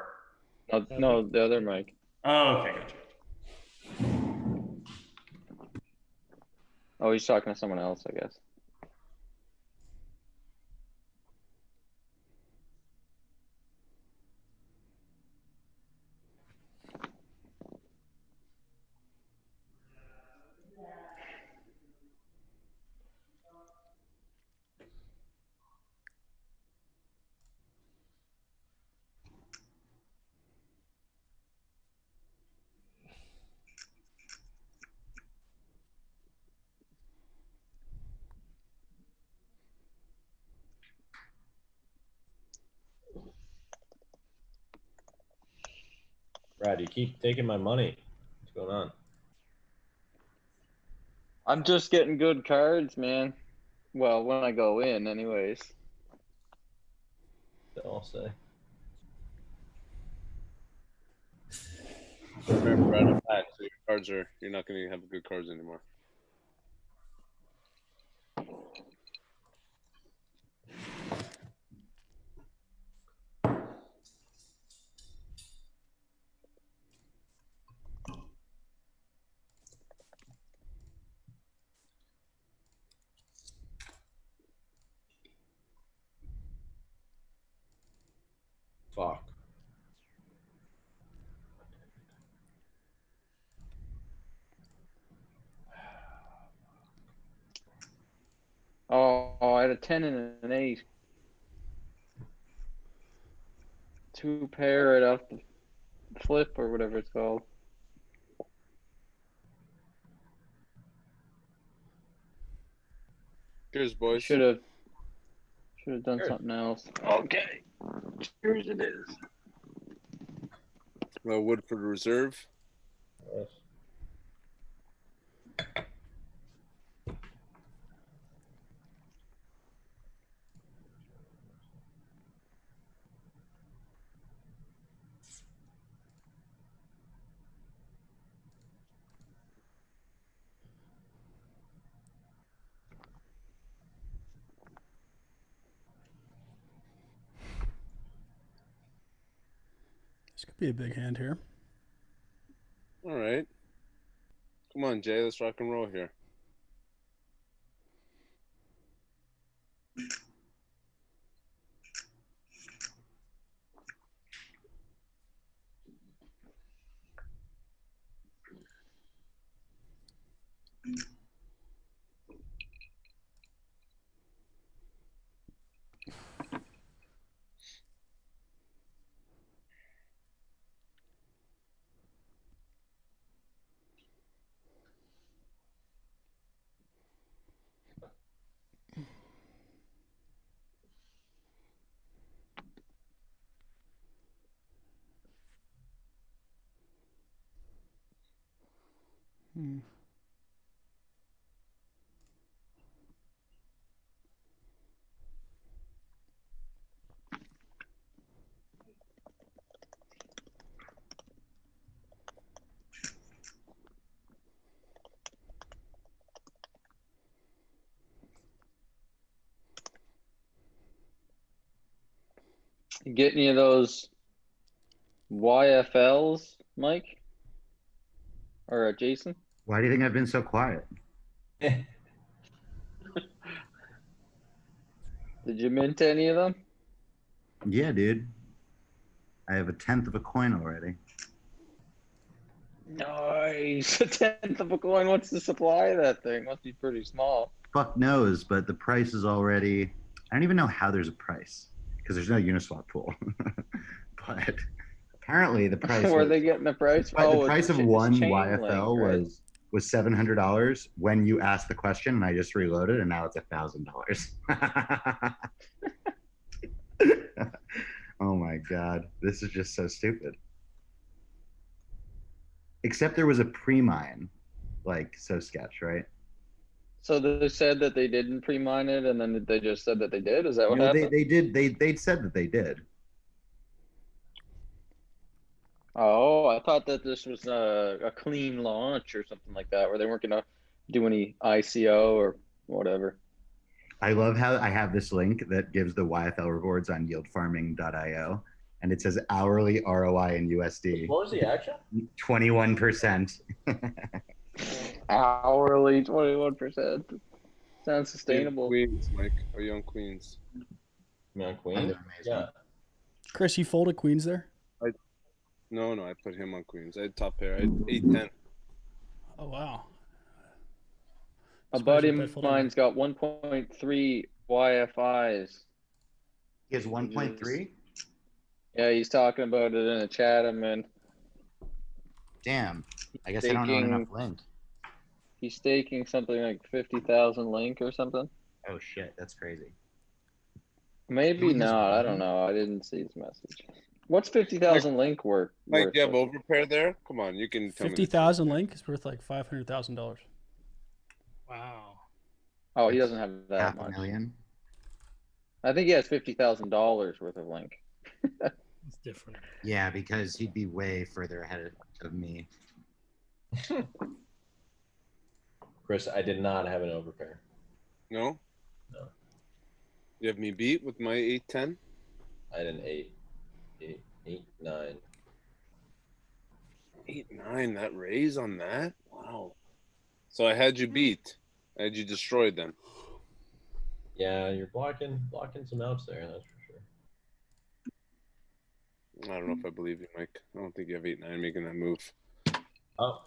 No, the other Mike. Oh, okay, gotcha. Oh, he's talking to someone else, I guess. Brad, you keep taking my money. What's going on? I'm just getting good cards, man. Well, when I go in, anyways. I'll say. Remember, Brad, I'm back, so your cards you're not going to have good cards anymore. Fuck. Oh, I had a 10 and an 8. 2 pair right off the flip or whatever it's called. Cheers, boys. Should have done something else. Okay. Cheers it is. Woodford Reserve. Yes. This could be a big hand here. All right. Come on, Jay. Let's rock and roll here. You get any of those YFLs, Mike? Or Jason? Why do you think I've been so quiet? Did you mint any of them? Yeah, dude. I have 1/10 of a coin already. Nice. 1/10 of a coin. What's the supply of that thing? Must be pretty small. Fuck knows, but the price is already. I don't even know how there's a price because there's no Uniswap pool. But apparently the price. Where are they getting the price? The price of one link, YFL right? was $700 when you asked the question, and I just reloaded, and now it's $1,000. Oh my god, this is just so stupid. Except there was a pre-mine, like so sketch, right? So they said that they didn't pre-mine it, and then they just said that they did. Is that what happened? They did. They said that they did. Oh, I thought that this was a clean launch or something like that, where they weren't gonna do any ICO or whatever. I love how I have this link that gives the YFL rewards on yieldfarming.io, and it says hourly ROI in USD. What was the action? 21%. Hourly, 21%. Sounds sustainable. Queens, Mike. Are you on Queens? Me on Oh, Queen? they're amazing. Yeah. Chris, you folded queens there? No, I put him on Queens. I had top pair. I had 8-10. Oh wow. A buddy of mine's got 1.3 YFIs. He has 1.3? Yeah, he's talking about it in a chat I'm in. Damn. I guess I don't know enough link. He's staking something like 50,000 link or something. Oh shit, that's crazy. Maybe not. I don't know. I didn't see his message. What's 50,000 link worth? Mike, do you have overpair there? Come on, you can tell me. 50,000 link is worth like $500,000. Wow. Oh, he doesn't have that much. $500,000. I think he has $50,000 worth of link. It's different. Yeah, because he'd be way further ahead of me. Chris, I did not have an overpair. No? No. You have me beat with my 8-10? I had an 8-9. 8-9, that raise on that? Wow. So I had you beat. I had you destroyed them. Yeah, you're blocking some outs there, that's for sure. I don't know if I believe you, Mike. I don't think you have 8-9 making that move. Oh.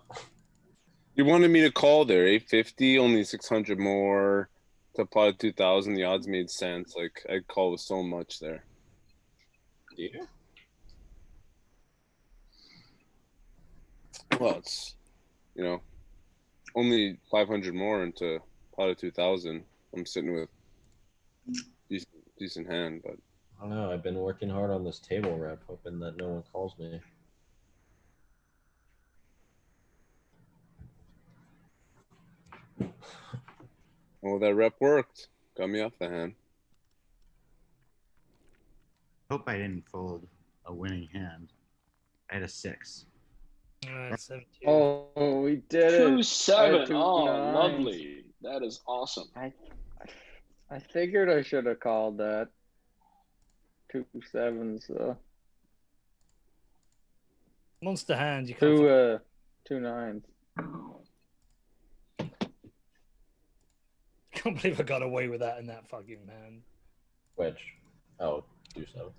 You wanted me to call there, 850, only 600 more to apply to 2,000. The odds made sense. Like, I'd call with so much there. Yeah. Well, it's, only 500 more into pot of 2,000. I'm sitting with decent hand, but I don't know. I've been working hard on this table rep, hoping that no one calls me. oh, that rep worked. Got me off the hand. Hope I didn't fold a winning hand. I had a 6. 17. Oh, we did it. 2-7. Oh, 2-9. lovely. That is awesome. I figured I should have called that. 2 7s though. Monster hand. You can't. 2 9s. I can't believe I got away with that in that fucking hand. Which? Oh, 2-7.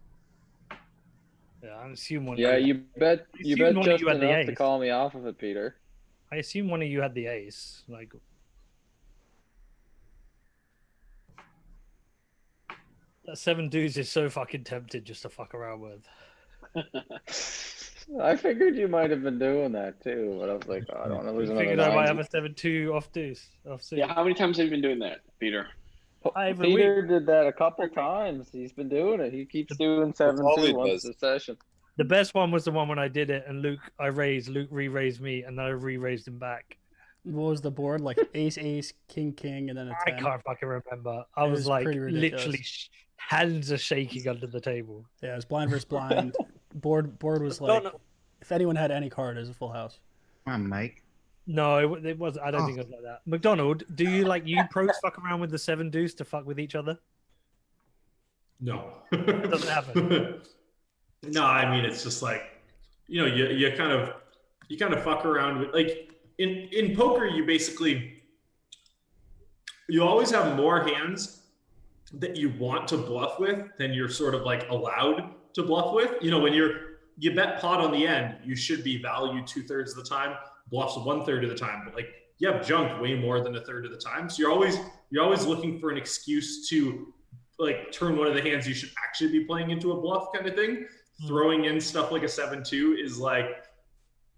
Yeah, I assume one. Yeah, you bet just had the enough to ace. call me off of it, Peter. I assume one of you had the ace. Like, that 7 dudes is so fucking tempted just to fuck around with. I figured you might have been doing that too, but I was like, oh, I don't know. There's I another figured I might 9. have a 7-2 off deuce. Off suit. Yeah, how many times have you been doing that, Peter? Every Peter did that a couple times. He's been doing it. He keeps doing 7-2 once a session. The best one was the one when I did it, and Luke re-raised me, and then I re-raised him back. What was the board? Like ace, king, and then a 10. I can't fucking remember. I It was was like pretty ridiculous. literally hands are shaking under the table. Yeah, it was blind versus blind. board was like, if anyone had any card, it was a full house. Come on, Mike. No, it was. I don't think it was like that. McDonald, do you pros fuck around with the 7 deuce to fuck with each other? No. It doesn't happen. No, I mean it's just like, you kind of fuck around with, like, in poker you always have more hands that you want to bluff with than you're sort of like allowed to bluff with. When you bet pot on the end, you should be valued 2/3 of the time, bluffs 1/3 of the time, but like you have junked way more than 1/3 of the time. So you're always looking for an excuse to like turn one of the hands you should actually be playing into a bluff kind of thing. Throwing in stuff like a 7-2 is like,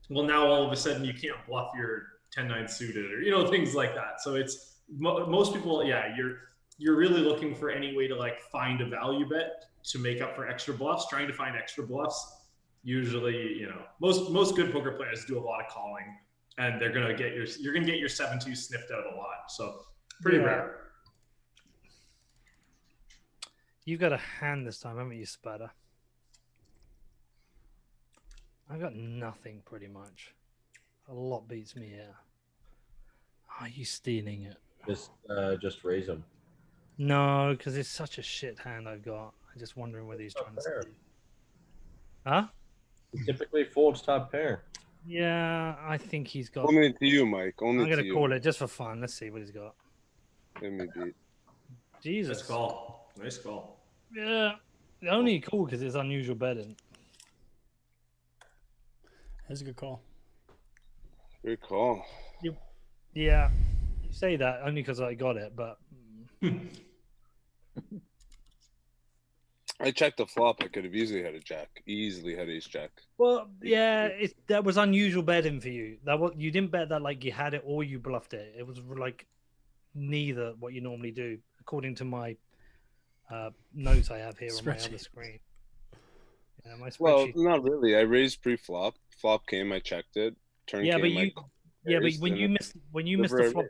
well, now all of a sudden you can't bluff your 10-9 suited or things like that. So it's most people, yeah, you're really looking for any way to like find a value bet to make up for extra bluffs, trying to find extra bluffs. Usually, most good poker players do a lot of calling, and you're gonna get your 7-2 sniffed out a lot. So pretty rare. You've got a hand this time, haven't you, Spada? I've got nothing pretty much. A lot beats me here. Are you stealing it? Just raise him. No, because it's such a shit hand I've got. I'm just wondering whether he's trying to steal. Huh? He typically folds top pair. Yeah, I think he's got. Only to you, Mike. Only I'm to gonna you. call it just for fun. Let's see what he's got. Let me beat. Jesus. Nice call. Nice call. Yeah, only cool because it's unusual betting. That's a good call. Good call. Yeah, you say that only because I got it, but I checked the flop. I could have easily had a jack. Easily had ace jack. well, yeah, that was unusual betting for you. You didn't bet that like you had it or you bluffed it. It was like neither what you normally do, according to my notes I have here on my other screen. Yeah, my spreadsheet. Well, not really. I raised pre-flop. Flop came. I checked it. Turn Yeah, came. but when you missed the flop.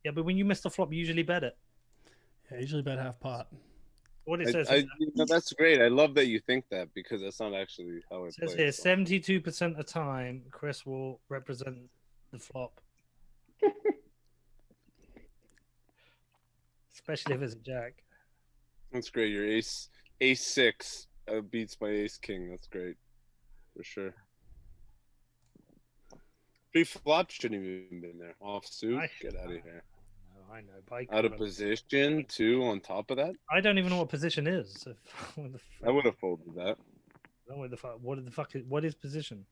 Yeah, but when you miss the flop, you usually bet it. Yeah, usually bet half pot. What it says. That's great. I love that you think that because that's not actually how it says plays. here 72% of the time Chris will represent the flop. Especially if it's a jack. That's great. Your ace 6 beats my ace king. That's great. For sure. Pre-flop shouldn't have even been there. Off suit. Get out of here. I know. But Out of position too. On top of that. I don't even know what position is. I would have folded that. What is position?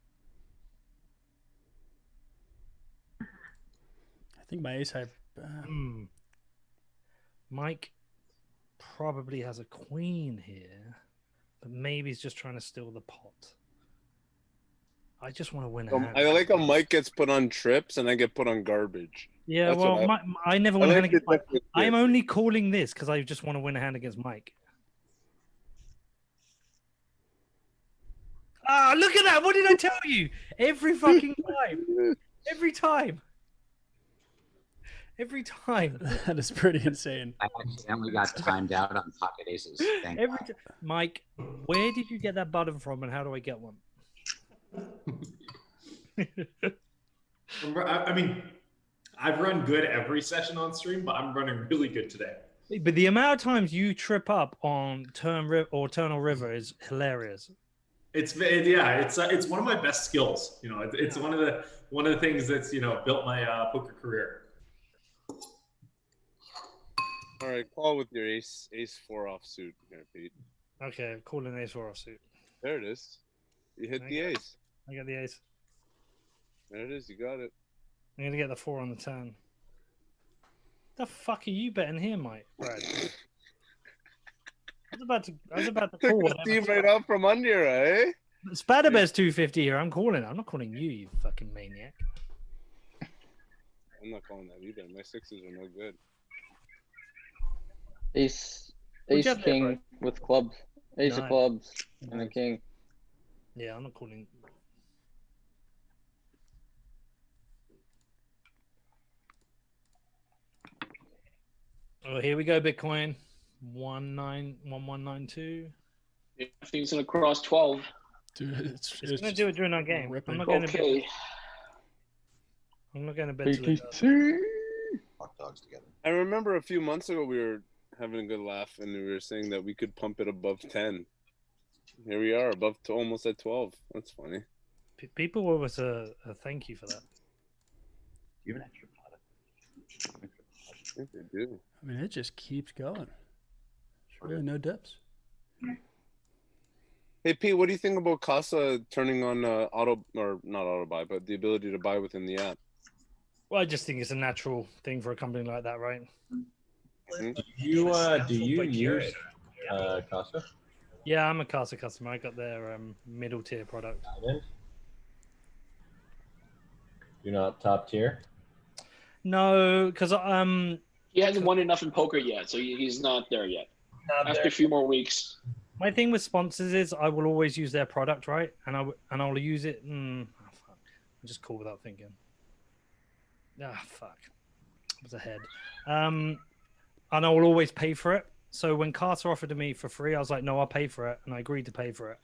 I think my ace high. Mike probably has a queen here, but maybe he's just trying to steal the pot. I just want to win a hand. I like how Mike gets put on trips and I get put on garbage. Yeah, That's well, I never win a hand against Mike. I'm only calling this because I just want to win a hand against Mike. Ah, look at that! What did I tell you? Every fucking time. Every time. Every time. That is pretty insane. I accidentally got timed out on pocket aces. Thank God. Mike, where did you get that button from and how do I get one? I mean, I've run good every session on stream, but I'm running really good today. But the amount of times you trip up on Eternal River is hilarious. It's one of my best skills. It's one of the things that's built my poker career. All right, call with your ace 4 offsuit here, Pete. Okay, call an ace 4 offsuit. There it is. You hit the ace. I got the ace. There it is. You got it. I'm gonna get the 4 on the turn. The fuck are you betting here, Mike? Brad? I was about to call. Took the team right out from under, eh? Spadabet's 250 here. I'm calling it. I'm not calling you, you fucking maniac. I'm not calling that either. My 6s are no good. Ace king there, with clubs. Ace of clubs and a king. Yeah, I'm not calling. Oh, here we go, Bitcoin. 1192. Yeah, I think it's gonna cross 12. Dude, it's gonna do it during our game. Ripping. I'm not gonna bet till it does. Fuck dogs together. I remember a few months ago we were having a good laugh and we were saying that we could pump it above 10. Here we are, almost at 12. That's funny. People owe us a thank you for that. You have an extra pot. I think they do. I mean, it just keeps going. There's really no dips. Hey, Pete, what do you think about Casa turning on not auto buy, but the ability to buy within the app? Well, I just think it's a natural thing for a company like that, right? Mm-hmm. Do you use Casa? Yeah, I'm a Casa customer. I got their middle tier product. You're not top tier? No, because he hasn't won enough in poker yet, so he's not there yet. After a few more weeks. My thing with sponsors is I will always use their product, right? And I'll use it. I'm just cool without thinking. Fuck. I was ahead. And I will always pay for it. So when Carter offered to me for free, I was like, no, I'll pay for it, and I agreed to pay for it.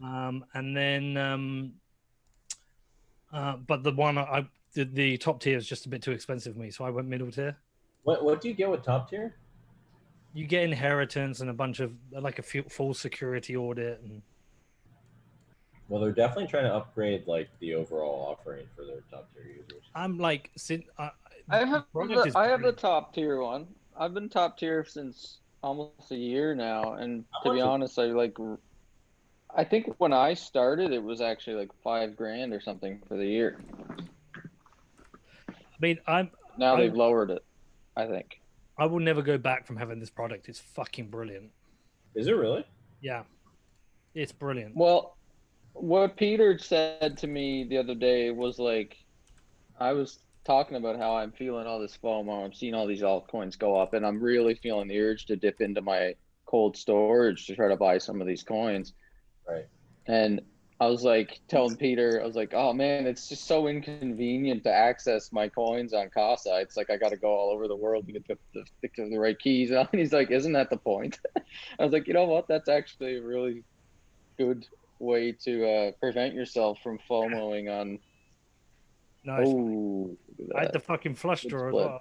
And then, but the top tier is just a bit too expensive for me, so I went middle tier. What do you get with top tier? You get inheritance and a bunch of like a full security audit. And well, they're definitely trying to upgrade like the overall offering for their top tier users. I'm like, I have the top tier one. I've been top tier since almost a year now, and to be honest, I think when I started, it was actually like $5,000 or something for the year. I mean, now they've lowered it, I think. I will never go back from having this product. It's fucking brilliant. Is it really? Yeah, it's brilliant. Well, what Peter said to me the other day was like, I was talking about how I'm feeling all this FOMO. I'm seeing all these altcoins go up, and I'm really feeling the urge to dip into my cold storage to try to buy some of these coins. Right. And I was like telling Peter, I was like, oh man, it's just so inconvenient to access my coins on Casa. It's like I got to go all over the world to get the right keys. And he's like, isn't that the point? I was like, you know what? That's actually a really good way to prevent yourself from FOMOing on. Nice. Oh, I had the fucking flush drawer as well.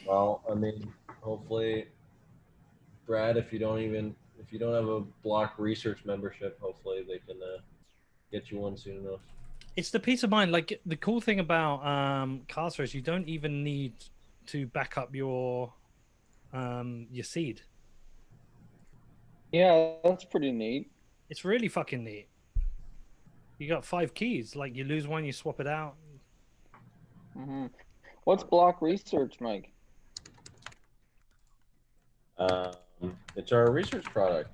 Well, I mean, hopefully, Brad, if you don't have a block research membership, hopefully they can get you one soon enough. It's the peace of mind. Like the cool thing about Casa is you don't even need to back up your seed. Yeah, that's pretty neat. It's really fucking neat. You got 5 keys. Like you lose one, you swap it out. Mm-hmm. What's block research, Mike? It's our research product.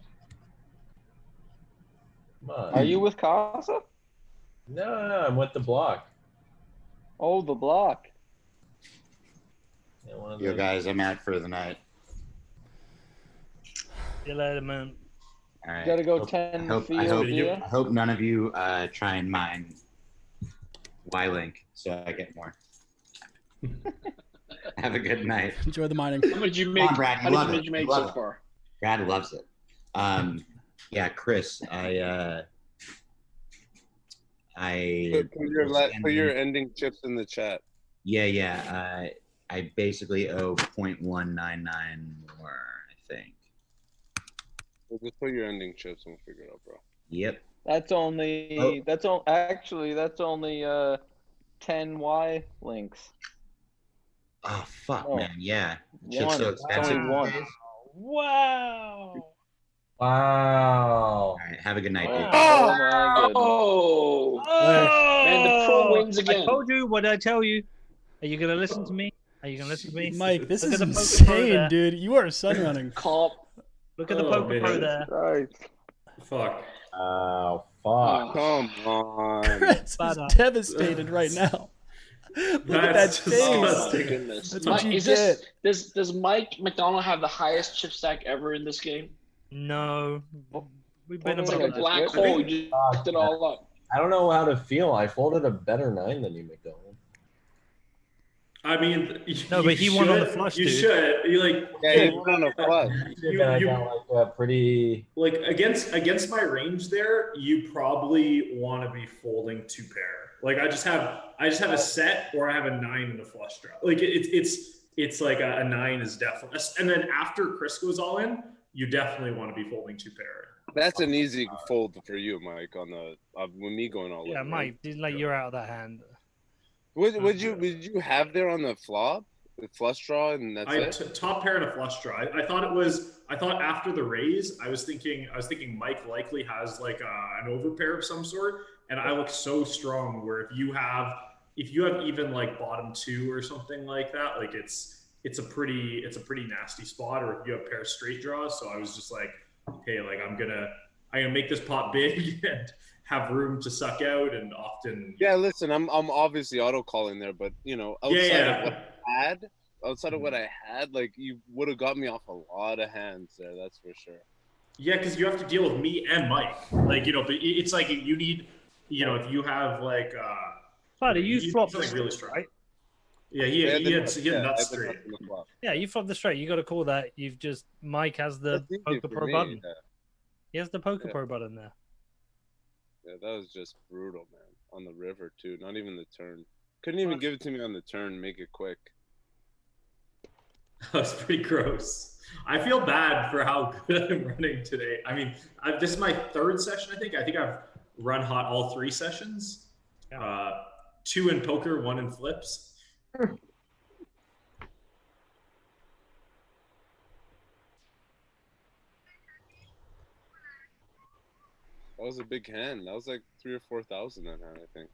Come on. Are you with Casa? No, I'm with the block. Oh, the block. Yeah, Yo, guys, I'm out for the night. See you later, man. All right. You gotta go 10 feet. I hope none of you try and mine Y-Link so I get more. Have a good night. Enjoy the mining. How much did you make? On, Brad, how much did you make so far? Brad loves it. Yeah, Chris, put your ending chips in the chat. Yeah. I basically owe 0.199 more, I think. We'll just put your ending chips and we'll figure it out, bro. Yep. That's only actually 10 Y links. Oh fuck, man. Yeah. Shit's One. so expensive. Only one. Wow. Wow. All right. Have a good night, dude. Oh, man, the pro wins again. I told you. What did I tell you? Are you gonna listen to me? Are you gonna listen to me? Mike, this Look is at the insane, dude. You are sunrunning. Look at the poker pro there. Right. Fuck. Oh, fuck. Come on. Chris is devastated right now. Look at that face. Oh my goodness. That's what Mike, you get. Does Mike McDonald have the highest chip stack ever in this game? No. We've been It's about like a that. black hole. You just fucked it all up. I don't know how to feel. I folded a better 9 than you, McDonald. I mean, No, but he won on the flush, You dude. should. You like, Yeah, you went on a flush. I got like a pretty. like against my range there, you probably want to be folding 2 pair. Like I just have a set, or I have a 9 and a flush draw. Like it's like a 9 is definitely, and then after Chris goes all in, you definitely want to be folding 2 pair. That's an easy fold for you, Mike. On the with me going all in. Yeah, right? Mike, like you're out of that hand. What did you have there on the flop? The flush draw, and that's it. Top pair and a flush draw. I thought after the raise, I was thinking Mike likely has like an overpair of some sort, and I look so strong. Where if you have even like bottom 2 or something like that, like it's a pretty nasty spot. Or if you have pair straight draws, so I was just like, hey, like I'm gonna make this pot big and have room to suck out, and often. Yeah, listen, I'm obviously auto calling there, but outside of what I had, outside of what I had, like you would have got me off a lot of hands there. That's for sure. Yeah, because you have to deal with me and Mike. Like, you know, but it's like you need, you know, if you have like, Buddy, you flopped like really strong. right? Yeah, he had nuts I straight. in the flop. Yeah, you flopped the straight. You got to call that. You've just Mike has the That's easy Poker for Pro me, button. yeah. He has the Poker Pro button there. Yeah, that was just brutal, man. On the river too. Not even the turn. Couldn't even give it to me on the turn. Make it quick. That's pretty gross. I feel bad for how good I'm running today. I mean, this is my third session, I think. I think I've run hot all 3 sessions. 2 in poker, 1 in flips. That was a big hand. That was like 3,000 or 4,000 that hand, I think.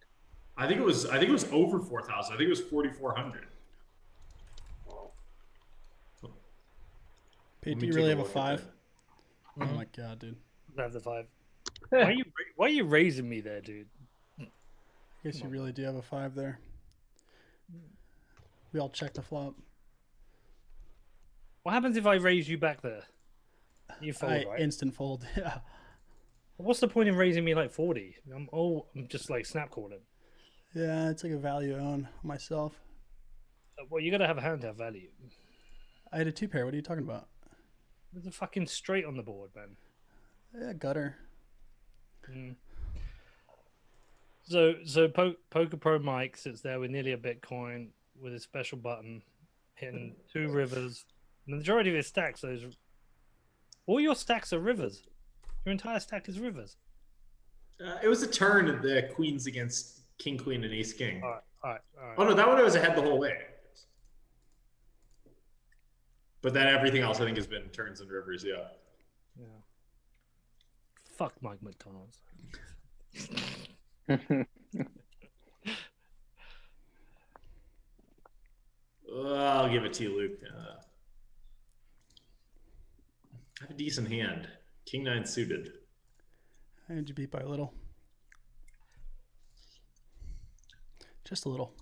I think it was over 4,000. I think it was 4,400. Pete, do you really have a 5? Oh my god, dude. I have the 5. Why are you raising me there, dude? I guess you really do have a 5 there. We all check the flop. What happens if I raise you back there? You fold, right? Instant fold. Yeah. What's the point in raising me like 40? I'm just like snap calling. Yeah, it's like a value on myself. Well, you gotta have a hand to have value. I had a 2 pair. What are you talking about? There's a fucking straight on the board, man. Yeah, gutter. So Poker Pro Mike sits there with nearly a Bitcoin with a special button, hitting 2 rivers. The majority of his stacks, all your stacks are rivers. Your entire stack is rivers. It was a turn of the queens against king, queen, and ace, king. All right. Oh no, that one I was ahead the whole way. But then everything else I think has been turns and rivers. Yeah. Fuck Mike McDonald's. I'll give it to you, Luke. I have a decent hand. King 9 suited. I had you beat by a little. Just a little.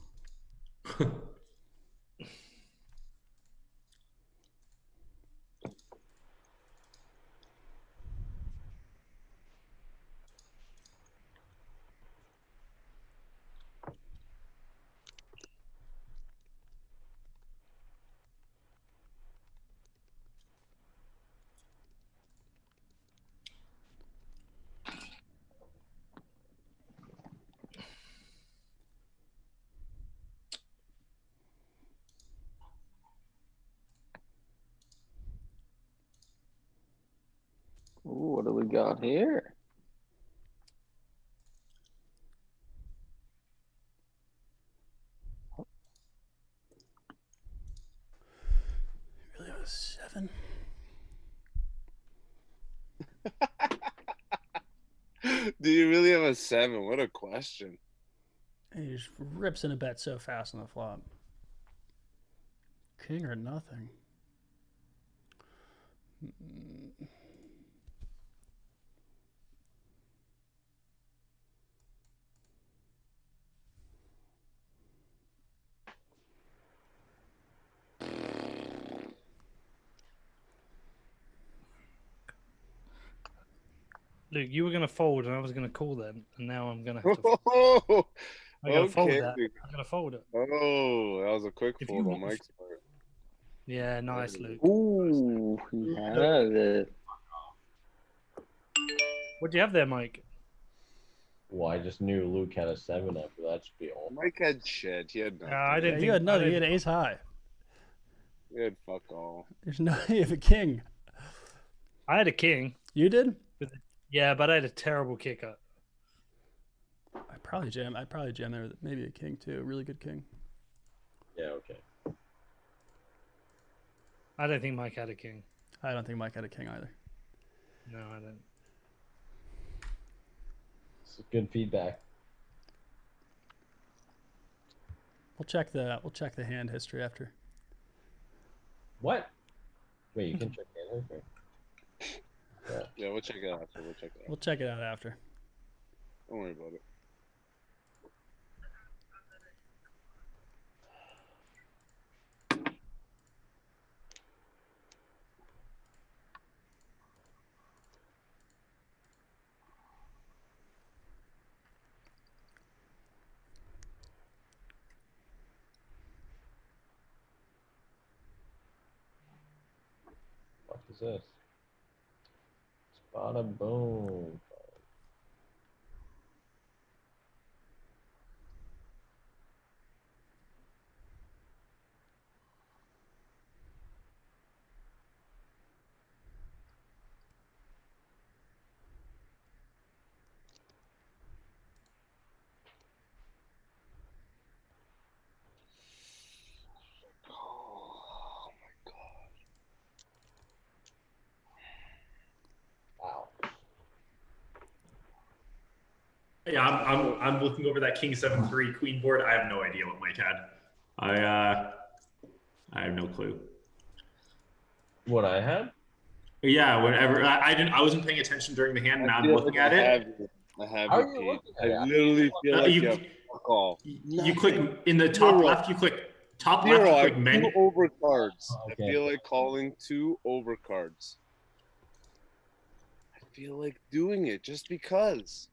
Ooh, what do we got here? Really have a 7? Do you really have a 7? What a question. He just rips in a bet so fast on the flop. King or nothing. Luke, you were gonna fold, and I was gonna call them, and now I'm gonna have to. Oh, I gotta fold okay. that. I'm gonna fold it. Oh, that was a quick If fold you on want- Mike's part. Yeah, nice, Luke. Ooh, yeah. What do you have there, Mike? Well, I just knew Luke had a 7 after that spiel. Mike had shit. He had nothing. I didn't Yeah, think you had nothing. I You had didn't- ace high. He had fuck all. There's no. You have a king. I had a king. You did? Yeah, but I had a terrible kicker. I'd probably jam there with maybe a king too. A really good king. Yeah, okay. I don't think Mike had a king. I don't think Mike had a king either. No, I don't. It's good feedback. We'll check the hand history after. What? Wait, you can check the other. Yeah, we'll check it out after. We'll check it out after. Don't worry about it. this? Bada boom. Oh my God. Wow. Yeah, I'm looking over that King 7-3 Queen board. I have no idea what Mike had. I have no clue. What I had? Yeah, whatever. I wasn't paying attention during the hand. Now I'm looking at it. I have How it, are you Pete. looking I at it? literally feel like you- you have fuck all. You click in the top Zero. left. You click top Zero. left. You I click have menu. 2 overcards. Okay. I feel like calling 2 overcards. I feel like doing it just because.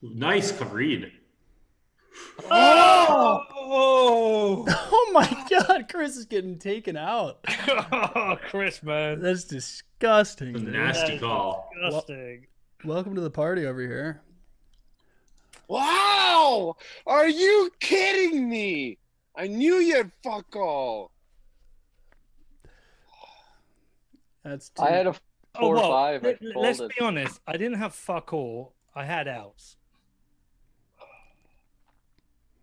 Nice read. Oh! Oh my God, Chris is getting taken out. Oh, Chris, man. That's disgusting. Dude. Nasty call. Disgusting. Welcome to the party over here. Wow! Are you kidding me? I knew you had fuck all. That's too... I had a 4-5. Let's be honest. I didn't have fuck all. I had outs.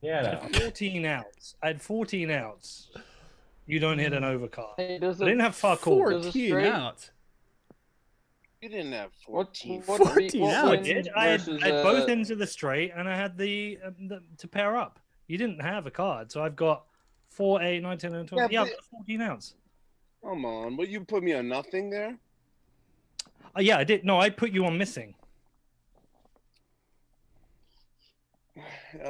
Yeah. I had 14 outs. I had 14 outs. You don't hit an overcard. Hey, does I didn't have fuck all. 14 straight- out. You didn't have What 14. 14 what outs. I wins did. I had versus, both ends of the straight, and I had the to pair up. You didn't have a card, so I've got 4, 8, 9, 10, 11, 12. Yeah, Yeah, but- I've got 14 outs. Come on, but you put me on nothing there? Yeah, I did. No, I put you on missing. Yeah,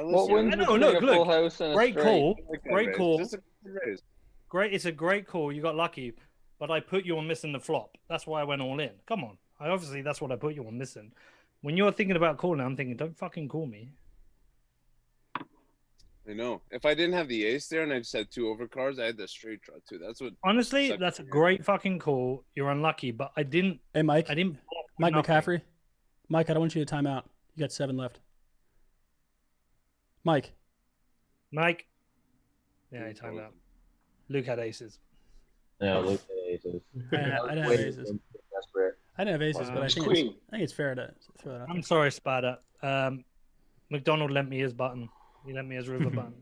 What listen, wins I know, between look, a full look. house and a Great straight? call. like that Great raise. call. Just a raise. Great. It's a great call. You got lucky, but I put you on missing the flop. That's why I went all in. Come on. Obviously, that's what I put you on missing. When you're thinking about calling, I'm thinking, don't fucking call me. I know. If I didn't have the ace there and I just had 2 overcards, I had the straight draw too. That's what. Honestly, sucked that's a for me. great fucking call. You're unlucky, but I didn't. Hey, Mike. I didn't. block for Mike nothing. McCaffrey. Mike, I don't want you to time out. You got 7 left. Mike. Mike. Yeah, he timed out. Luke had aces. Yeah, look at aces. I didn't have aces. Desperate. I didn't have aces, but I think Queen. it's fair to throw that out. I'm sorry, Spada. McDonald lent me his button. He lent me his river button.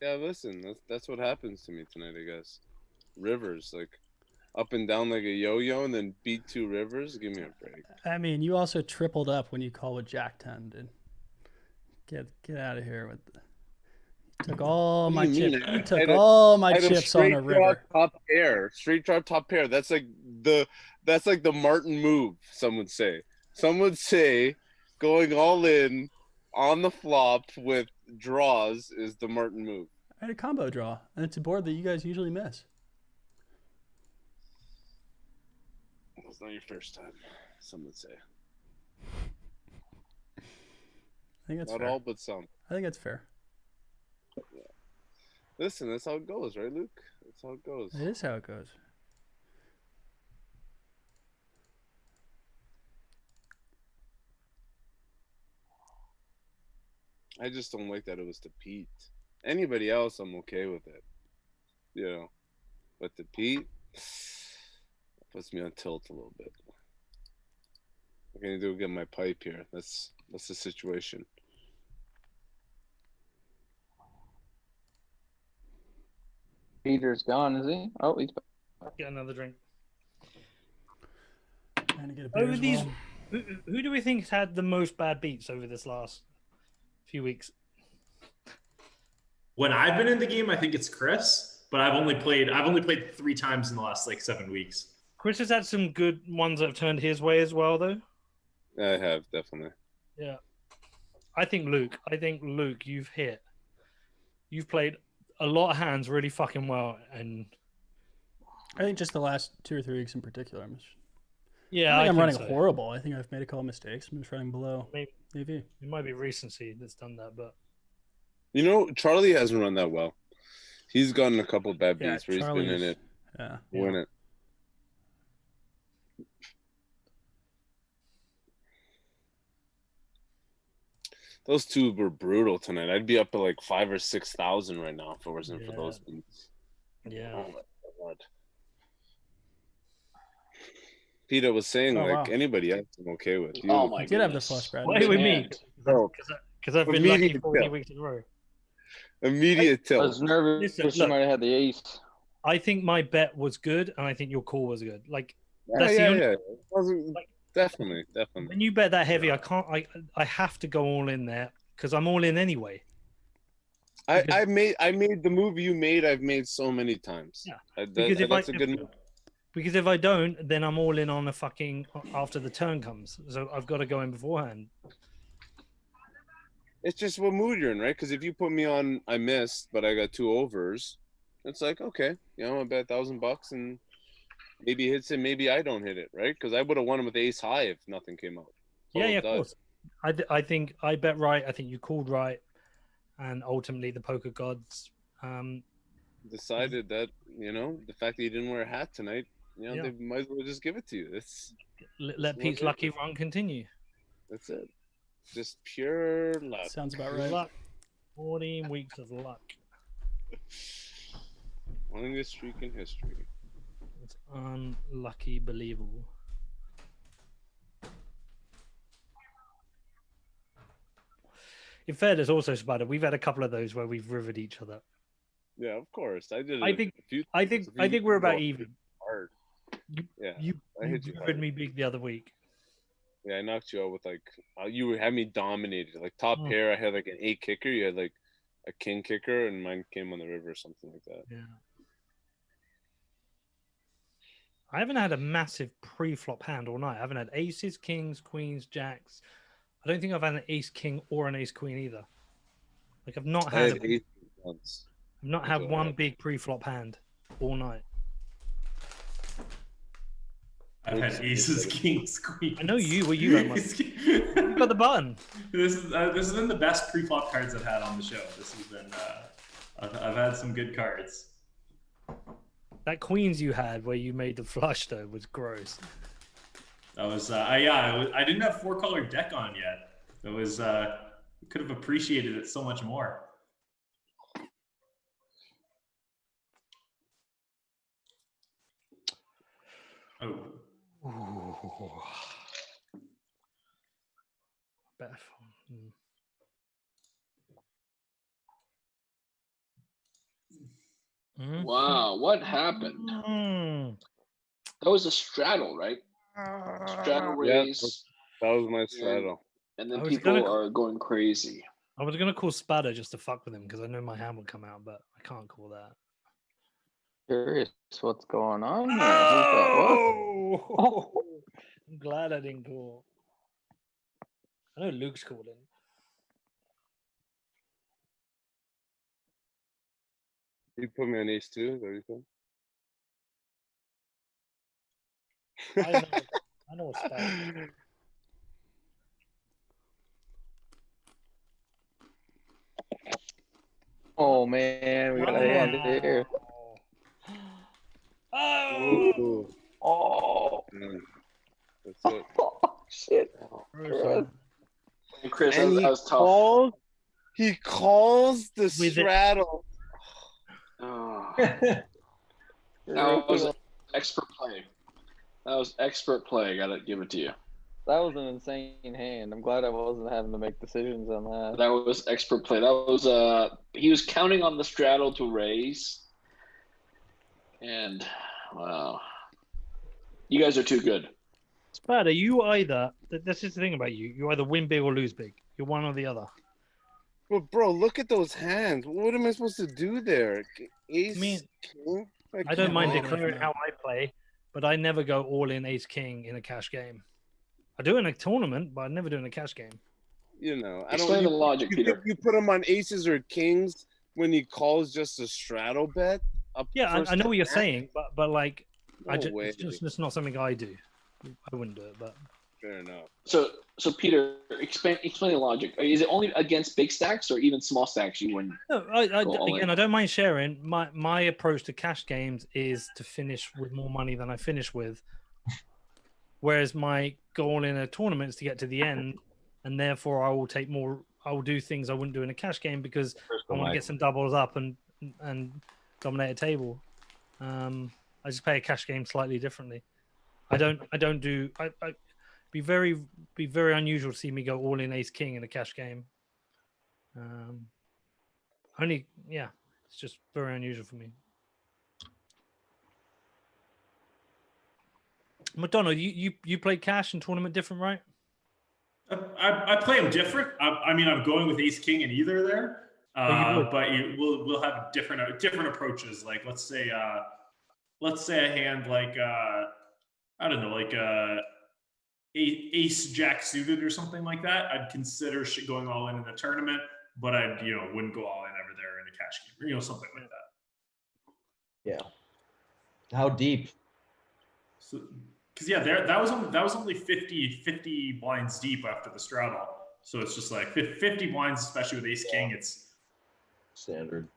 Yeah, listen, that's what happens to me tonight, I guess. Rivers, like up and down like a yo-yo, and then beat 2 rivers. Give me a break. I mean, you also tripled up when you called with Jack 10, dude. Get out of here with. Took all What my do you chips. mean? You I took had a- all my I had chips on straight a draw river. top pair. Straight draw top pair. That's like the Martin move. Some would say. Some would say going all in on the flop with draws is the Martin move. I had a combo draw, and it's a board that you guys usually miss. It's not your first time. Some would say. I think that's Not fair. all, but some. I think that's fair. Listen, that's how it goes, right, Luke? That's how it goes. It is how it goes. I just don't like that it was to Pete. Anybody else, I'm okay with it. You know. But to Pete, puts me on tilt a little bit. What can I do? Get my pipe here. That's the situation. Peter's gone, is he? Oh, he's back. Get another drink. Trying to get a beer Over as these, well. who do we think's had the most bad beats over this last few weeks? When I've been in the game, I think it's Chris, but I've only played 3 times in the last like 7 weeks. Chris has had some good ones that have turned his way as well, though. I have, definitely. Yeah. I think Luke, you've hit. You've played a lot of hands really fucking well, and I think just the last 2 or 3 weeks in particular. yeah, I think I'm running so. horrible. I think I've made a couple mistakes. I'm just running below Maybe AV. it might be recency that's done that, but You know, Charlie hasn't run that well. He's gotten a couple bad Yeah, beats where he's Charlie been in it. Yeah. Win it. Those two were brutal tonight. I'd be up at like 5,000 or 6,000 right now if it wasn't for those beats. Yeah. Oh my God. Peter was saying anybody else I'm okay with. You, Oh my You did have the goodness. flush, Brad. Why with me? Bro. Because I've been lucky Immediate 40 tilt. weeks in a row. Immediate I tilt. was nervous. Listen, You look. might have had the ace. I think my bet was good, and I think your call was good. Like Yeah, that's the only. yeah. It wasn't, Like, definitely. When you bet that heavy, I can't. I have to go all in there because I'm all in anyway. I made the move you made. I've made so many times. Yeah. That's a good move. Because if I don't, then I'm all in on a fucking after the turn comes. So I've got to go in beforehand. It's just what mood you're in, right? Because if you put me on, I missed, but I got 2 overs. It's like, okay, I bet $1,000 and maybe he hits it, maybe I don't hit it, right? Because I would have won him with ace high if nothing came out. Yeah, of course. I think I bet right. I think you called right, and ultimately the poker gods decided that the fact that you didn't wear a hat tonight, they might as well just give it to you. Let Pete's lucky run continue. That's it. Just pure luck. Sounds about right. Luck. 14 weeks of luck. Longest streak in history. It's unlucky, believable. In fairness, also, Spider, we've had a couple of those where we've rivered each other. Yeah, of course. I did. I think we're about even. Hard. You rivered me big the other week. Yeah, I knocked you out with you had me dominated. Like top pair, I had like an 8 kicker. You had like a king kicker, and mine came on the river or something like that. Yeah. I haven't had a massive pre-flop hand all night. I haven't had aces, kings, queens, jacks. I don't think I've had an ace king or an ace queen either. Like I've not had once. I've not had one big pre-flop hand all night. I've had aces, kings, queens. I know you. Were you? You got the button. This has been the best pre-flop cards I've had on the show. This has been. I've had some good cards. That queens you had where you made the flush though was gross. That was I didn't have 4-color deck on yet. It was could have appreciated it so much more. Oh. Ooh. Better. Wow, what happened? That was a straddle, right? Straddle raise. That was my straddle. And then people are going crazy. I was gonna call Spatter just to fuck with him because I know my hand would come out, but I can't call that. Curious what's going on here. Oh! I'm glad I didn't call. I know Luke's called in. You put me on ace 2, is that what you said? I know what's bad. Oh man, we got a hand here. Oh! Oh! That's it. Oh shit! Chris, And that was tough. He calls the straddle. Oh. That was expert play. That was expert play. I gotta give it to you. That was an insane hand. I'm glad I wasn't having to make decisions on that. That was expert play. That was he was counting on the straddle to raise. And wow. You guys are too good. Spatter, you either this is the thing about you. You either win big or lose big. You're one or the other. But bro, look at those hands. What am I supposed to do there? Ace king? I don't mind declaring how I play, but I never go all in ace king in a cash game. I do in a tournament, but I never do in a cash game. Explain the logic, Peter. You put him on aces or kings when he calls just a straddle bet. Yeah, I know what you're saying, but like, No way. it's just not something I do. I wouldn't do it, but Fair enough. So Peter, explain the logic. Is it only against big stacks or even small stacks you wouldn't? No, I don't mind sharing. My approach to cash games is to finish with more money than I finish with. Whereas my goal in a tournament is to get to the end, and therefore I will take more. I will do things I wouldn't do in a cash game because I want to get some doubles up and dominate a table. I just play a cash game slightly differently. I don't do. Be very unusual to see me go all in ace king in a cash game. It's just very unusual for me. McDonald, you play cash and tournament different, right? I play them different. I mean, I'm going with ace king in either there, but we'll have different approaches. Like let's say a hand like I don't know, like ace jack suited or something like that. I'd consider going all in the tournament, but I wouldn't go all in ever there in a cash game or something like that. Yeah. How deep? So, because that was only 50 blinds deep after the straddle. So it's just like 50 blinds, especially with ace king. It's standard.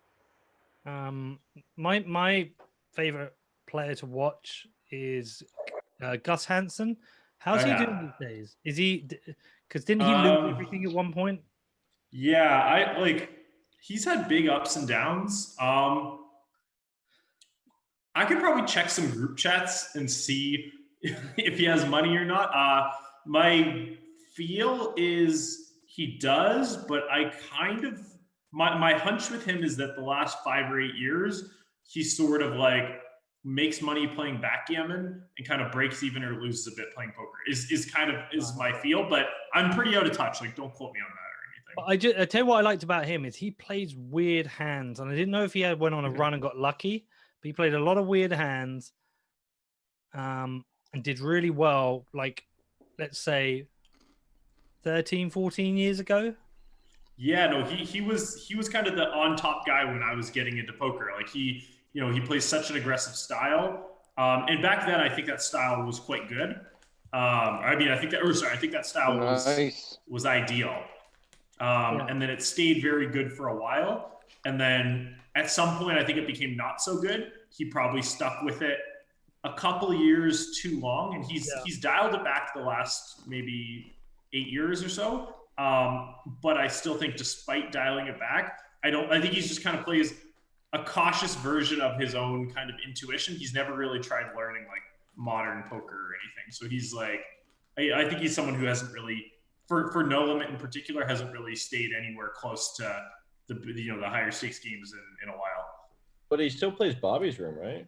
My favorite player to watch is Gus Hansen. How's he doing these days? Is he, because didn't he lose everything at one point? Yeah, he's had big ups and downs. I could probably check some group chats and see if he has money or not. My feel is he does, but I kind of, my hunch with him is that the last 5 or 8 years, he sort of like makes money playing backgammon and kind of breaks even or loses a bit playing poker is my feel, but I'm pretty out of touch. Like, don't quote me on that or anything. I tell you what I liked about him is he plays weird hands, and I didn't know if he went on a run and got lucky, but he played a lot of weird hands, and did really well. Like, let's say 13, 14 years ago. Yeah, no, he was kind of the on top guy when I was getting into poker. Like he plays such an aggressive style. And back then I think that style was quite good. I think that style was ideal. And then it stayed very good for a while. And then at some point, I think it became not so good. He probably stuck with it a couple of years too long, and he's dialed it back the last maybe 8 years or so. But I still think, despite dialing it back, I think he's just kind of plays a cautious version of his own kind of intuition. He's never really tried learning like modern poker or anything. So he's like, I think he's someone who hasn't really, for No Limit in particular, hasn't really stayed anywhere close to the higher stakes games in a while. But he still plays Bobby's Room, right?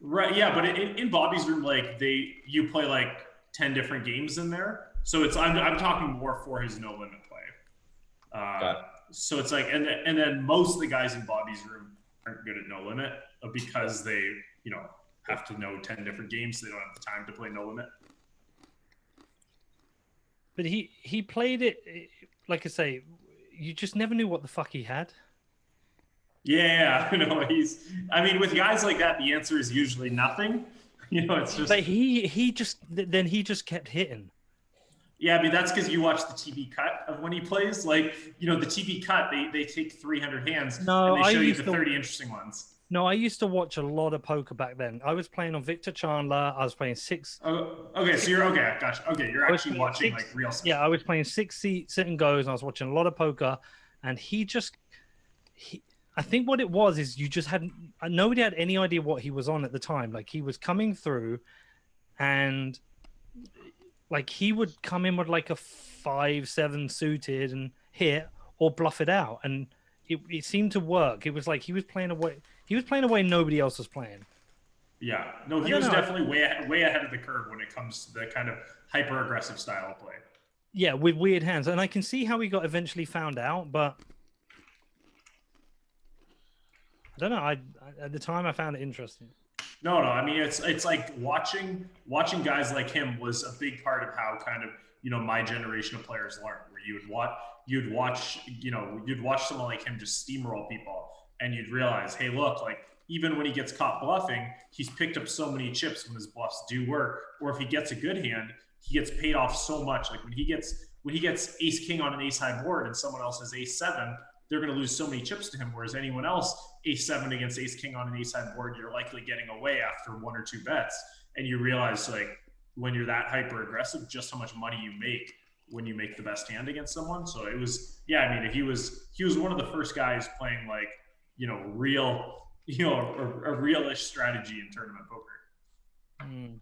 Right, yeah, but in Bobby's Room, like you play like 10 different games in there. So I'm talking more for his No Limit play. So it's like, and then most of the guys in Bobby's Room aren't good at No Limit because they have to know 10 different games. So they don't have the time to play No Limit. But he played it, like I say, you just never knew what the fuck he had. Yeah, with guys like that, the answer is usually nothing. It's just. But he just kept hitting. Yeah, I mean, that's because you watch the TV cut of when he plays. Like, the TV cut, they take 300 hands and they show you the 30 interesting ones. No, I used to watch a lot of poker back then. I was playing on Victor Chandler. I was playing six. Oh, okay, so you're okay. Gotcha. Okay, you're actually watching like real stuff. Yeah, I was playing sit and goes, and I was watching a lot of poker. And I think what it was is you just nobody had any idea what he was on at the time. Like, he was coming through, and like he would come in with like a 5-7 suited and hit or bluff it out, and it seemed to work. It was like he was playing away nobody else was playing. Yeah, no, he was definitely way ahead of the curve when it comes to the kind of hyper aggressive style of play. Yeah, with weird hands, and I can see how he got eventually found out, but I don't know. At the time I found it interesting. No, I mean, it's like watching guys like him was a big part of how kind of my generation of players learned. Where you'd watch someone like him just steamroll people, and you'd realize, hey, look, like even when he gets caught bluffing, he's picked up so many chips when his bluffs do work. Or if he gets a good hand, he gets paid off so much. Like when he gets ace king on an ace high board and someone else has ace seven, they're going to lose so many chips to him. Whereas anyone else, ace seven against ace king on an ace high board, you're likely getting away after 1 or 2 bets. And you realize, like, when you're that hyper aggressive, just how much money you make when you make the best hand against someone. So it was, yeah, I mean, he was one of the first guys playing, like, you know, real, you know, a realish strategy in tournament poker. Mm.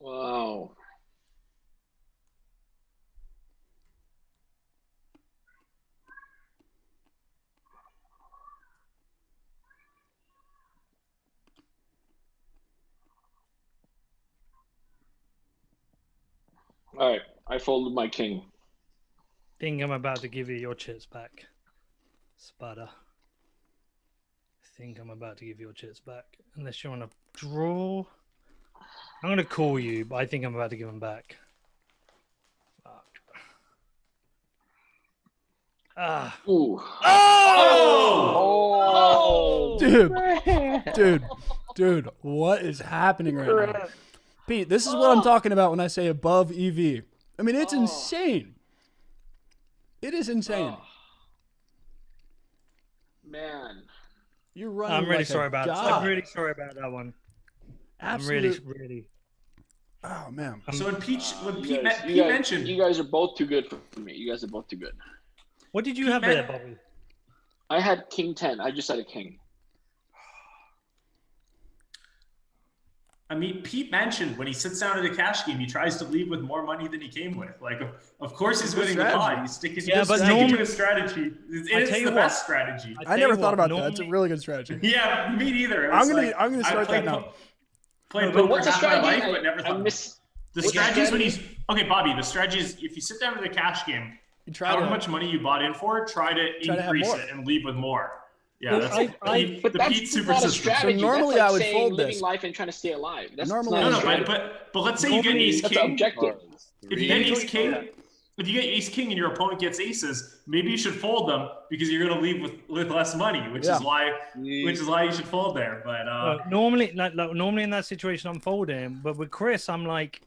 Wow. All right, I folded my king. Think I'm about to give you your chips back, Spada. Think I'm about to give your chips back. Unless you want to draw. I'm going to call you, but I think I'm about to give them back. Fuck. Ah. Ooh. Oh! Dude, what is happening right now? Pete, this is what I'm talking about when I say above EV. I mean, it's insane. It is insane. Man. You're running. I'm really like sorry a about god. I'm really sorry about that one. Absolute. I'm really. Oh man. So when Pete You mentioned, you guys are both too good for me. You guys are both too good. What did you have there, Bobby? I had king 10. I just had a king. I mean, Pete mentioned when he sits down at a cash game, he tries to leave with more money than he came with. Like, of course, he's winning the pot. He's sticking to his strategy. It's the best strategy. I never thought about that. It's a really good strategy. Yeah, me neither. I'm gonna start that now. Played But poker what's the half my strategy? life, but never thought. The what's strategy is the when he's okay, Bobby. The strategy is if you sit down at a cash game, however much money you bought in for, try to increase it and leave with more. Yeah, that's the Pete super not a system. strategy. So normally that's like I would saying fold living this. life and trying to stay alive. That's Normally, not a but let's say you get ace that's king. objective. If you get ace king, if you get ace king and your opponent gets aces, maybe you should fold them because you're going to leave with less money, which is why you should fold there. But normally in that situation I'm folding, but with Chris I'm like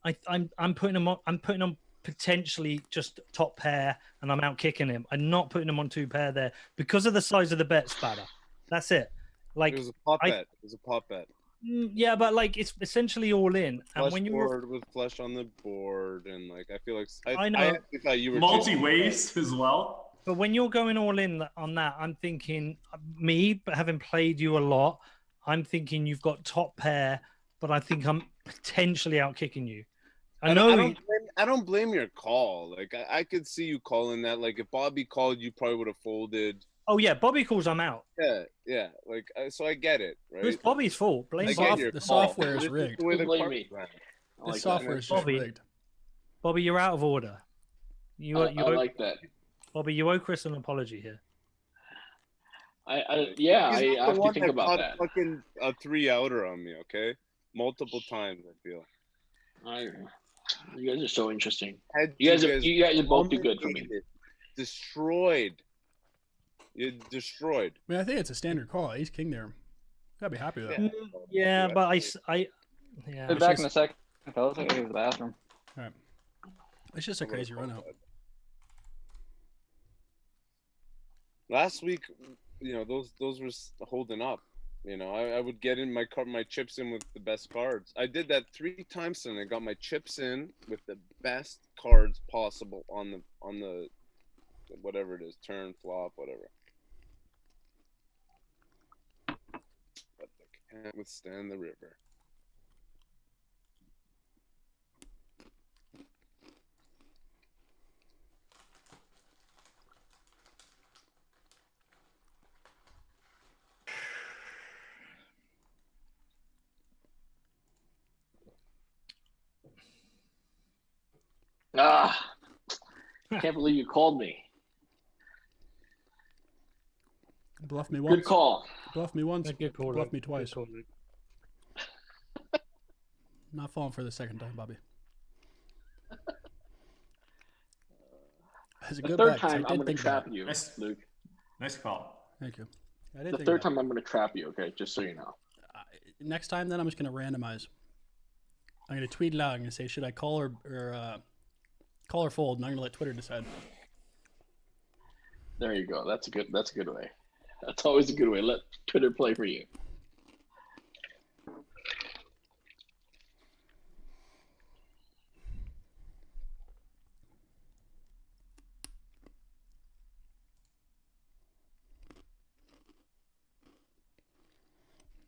I'm putting him potentially just top pair and I'm out kicking him. I'm not putting him on 2 pair there because of the size of the bet, Spada. That's it. Like it was a pop bet. It was a pop bet. Yeah, but like it's essentially all in. Flush and when board with flush on the board, and like I feel like I know I actually thought you were multi-ways as well. But when you're going all in on that, I'm thinking but having played you a lot, I'm thinking you've got top pair, but I think I'm potentially out kicking you. I don't blame your call. Like I could see you calling that. Like if Bobby called, you probably would have folded. Oh yeah, Bobby calls. I'm out. Yeah. Like so, I get it. Right? It's Bobby's fault. Blame the software is rigged. The software is rigged. Bobby, you're out of order. I like that. Bobby, you owe Chris an apology here. I have to think about that. Fucking a 3-outer on me, okay? Multiple times, I feel. You guys are so interesting. You guys are both too good for me. Destroyed. You're destroyed. I mean, I think it's a standard call. Ace king there. Gotta be happy with that. Yeah, but I Be back in a second, fellas. I gotta go to the bathroom. All right. It's just a crazy run out. Last week, those were holding up. I would get in my chips in with the best cards. I did that 3 times and I got my chips in with the best cards possible on the whatever it is, turn, flop, whatever. But they can't withstand the river. Ah, can't believe you called me. Bluff me once. Good call. Bluff me once. Good call, Bluff Luke. me twice. Good call, Luke. Not falling for the second time, Bobby. That's a The good third bet, 'cause I time, I'm did going to think about trap it. you, Nice. Luke. Nice call. Thank you. I did The think third about time, I'm going to trap you, okay? Just so you know. it. Next time, then I'm just going to randomize. I'm going to tweet it out. I'm going to say, should I call or fold? And I'm going to let Twitter decide. There you go. That's a good way. That's always a good way. Let Twitter play for you.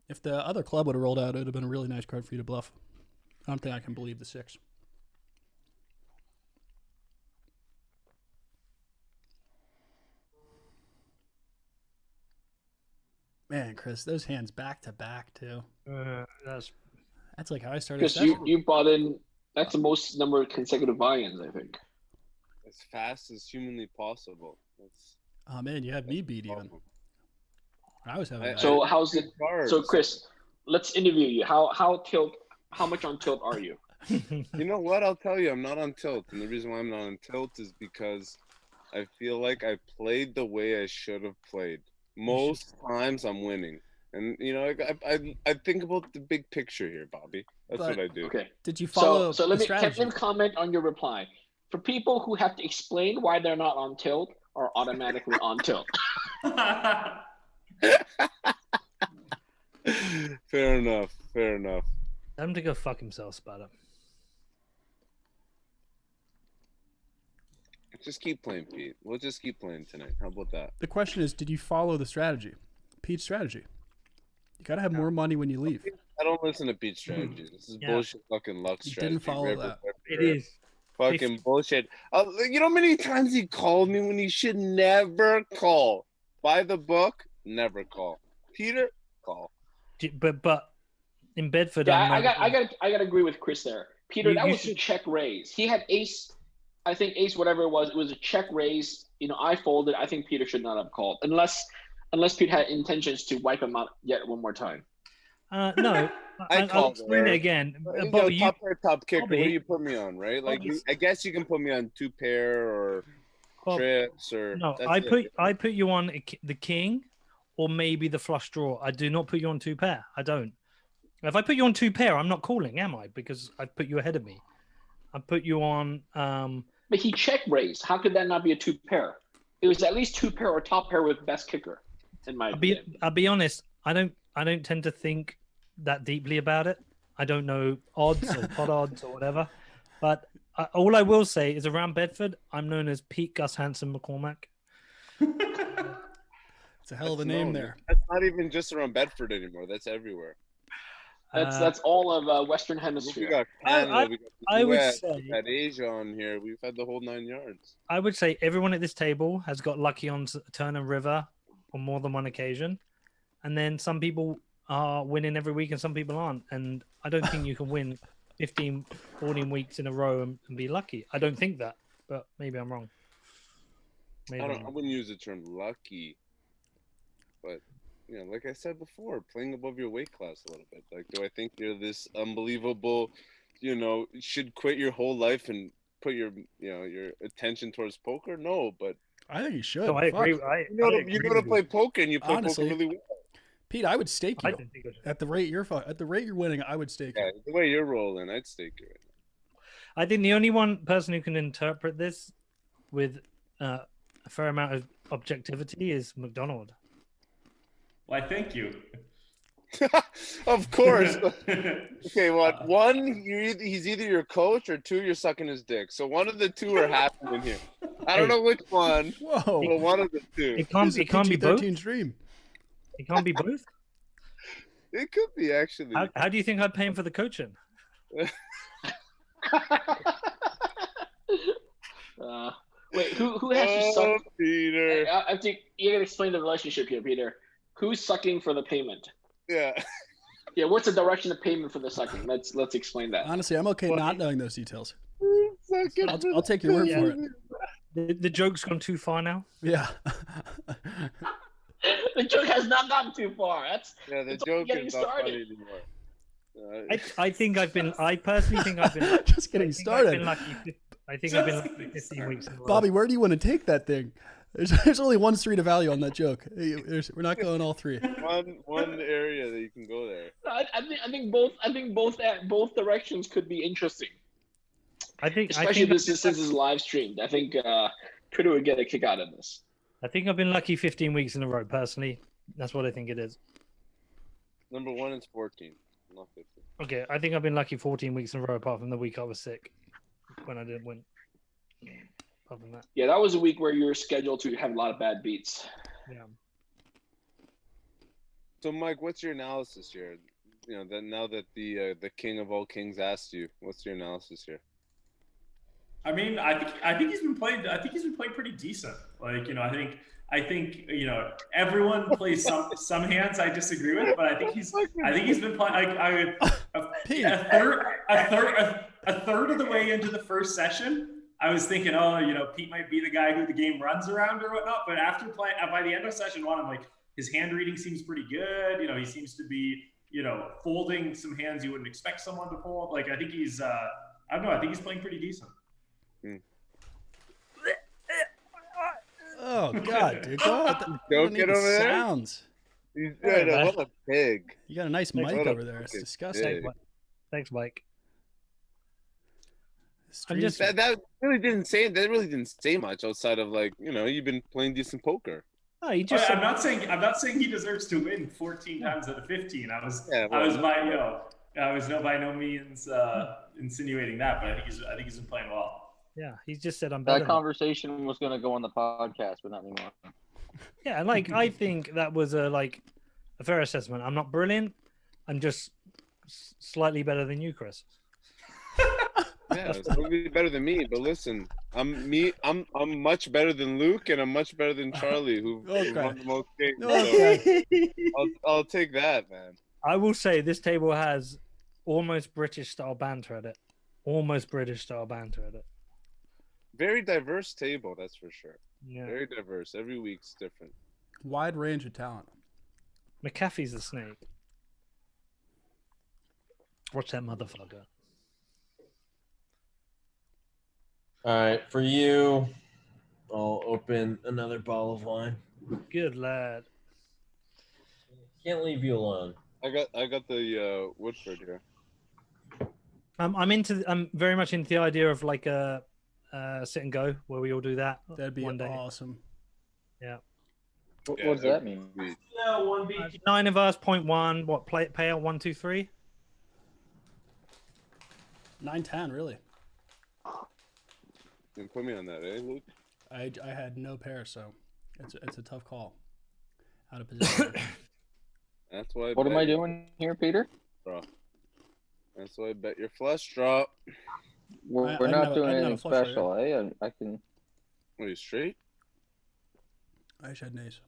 If the other club would have rolled out, it would have been a really nice card for you to bluff. I don't think I can believe the 6. Man, Chris, those hands back to back too. That's Like how I started. Chris, you bought in. That's the most number of consecutive buy-ins, I think. As fast as humanly possible. That's Oh man, you had me beat even. I was having. So how's it? So Chris, let's interview you. How much on tilt are you? You know what? I'll tell you, I'm not on tilt, and the reason why I'm not on tilt is because I feel like I played the way I should have played. Most times I'm winning, and you know, I think about the big picture here, Bobby. That's what I do. Okay. Did you follow? So let strategy? me comment on your reply. For people who have to explain why they're not on tilt or automatically on tilt. Fair enough. Fair enough. Tell him to go fuck himself, Spada. Just keep playing, Pete. We'll just keep playing tonight. How about that? The question is, did you follow the strategy, Pete's strategy? You gotta have more money when you leave. I don't listen to Pete's strategy. This is bullshit fucking luck You strategy. didn't follow that. It is. Fucking bullshit. You know how many times he called me when he should never call? By the book, never call. Peter, call. But in Bedford, Yeah, I got to agree with Chris there. Peter, that was a check raise. He had ace, I think ace whatever it was a check raise. You know, I folded. I think Peter should not have called unless Pete had intentions to wipe him out yet one more time. No, I'll explain it again. Bobby, top kicker. Bobby, what do you put me on, right? Like, I guess you can put me on 2 pair or trips or. No, I put you on the king, or maybe the flush draw. I do not put you on 2 pair. I don't. If I put you on 2 pair, I'm not calling, am I? Because I put you ahead of me. I put you on. But he check raised. How could that not be a 2 pair? It was at least 2 pair or top pair with best kicker, in my opinion. I'll be honest. I don't tend to think that deeply about it. I don't know odds or pot odds or whatever. But all I will say is around Bedford, I'm known as Pete Gus Hansen McCormack. It's a hell of a name there. That's not even just around Bedford anymore. That's everywhere. That's all of Western Hemisphere. We got Canada, we got the US, would say, we've had Asia on here. We've had the whole 9 yards. I would say everyone at this table has got lucky on Turn and River on more than one occasion. And then some people are winning every week and some people aren't. And I don't think you can win 15, 14 weeks in a row and be lucky. I don't think that, but maybe I'm wrong. I wouldn't use the term lucky, but you know, like I said before, playing above your weight class a little bit. Like, do I think you're this unbelievable, you know, should quit your whole life and put your attention towards poker? No, but I think you should. No, I agree. You know to play poker, and you play poker really well. Pete, I would stake you at the rate you're winning. I would stake you. The way you're rolling, I'd stake you right now. I think the only one person who can interpret this with a fair amount of objectivity is McDonald. Why, thank you. Of course. Okay, what? One, he's either your coach, or 2, you're sucking his dick. So one of the 2 are happening here. I don't know which one. Whoa! But one of the 2. It can't be both. Stream. It can't be both. It could be actually. How do you think I'd pay him for the coaching? Wait, who has to suck? Peter. I think you gotta explain the relationship here, Peter. Who's sucking for the payment? Yeah. Yeah, what's the direction of payment for the sucking? Let's explain that. Honestly, I'm okay not knowing those details. Who's I'll take your word for it. The joke's gone too far now. Yeah. The joke has not gone too far. The joke is not funny anymore. I personally think I've been just getting started. I think I've been lucky 15 weeks in a row. Bobby, where do you want to take that thing? There's only one street of value on that joke. We're not going all three. One area that you can go there. I think both directions could be interesting. Especially this is live streamed. I think Twitter would get a kick out of this. I think I've been lucky 15 weeks in a row. Personally, that's what I think it is. Number 1 is 14, not 15. Okay, I think I've been lucky 14 weeks in a row, apart from the week I was sick when I didn't win. Other than that. Yeah, that was a week where you were scheduled to have a lot of bad beats. Yeah. So, Mike, what's your analysis here? You know, that now that the king of all kings asked you, what's your analysis here? I mean, I think he's been playing. I think he's been playing pretty decent. Like, you know, I think you know, everyone plays some hands I disagree with, but I think he's been playing a third of the way into the first session. I was thinking, oh, you know, Pete might be the guy who the game runs around or whatnot. But by the end of session 1, I'm like, his hand reading seems pretty good. You know, he seems to be, you know, folding some hands you wouldn't expect someone to fold. Like, I think he's, I don't know, I think he's playing pretty decent. Oh God, dude! Don't get over there. Sounds. He's good. What a pig! You got a nice mic over there. It's disgusting. Thanks, Mike. I'm just that really didn't say much outside of, like, you know, you've been playing decent poker. Oh, you just. I'm not saying he deserves to win 14 times out of 15. I was by no means insinuating that, but I think he's been playing well. Yeah, he's just said I'm better. That conversation was going to go on the podcast, but not anymore. Yeah, like I think that was a fair assessment. I'm not brilliant. I'm just slightly better than you, Chris. Yeah, it's probably better than me. But listen, I'm much better than Luke, and I'm much better than Charlie, who won the most games. Okay. So I'll take that, man. I will say this table has almost British style banter at it. Almost British style banter at it. Very diverse table, that's for sure. Yeah. Very diverse. Every week's different. Wide range of talent. McAfee's the snake. Watch that motherfucker. All right, for you, I'll open another bottle of wine. Good lad. Can't leave you alone. I got the Woodford here. I'm very much into the idea of like a sit and go where we all do that. That'd be one day. awesome. Yeah. What does that mean? Yeah, 9 of us, 0.1. What payout? 1, 2, 3. 9-10, really. You can put me on that, eh, Luke? I had no pair, so it's a tough call. Out of position. That's why. What am I doing here, Peter? Draw. That's why I bet your flush draw. We're not doing anything special, eh? I can. Are you straight? I just had an ace.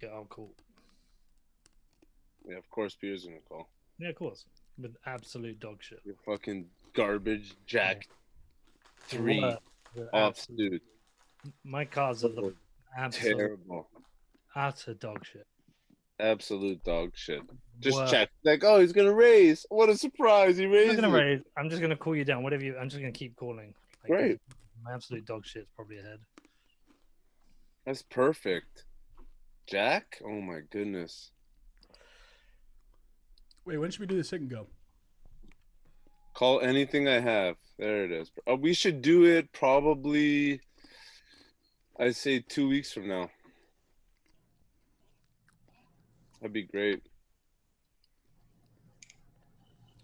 Yeah, oh, cool. Yeah, of course Peter's gonna call. Yeah, of course. With absolute dog shit. You're fucking garbage Jack 3 absolute. offsuit. My cards are the absolute Terrible. utter dog shit. Absolute dog shit. Just What? check. Like, oh, he's gonna raise. What a surprise! He raised. I'm just gonna call you down. Whatever you. I'm just gonna keep calling. Like, Great. My absolute dog shit's probably ahead. That's perfect. Jack? Oh my goodness. Wait, when should we do the sit and go? Call anything I have. There it is. We should do it probably, I'd say 2 weeks from now. That'd be great.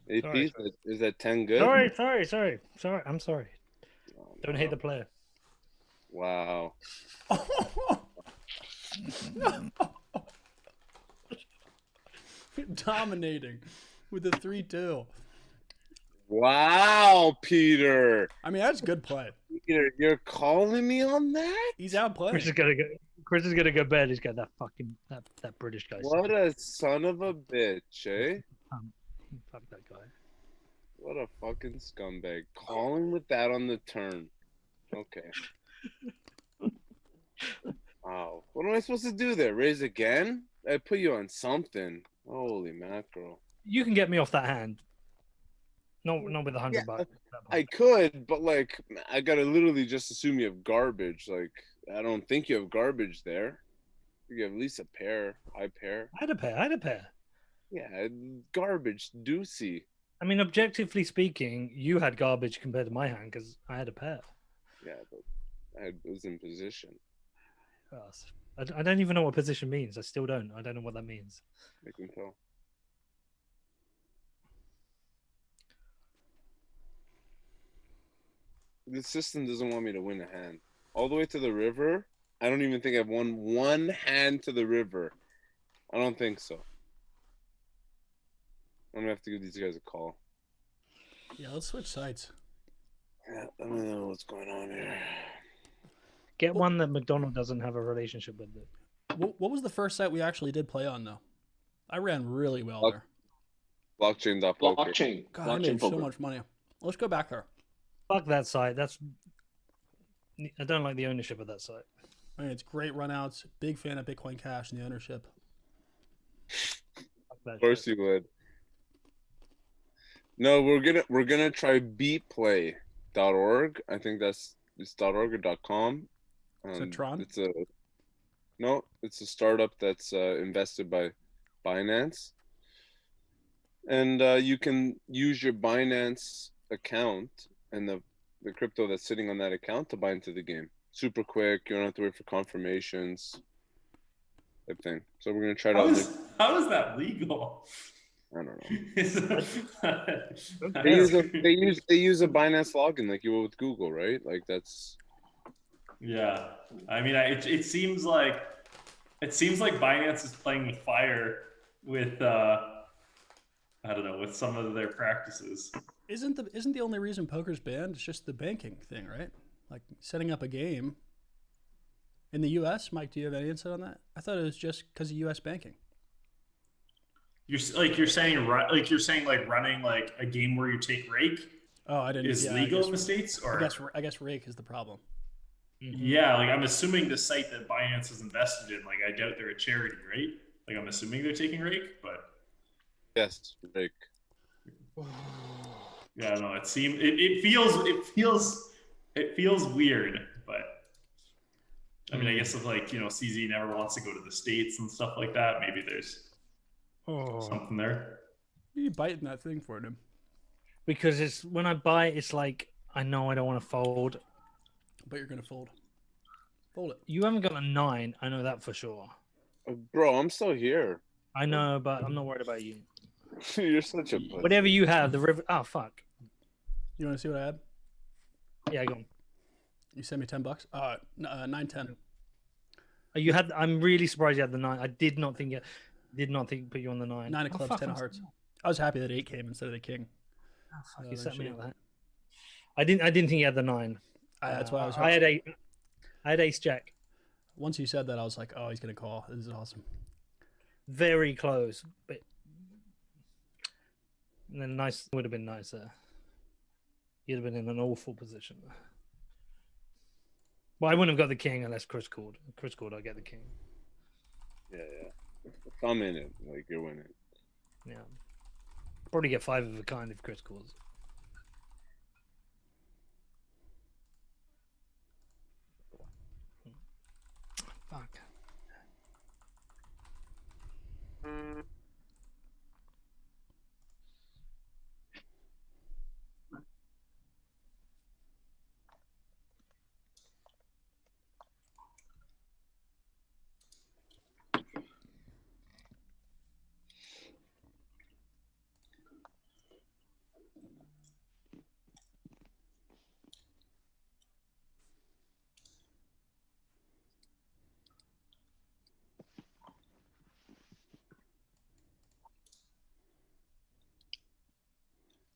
AP, Sorry. is that 10 good? Sorry. I'm sorry. Don't hate the player. Wow. Dominating with the 3-2. Wow, Peter. I mean, that's good play. Peter, you're calling me on that? He's outplayed. Chris is gonna go bed. He's got that fucking that British guy. What a son of a bitch, eh? Fuck that guy. What a fucking scumbag. Calling with that on the turn. Okay. Wow. What am I supposed to do there? Raise again? I put you on something. Holy mackerel. You can get me off that hand. Not with $100 Yeah, bucks. I could, but like I gotta literally just assume you have garbage. Like I don't think you have garbage there. You have at least a pair, high pair. I had a pair. Yeah, garbage, doozy. I mean, objectively speaking, you had garbage compared to my hand because I had a pair. Yeah, but I was in position. Yes. I don't even know what position means. I still don't. I don't know what that means. I can tell. The system doesn't want me to win a hand. All the way to the river, I don't even think I've won one hand to the river. I don't think so. I'm gonna have to give these guys a call. Yeah, let's switch sites. Yeah, I don't know what's going on here. Get one that McDonald doesn't have a relationship with. It. What was the first site we actually did play on, though? I ran really well there. Blockchain.poker. Blockchain. God, I made so much money. Let's go back there. Fuck that site. I don't like the ownership of that site. I mean, it's great runouts. Big fan of Bitcoin Cash and the ownership. Of course you would. No, we're gonna try beatplay.org. I think it's .org or .com. Is it Tron? It's a startup that's invested by Binance, and you can use your Binance account and the crypto that's sitting on that account to buy into the game. Super quick. You don't have to wait for confirmations. Type thing. So we're gonna try to. How is that legal? I don't know. They They use a Binance login like you would with Google, right? Like that's. Yeah, I mean, it seems like Binance is playing with fire with I don't know, with some of their practices. Isn't the only reason poker's banned? It's just the banking thing, right? Like setting up a game. In the U.S., Mike, do you have any insight on that? I thought it was just because of U.S. banking. You're saying running like a game where you take rake. Oh, I didn't. Is legal in the States, or I guess rake is the problem. Mm-hmm. Yeah, like I'm assuming the site that Binance is invested in, like I doubt they're a charity, right? Like I'm assuming they're taking rake, but yes, rake. Yeah, I don't know. It feels weird, but I mean, I guess if like CZ never wants to go to the States and stuff like that, maybe there's something there. You biting that thing for him? Because it's when I buy it, it's like I know I don't want to fold. But you're gonna fold. Fold it. You haven't got a 9. I know that for sure. Bro, I'm still here. I know, but I'm not worried about you. You're such a pussy. Whatever you have, the river. Oh fuck. You want to see what I had? Yeah, go on. You sent me $10. 9.10. You had. I'm really surprised you had the 9. I did not think put you on the 9. 9 of clubs, 10 of hearts. I was happy that 8 came instead of the king. Oh, fuck, you set me up that. I didn't think you had the 9. That's why I was. I had ace jack. Once you said that, I was like, "Oh, he's gonna call. This is awesome." Very close, but and then nice would have been nicer. You'd have been in an awful position. Well, I wouldn't have got the king unless Chris called. Chris called, I'll get the king. Yeah. If I'm in it, like you're winning. Yeah. Probably get 5 of a kind if Chris calls. Fuck.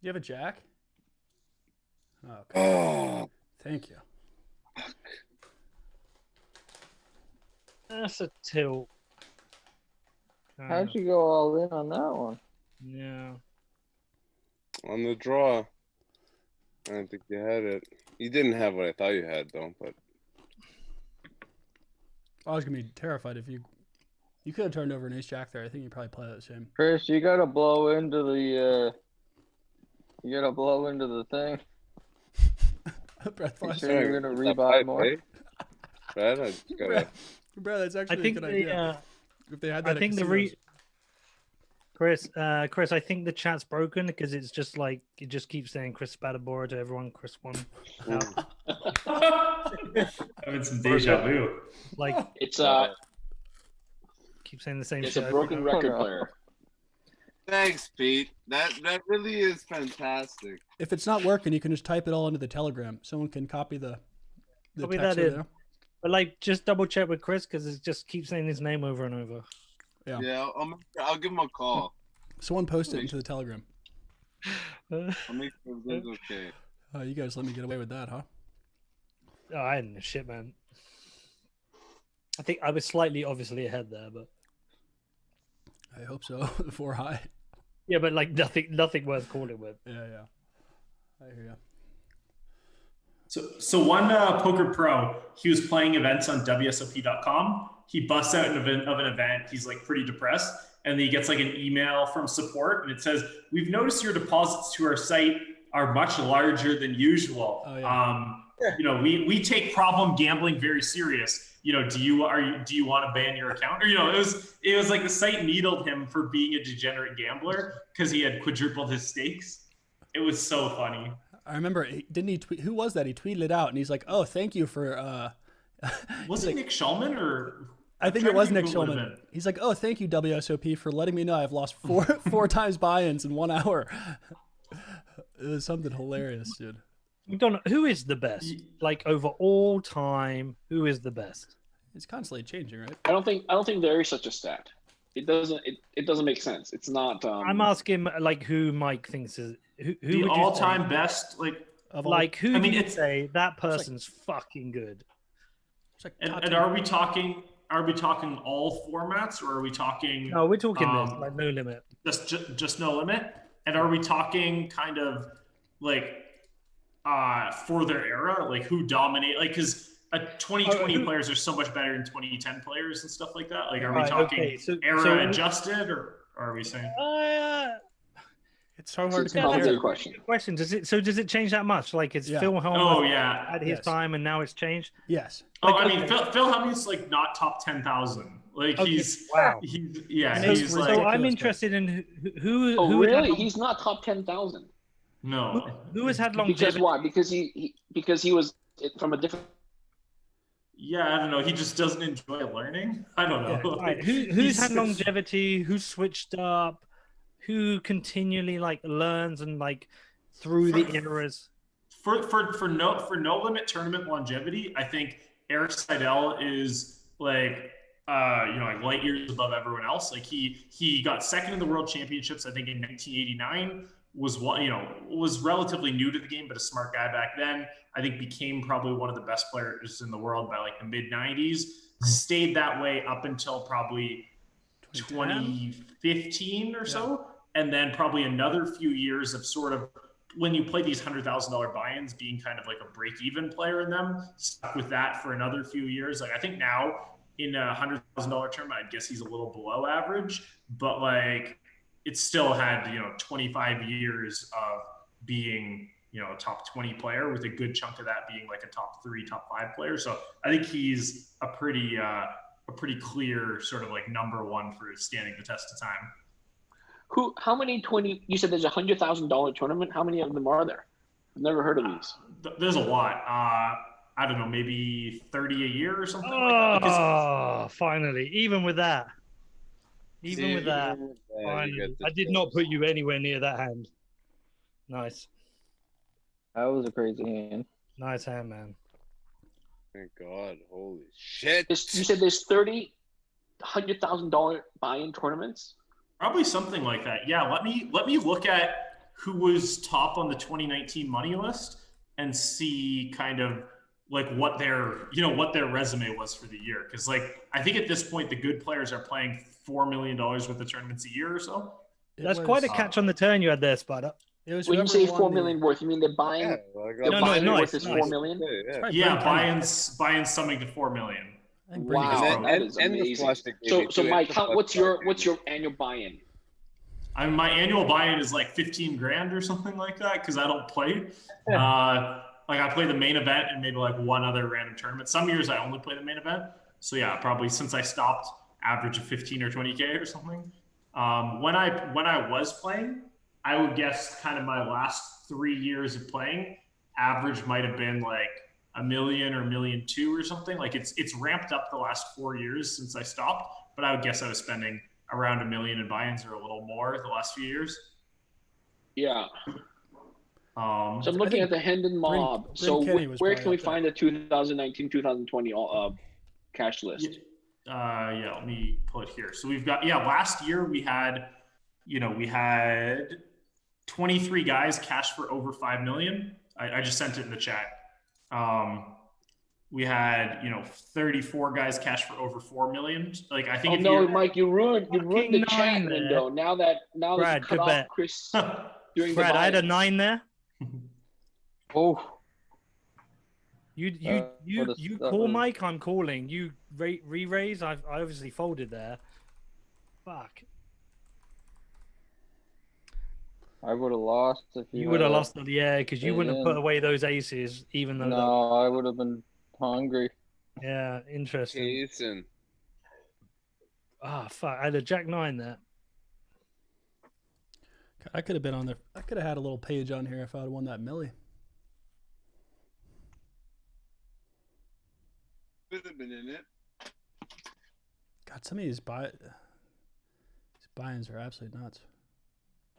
You have a jack? Okay. Oh, thank you. That's a tilt. How'd you go all in on that one? Yeah. On the draw. I don't think you had it. You didn't have what I thought you had, though. But I was gonna be terrified if you could have turned over an ace jack there. I think you probably play that same. Chris, you gotta blow into the thing. Brett, You sure you're gonna rebuy more? Brad, I just gotta. Brad, that's actually a good idea. If they had that, I think Chris, I think the chat's broken because it's just like it just keeps saying Chris Spadabora to everyone. Chris won. Having some deja vu. Like It's keep saying the same it's shit. a broken record player. Thanks, Pete. That really is fantastic. If it's not working, you can just type it all into the Telegram. Someone can copy the Copy text that over in. there. But like, just double check with Chris because it just keeps saying his name over and over. Yeah, I'll give him a call. Someone post it into the Telegram. I'll make sure everything's okay. You guys let me get away with that, huh? Oh, I didn't know shit, man. I think I was slightly obviously ahead there, but I hope so. 4 high. yeah, but like nothing worth calling with. Yeah. I hear you. So one poker pro, he was playing events on WSOP.com. He busts out of an event. He's like pretty depressed. And then he gets like an email from support and it says, "We've noticed your deposits to our site are much larger than usual. Oh, yeah. We take problem gambling very serious. Do you want to ban your account?" Or it was like the site needled him for being a degenerate gambler because he had quadrupled his stakes. It was so funny. I remember, didn't he tweet? Who was that? He tweeted it out, and he's like, "Oh, thank you for." Was it Nick Schulman or? I think it was Nick Schulman. He's like, "Oh, thank you WSOP for letting me know I've lost four times buy-ins in 1 hour." It was something hilarious, dude. Who is the best? Like over all time, who is the best? It's constantly changing, right? I don't think there is such a stat. It doesn't make sense. It's not. I'm asking like who Mike thinks is who the all-time best. Who do you say that person's fucking good? And are we talking? Are we talking all formats, or are we talking? No, we're talking this, like no limit. Just no limit. And are we talking kind of like for their era, like who dominate? Like because 2020 players are so much better than 2010 players and stuff like that. Like, are we talking era adjusted, or are we saying? It's so hard to compare. Question: Does it change that much? Like, it's Phil Hellmuth? Oh yeah, at his time, and now it's changed. Yes. Phil Hellmuth's like not top 10,000. Like he's So I'm interested in who. Oh really? He's not top 10,000. No. Who has had longevity? Because why? Because he was from a different. Yeah, I don't know. He just doesn't enjoy learning. I don't know. Yeah. Right. Who's had longevity? Who's switched up? Who continually like learns and like through the eras? For no limit tournament longevity, I think Eric Seidel is like like light years above everyone else. Like he got second in the World Championships, I think in 1989. Was relatively new to the game, but a smart guy back then. I think became probably one of the best players in the world by like the mid 90s. Stayed that way up until probably 2015 or so. And then probably another few years of sort of when you play these $100,000 buy-ins being kind of like a break-even player in them, stuck with that for another few years. Like I think now in a $100,000 tournament, I guess he's a little below average, but like it still had, 25 years of being, a top 20 player with a good chunk of that being like a top 3, top 5 player. So I think he's a pretty clear sort of like number one for standing the test of time. How many you said there's $100,000 tournament. How many of them are there? I've never heard of these. There's a lot. I don't know, maybe 30 a year or something like that. Oh, finally. Even with that. Finally. I did not put you anywhere near that hand. Nice. That was a crazy hand. Nice hand, man. Thank God. Holy shit. You said there's $100,000 buy-in tournaments? Probably something like that. Yeah, let me look at who was top on the 2019 money list and see kind of like what their resume was for the year. Because like I think at this point the good players are playing $4 million worth of tournaments a year or so. That's quite a catch on the turn you had there, Spada. It was When you whoever say won 4 the- million worth, you mean they're buying Yeah, like, the No, buy-in nice, worth is nice. 4 million? It's probably Yeah, Brendan Kenny. buy-ins something to 4 million. I think Brendan Wow, Kenny. that is and the amazing. flush they gave So, you, so too, Mike, and the flush what's they your gave you. annual buy-in? I mean, my annual buy-in is like 15 grand or something like that because I don't play. Like I play the main event and maybe like one other random tournament. Some years I only play the main event. So yeah, probably since I stopped, average of 15 or 20K or something. When I was playing, I would guess kind of my last 3 years of playing, average might have been like $1 million or $1.2 million or something. Like it's ramped up the last 4 years since I stopped, but I would guess I was spending around $1 million in buy-ins or a little more the last few years. Yeah. So I'm I looking think at the Hendon Mob. Bryn So Kenny was where probably can we up there. find the 2019, 2020 cash list? Yeah, let me pull it here. So we've got, last year we had 23 guys cash for over 5 million. I just sent it in the chat. We had 34 guys cash for over 4 million. Like I think. Oh no, Mike, you ruined the chat 9 there. window. Now that Brad, cut good off bet. Chris doing Brad, the I had a buy-ins. 9 there. Oh, You what is- that call was- Mike, I'm calling. You re-raise, I obviously folded there. Fuck. I would have lost if You would have lost the air because you stayed wouldn't have put in. away those aces, even though. No, I would have been hungry. Yeah, interesting. Jason. Ah, fuck. I had a Jack 9 there. I could have been on there. I could have had a little page on here if I would have won that millie. Could have been in it. God, some of these buy-ins are absolutely nuts.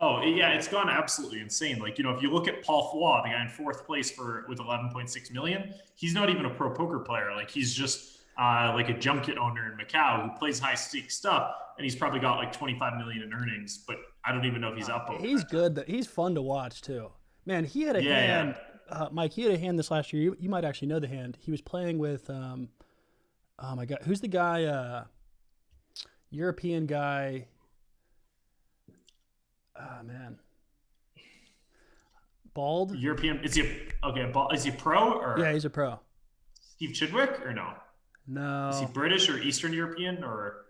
Oh yeah, it's gone absolutely insane. Like if you look at Paul Floyd, the guy in 4th place with 11.6 million, he's not even a pro poker player. Like he's just like a junket owner in Macau who plays high stakes stuff, and he's probably got like 25 million in earnings. But I don't even know if he's up. He's good. He's fun to watch too. Man, he had a hand. Mike, he had a hand this last year. You might actually know the hand. He was playing with. Oh my God, who's the guy? European guy. Oh man. Bald. European. Is he okay? Is he pro or? Yeah, he's a pro. Steve Chidwick or no? No. Is he British or Eastern European or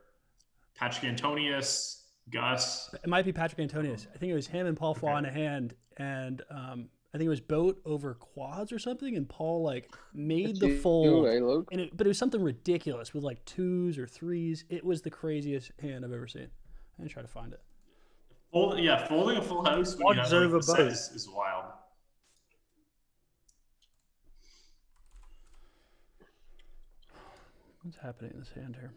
Patrick Antonius, Gus? It might be Patrick Antonius. I think it was him and Paul Flaw in a hand, and I think it was boat over quads or something, and Paul like made the fold, but it was something ridiculous with like 2s or 3s. It was the craziest hand I've ever seen. I'm gonna try to find it. Folding a full house when you have like, the set is wild. What's happening in this hand here?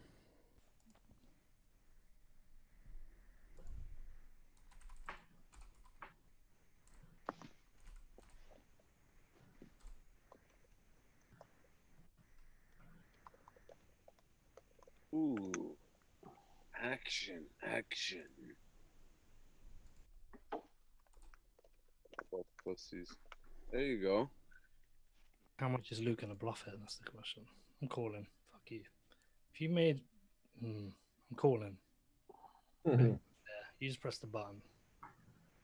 Ooh. Action. Both pussies. There you go. How much is Luke gonna bluff it? That's the question. I'm calling. Fuck you. If you made, I'm calling. Mm-hmm. Yeah, you just press the button.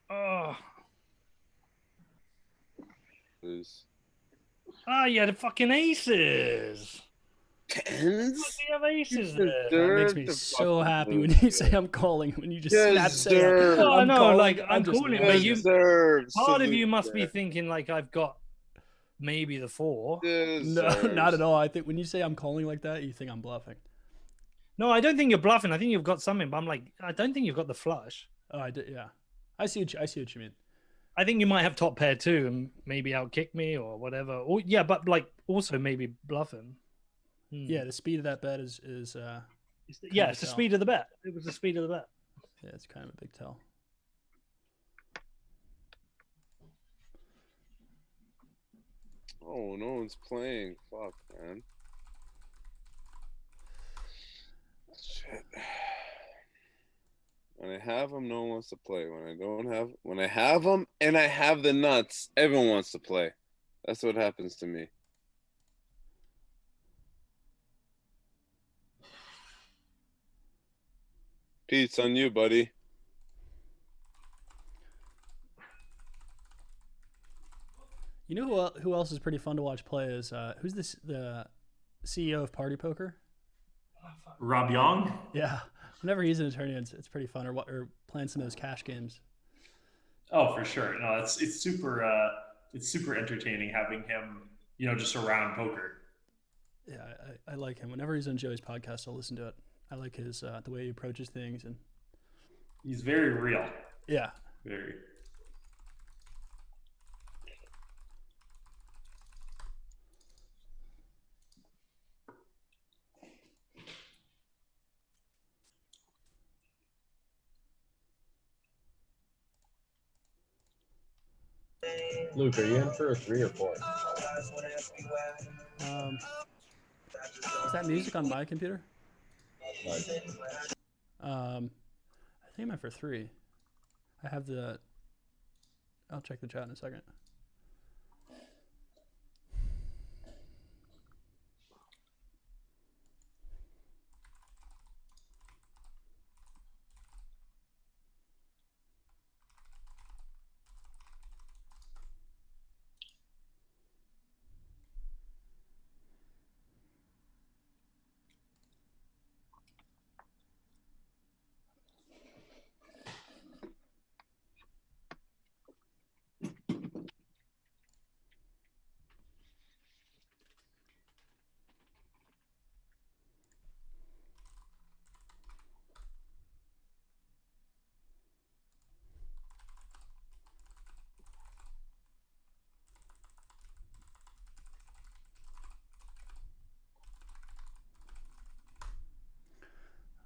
Oh. Lose. Ah, you had the fucking aces. Tens? You have aces there. That makes me so happy when you say I'm calling. When you just snap say, well, I'm no, calling, like I'm just calling, laughing. but you. Part of you must be thinking like I've got maybe the 4. No, not at all. I think when you say I'm calling like that, you think I'm bluffing. No, I don't think you're bluffing. I think you've got something, but I'm like, I don't think you've got the flush. Oh, I did. Yeah, I see what you mean. I think you might have top pair too, and maybe outkick me or whatever. Or yeah, but like also maybe bluffing. Yeah, the speed of that bet is it's the speed of the bet. It was the speed of the bet. Yeah, it's kind of a big tell. Oh, no one's playing. Fuck, man. Shit. When I have them, no one wants to play. When I have them and I have the nuts, everyone wants to play. That's what happens to me. Pete's on you, buddy. You know who else is pretty fun to watch play is who's the CEO of Party Poker? Rob Young. Yeah, whenever he's in a tournament, it's pretty fun. Or playing some of those cash games. Oh, for sure. No, it's super entertaining having him, just around poker. Yeah, I like him. Whenever he's on Joey's podcast, I'll listen to it. I like his the way he approaches things, and he's very real. Yeah, very. Luke, are you in for a 3 or 4? Is that music on my computer? Nice. I think I'm in for 3. I have the. I'll check the chat in a second.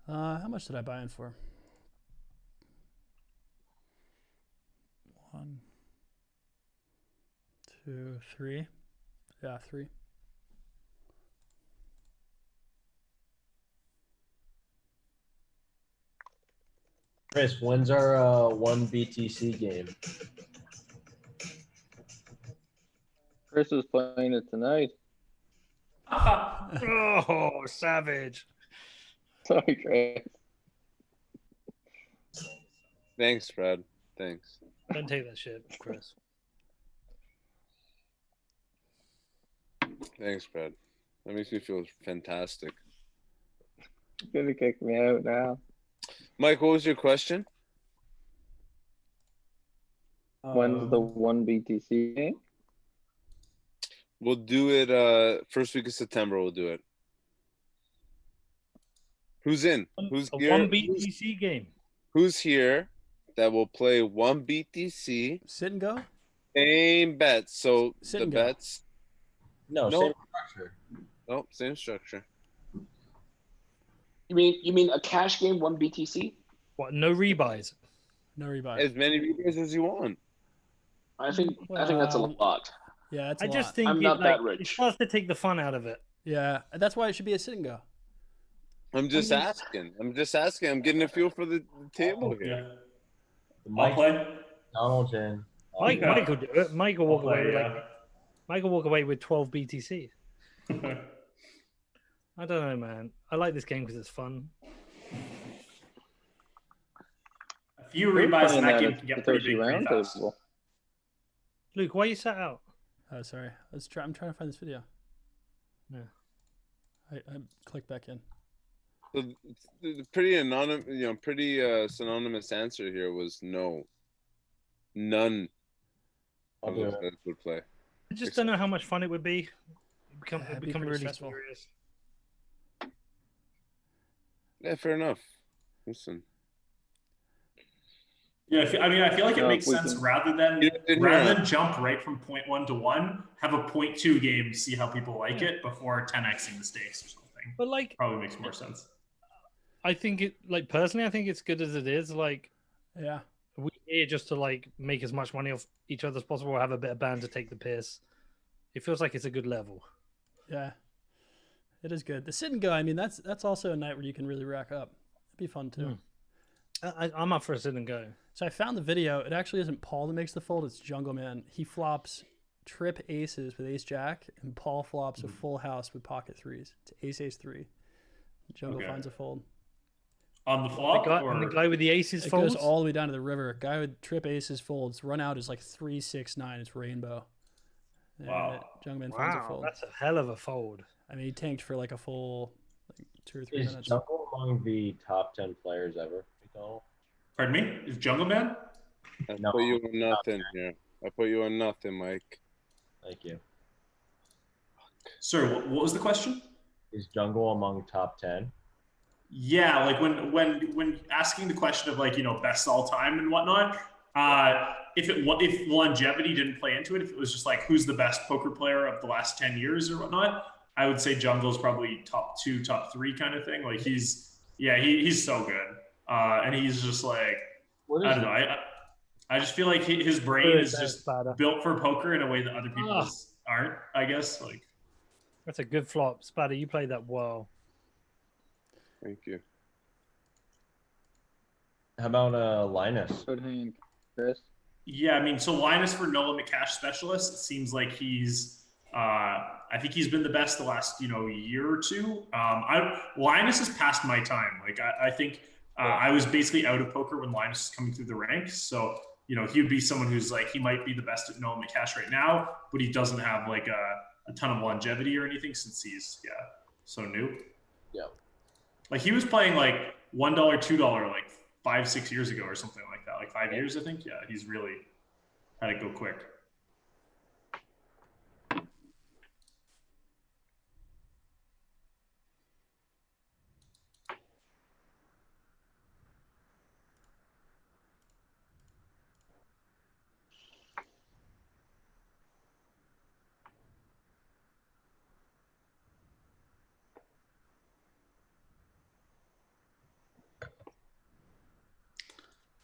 How much did I buy in for? 1, 2, 3. Yeah, 3. Chris, when's our 1 BTC game? Chris is playing it tonight. Oh, savage. Sorry, Chris. Thanks, Fred. Thanks. Don't take that shit, Chris. Thanks, Fred. That makes me feel fantastic. You're gonna kick me out now. Mike, what was your question? When's the 1 BTC game? We'll do it first week of September. We'll do it. Who's in? Who's a here? 1 BTC game. Who's here that will play 1 BTC? Sit and go? Same bets. So Sit the and go. bets. No, Nope. same structure. Nope, same structure. You mean a cash game, 1 BTC? What? No rebuys. No rebuy. As many readers as you want. I think that's a lot. Yeah, it's a I just lot. think I'm it, not that like, it rich. starts to take the fun out of it. Yeah, that's why it should be a sit and go. I'm just asking. I'm getting a feel for the table here. Yeah. I'll Mike, play. Donald's in. Mike will do it. Mike will walk I'll play, away. yeah. Mike will walk away with 12 BTC. I don't know, man. I like this game because it's fun. A few rebuys in that game at can get the pretty Toshi big pretty round fast. table. Luke, why are you sat out? Oh, sorry. I'm trying to find this video. Yeah. I clicked back in. The pretty anonymous, synonymous answer here was no. None I'll of do those it. guys would play. I just don't know how much fun it would be. It Yeah, it'd be become pretty really stressful. serious. Yeah, fair enough. Listen. Yeah, I feel like it No, makes we sense can- rather than Yeah. jump right from 0.1 to 1, have a 0.2 game, see how people like it before 10xing the stakes or something. But like, Probably makes more sense. I think it, like, personally, I think it's good as it is. Like, Yeah. we're here just to like make as much money off each other as possible, have a bit of band to take the piss. It feels like it's a good level. Yeah. It is good. The sit and go, I mean, that's also a night where you can really rack up. It'd be fun too. I'm up for a sit and go. So I found the video. It actually isn't Paul that makes the fold, it's Jungle Man. He flops trip aces with ace jack, and Paul flops a full house with pocket threes. It's ace 3. Jungle Okay. finds a fold. On the The flop, guy, or and the guy with the aces It folds. goes all the way down to the river. Guy with trip aces folds. Run out is like 3, 6, 9. It's rainbow. Wow. Jungman finds a Wow, fold. that's a hell of a fold. I mean, he tanked for like a full 2 or 3 Is minutes. Jungle among the top 10 players ever, McDonald? Pardon me? Is Jungle Man? I No. put you on nothing here. I put you on nothing, Mike. Thank you. Sir, what was the question? Is Jungle among top 10? Yeah, like when asking the question of like, best all time and whatnot, if longevity didn't play into it, if it was just like who's the best poker player of the last 10 years or whatnot, I would say Jungle's probably top 2, top 3 kind of thing. Like he's so good. And he's just like, I don't know. I just feel like his brain is just built for poker in a way that other people's aren't, I guess. Like, that's a good flop. Spatter, you played that well. Thank you. How about Linus? Good hand, Chris. yeah, I mean, so Linus for no limit cash specialist, it seems like I think he's been the best the last, year or two. Linus is past my time. Like, I think I was basically out of poker when Linus was coming through the ranks. So, he would be someone who's like, he might be the best at no limit cash right now, but he doesn't have like a ton of longevity or anything since he's, so new. Yeah. Like he was playing like $1, $2 like 5-6 years ago or something like that. Like 5 years, I think. Yeah, he's really had it go quick.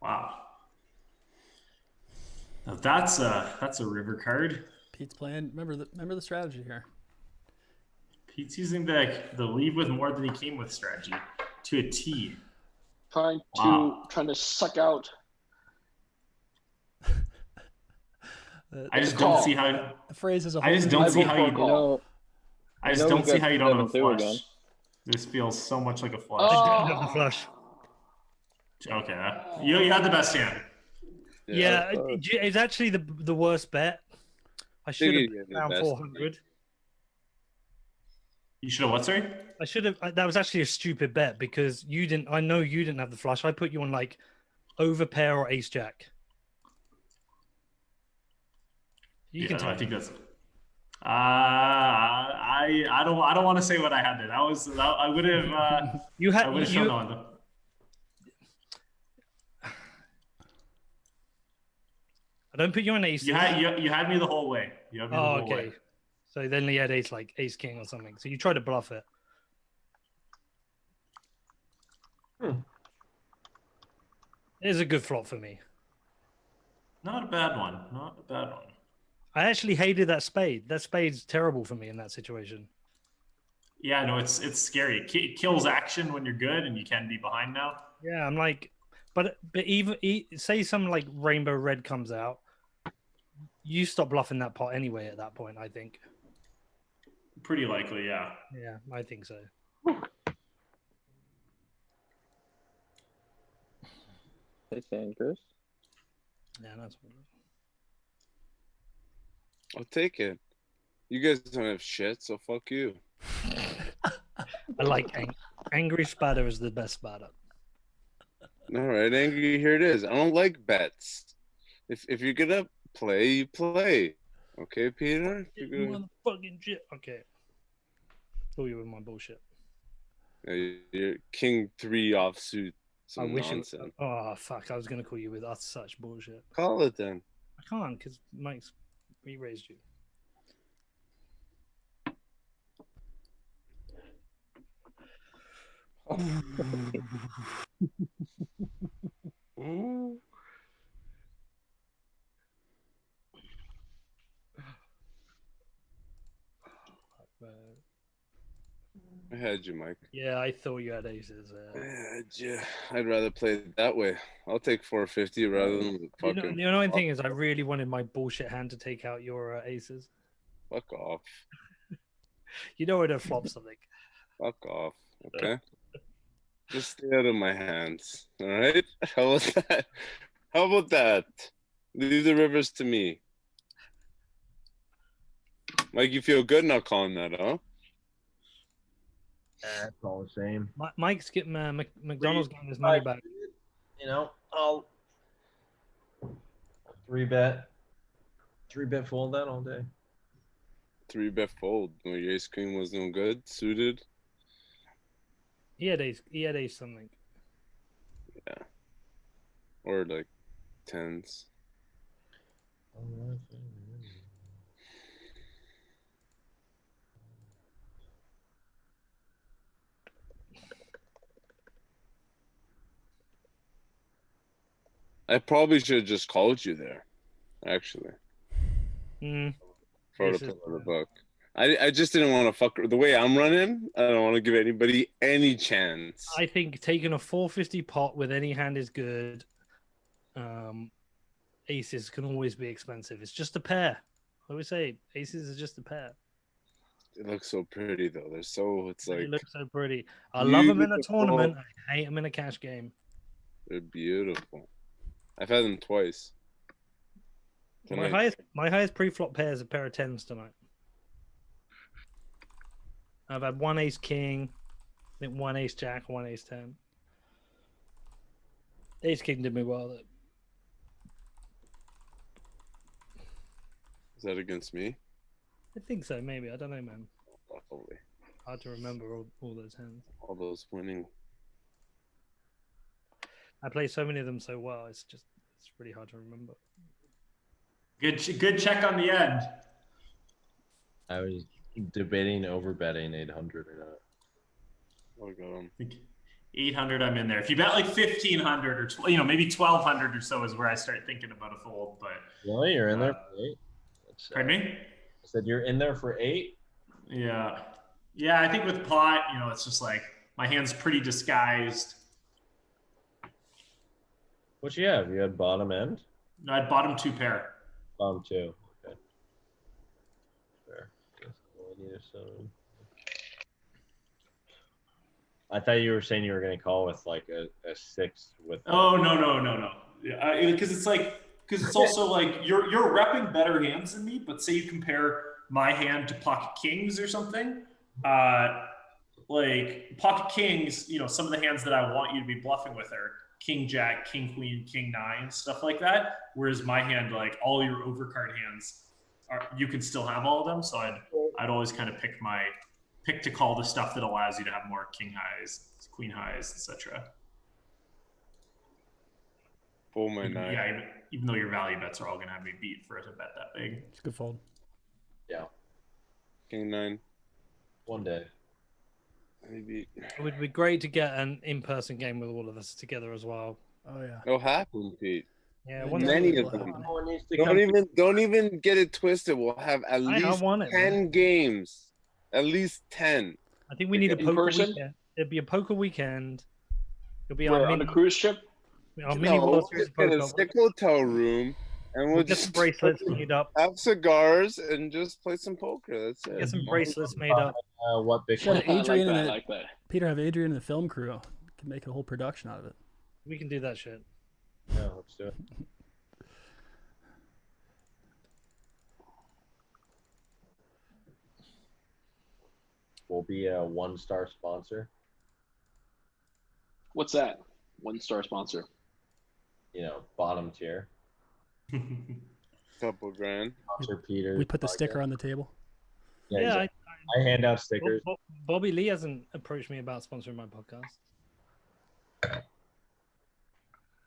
Wow. Now that's a river card. Pete's playing. Remember the strategy here. Pete's using the leave with more than he came with strategy to a T. Trying to suck out. I just don't see how. The phrase is a. I just don't see how you. I just don't see how you don't have a flush. Again. This feels so much like a flush. I didn't have the flush. Okay, you had the best hand. Yeah, it's actually the worst bet. I should have around 400. You should have what, sorry? I should have. That was actually a stupid bet because you didn't. I know you didn't have the flush. I put you on like over pair or ace jack. You can tell. I think that's. I don't want to say what I had there. I would have. You had. I would have shown on. I don't put you on ace. You had me the whole way. You had me the whole way. So then he had ace king or something. So you tried to bluff it. It is a good flop for me. Not a bad one. Not a bad one. I actually hated that spade. That spade's terrible for me in that situation. Yeah, no, it's scary. It kills action when you're good, and you can be behind now. Yeah, I'm like, but even say some like rainbow red comes out, you stop bluffing that pot anyway at that point. I think. Pretty likely, yeah. Yeah, I think so. Hey, Chris. Yeah, that's what it is. I'll take it. You guys don't have shit, so fuck you. I like angry spatter is the best spatter. All right, angry. Here it is. I don't like bets. If you're gonna play, you play. Okay, Peter. Motherfucking shit. Okay. Throw you with my bullshit. You're king 3 offsuit. I wish nonsense. Oh fuck! I was gonna call you with that's such bullshit. Call it then. I can't because Mike's re-raised you. I had you, Mike. Yeah, I thought you had aces. I had you. I'd rather play it that way. I'll take 450 rather than fucking. The only thing is, I really wanted my bullshit hand to take out your aces. Fuck off. You know where to flop something. Fuck off. Okay. Just stay out of my hands. All right. How about that? How about that? Leave the rivers to me. Mike, you feel good not calling that, huh? It's all the same. Mike's getting McDonald's getting his money back. You know, I'll 3-bet fold that all day. 3-bet fold. No, your ace queen was no good. Suited. He had ace something. Yeah. Or like tens. I probably should have just called you there, actually. For the pillar of the book. I just didn't want to fuck the way I'm running. I don't want to give anybody any chance. I think taking a 450 pot with any hand is good. Aces can always be expensive. It's just a pair. I always say aces is just a pair. It looks so pretty though. It's like they look so pretty. I love them in a tournament. I hate them in a cash game. They're beautiful. I've had them twice. Tonight. My highest pre-flop pair is a pair of tens tonight. I've had one ace king, I think one ace jack, one ace 10. Ace king did me well though. Is that against me? I think so, maybe. I don't know, man. Probably. Hard to remember all those hands. All those winning. I play so many of them so well. It's pretty hard to remember. Good check on the end. I was debating over betting 800 or not. I got him. 800, I'm in there. If you bet like 1,500 or maybe 1,200 or so is where I start thinking about a fold. But really, you're in there for 8? Pardon me? I said you're in there for 8. Yeah. I think with pot, it's just like my hand's pretty disguised. What you have? You had bottom end? No, I had bottom 2 pair. Bottom 2. Okay. Fair. I need some. I thought you were saying you were going to call with like a 6 with. Oh no. Because it's also like you're repping better hands than me. But say you compare my hand to pocket kings or something. Like pocket kings, some of the hands that I want you to be bluffing with are king jack, king queen, king 9, stuff like that. Whereas my hand, like all your overcard hands, you can still have all of them. So I'd always kind of pick to call the stuff that allows you to have more king highs, queen highs, etc. Oh my 9. Yeah, even though your value bets are all going to have me beat for it to bet that big. It's a good fold. Yeah. King 9. One day. Maybe. It would be great to get an in-person game with all of us together as well. Oh yeah. It'll happen, Pete. Yeah, many of them. Don't even get it twisted. We'll have at least 10 games. At least 10. I think we need a poker weekend. It'd be a poker weekend. It'll be on a cruise ship. Our mini World Series of Poker. Get a sick hotel room, and we'll just get some bracelets made up. Have cigars and just play some poker. That's it. Get some bracelets made up. What big? Peter, have Adrian and the film crew. Can make a whole production out of it. We can do that shit. Yeah, let's do it. We'll be a 1-star sponsor. What's that? 1-star sponsor. Bottom tier. Couple grand. Sponsor Peter. We put the sticker on the table. Yeah, I hand out stickers. Bobby Lee hasn't approached me about sponsoring my podcast.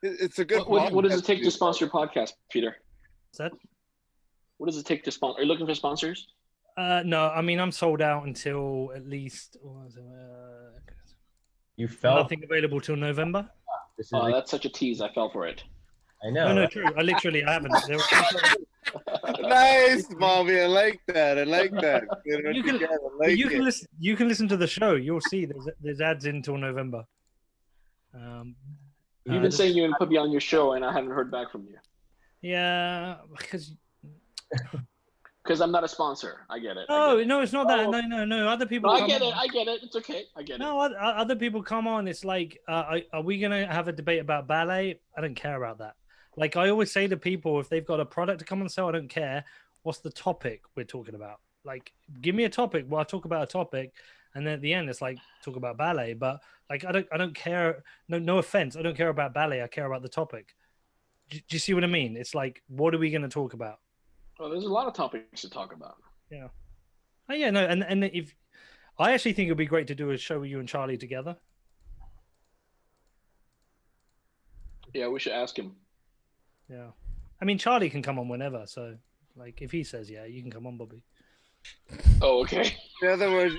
It's a good. What does it take to sponsor your podcast, Peter? What's that? What does it take to sponsor? Are you looking for sponsors? No, I mean I'm sold out until at least. You felt nothing available till November. That's such a tease. I fell for it. I know. No, true. I haven't. Nice, Bobby. I like that. You can listen to the show. You'll see there's ads until November. You've been saying you're going to put me on your show, and I haven't heard back from you. Yeah, because I'm not a sponsor. I get it. No, it's not that. No. Other people. No, I get it. It's okay. I get it. No, other people come on. It's like, are we gonna have a debate about ballet? I don't care about that. Like I always say to people, if they've got a product to come and sell, I don't care. What's the topic we're talking about? Like, give me a topic. Well, I'll talk about a topic, and then at the end, it's like talk about ballet. But like, I don't care. No offense. I don't care about ballet. I care about the topic. Do you see what I mean? It's like, what are we going to talk about? Well, there's a lot of topics to talk about. Yeah. Oh yeah, no, and if I actually think it'd be great to do a show with you and Charlie together. Yeah, we should ask him. Yeah, I mean Charlie can come on whenever. So like, if he says yeah, you can come on, Bobby. Oh, okay. In other words,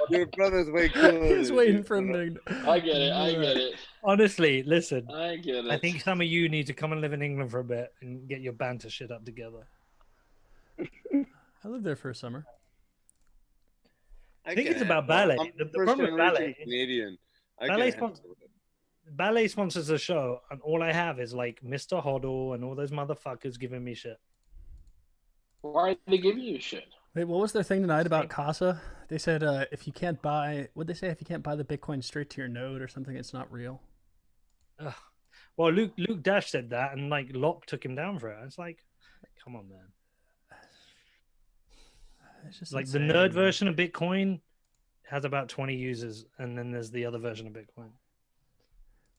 your brother's way cooler. He's waiting for him to. I get it. I get it. Honestly, listen. I get it. I think some of you need to come and live in England for a bit and get your banter shit up together. I lived there for a summer. I think it's about ballet. I'm The problem with ballet, Canadian. ballet sponsors the show, and all I have is like Mr. Hoddle and all those motherfuckers giving me shit. Why are they giving you shit? Wait, what was their thing tonight about Casa? They said if you can't buy, what'd they say? If you can't buy the Bitcoin straight to your node or something, it's not real. Well, Luke Dash said that, and like Lop took him down for it. It's like, come on, man. It's just like insane. the nerd version of Bitcoin has about 20 users, and then there's the other version of Bitcoin.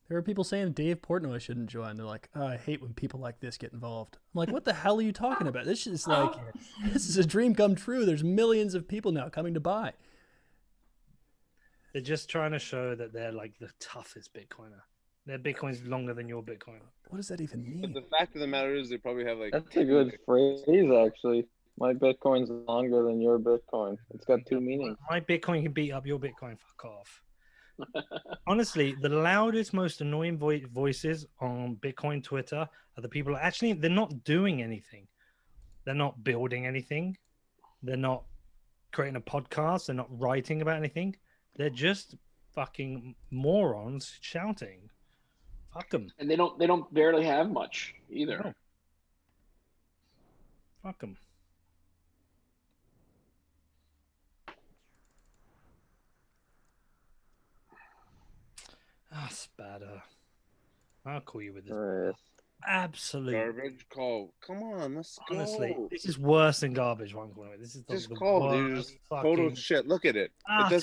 There were people saying Dave Portnoy shouldn't join. They're like, oh, I hate when people like this get involved. I'm like, what the hell are you talking about? This is like, this is a dream come true. There's millions of people now coming to buy. They're just trying to show that they're like the toughest Bitcoiner. Their Bitcoin's longer than your Bitcoin. What does that even mean? But the fact of the matter is, they probably have like. That's a good phrase, actually. My Bitcoin's longer than your Bitcoin. It's got two meanings. My Bitcoin can beat up your Bitcoin. Fuck off. Honestly, the loudest, most annoying voices on Bitcoin Twitter are the people actually, they're not doing anything. They're not building anything. They're not creating a podcast. They're not writing about anything. They're just fucking morons shouting. Fuck them. And they don't barely have much either. No. Fuck them. Ah, Spatter. I'll call you with this. Chris. Absolute Garbage call. Come on, let's go. Honestly, this is worse than garbage. What I'm calling it. This is Just the call, worst dude. Just fucking total shit. Look at it. It doesn't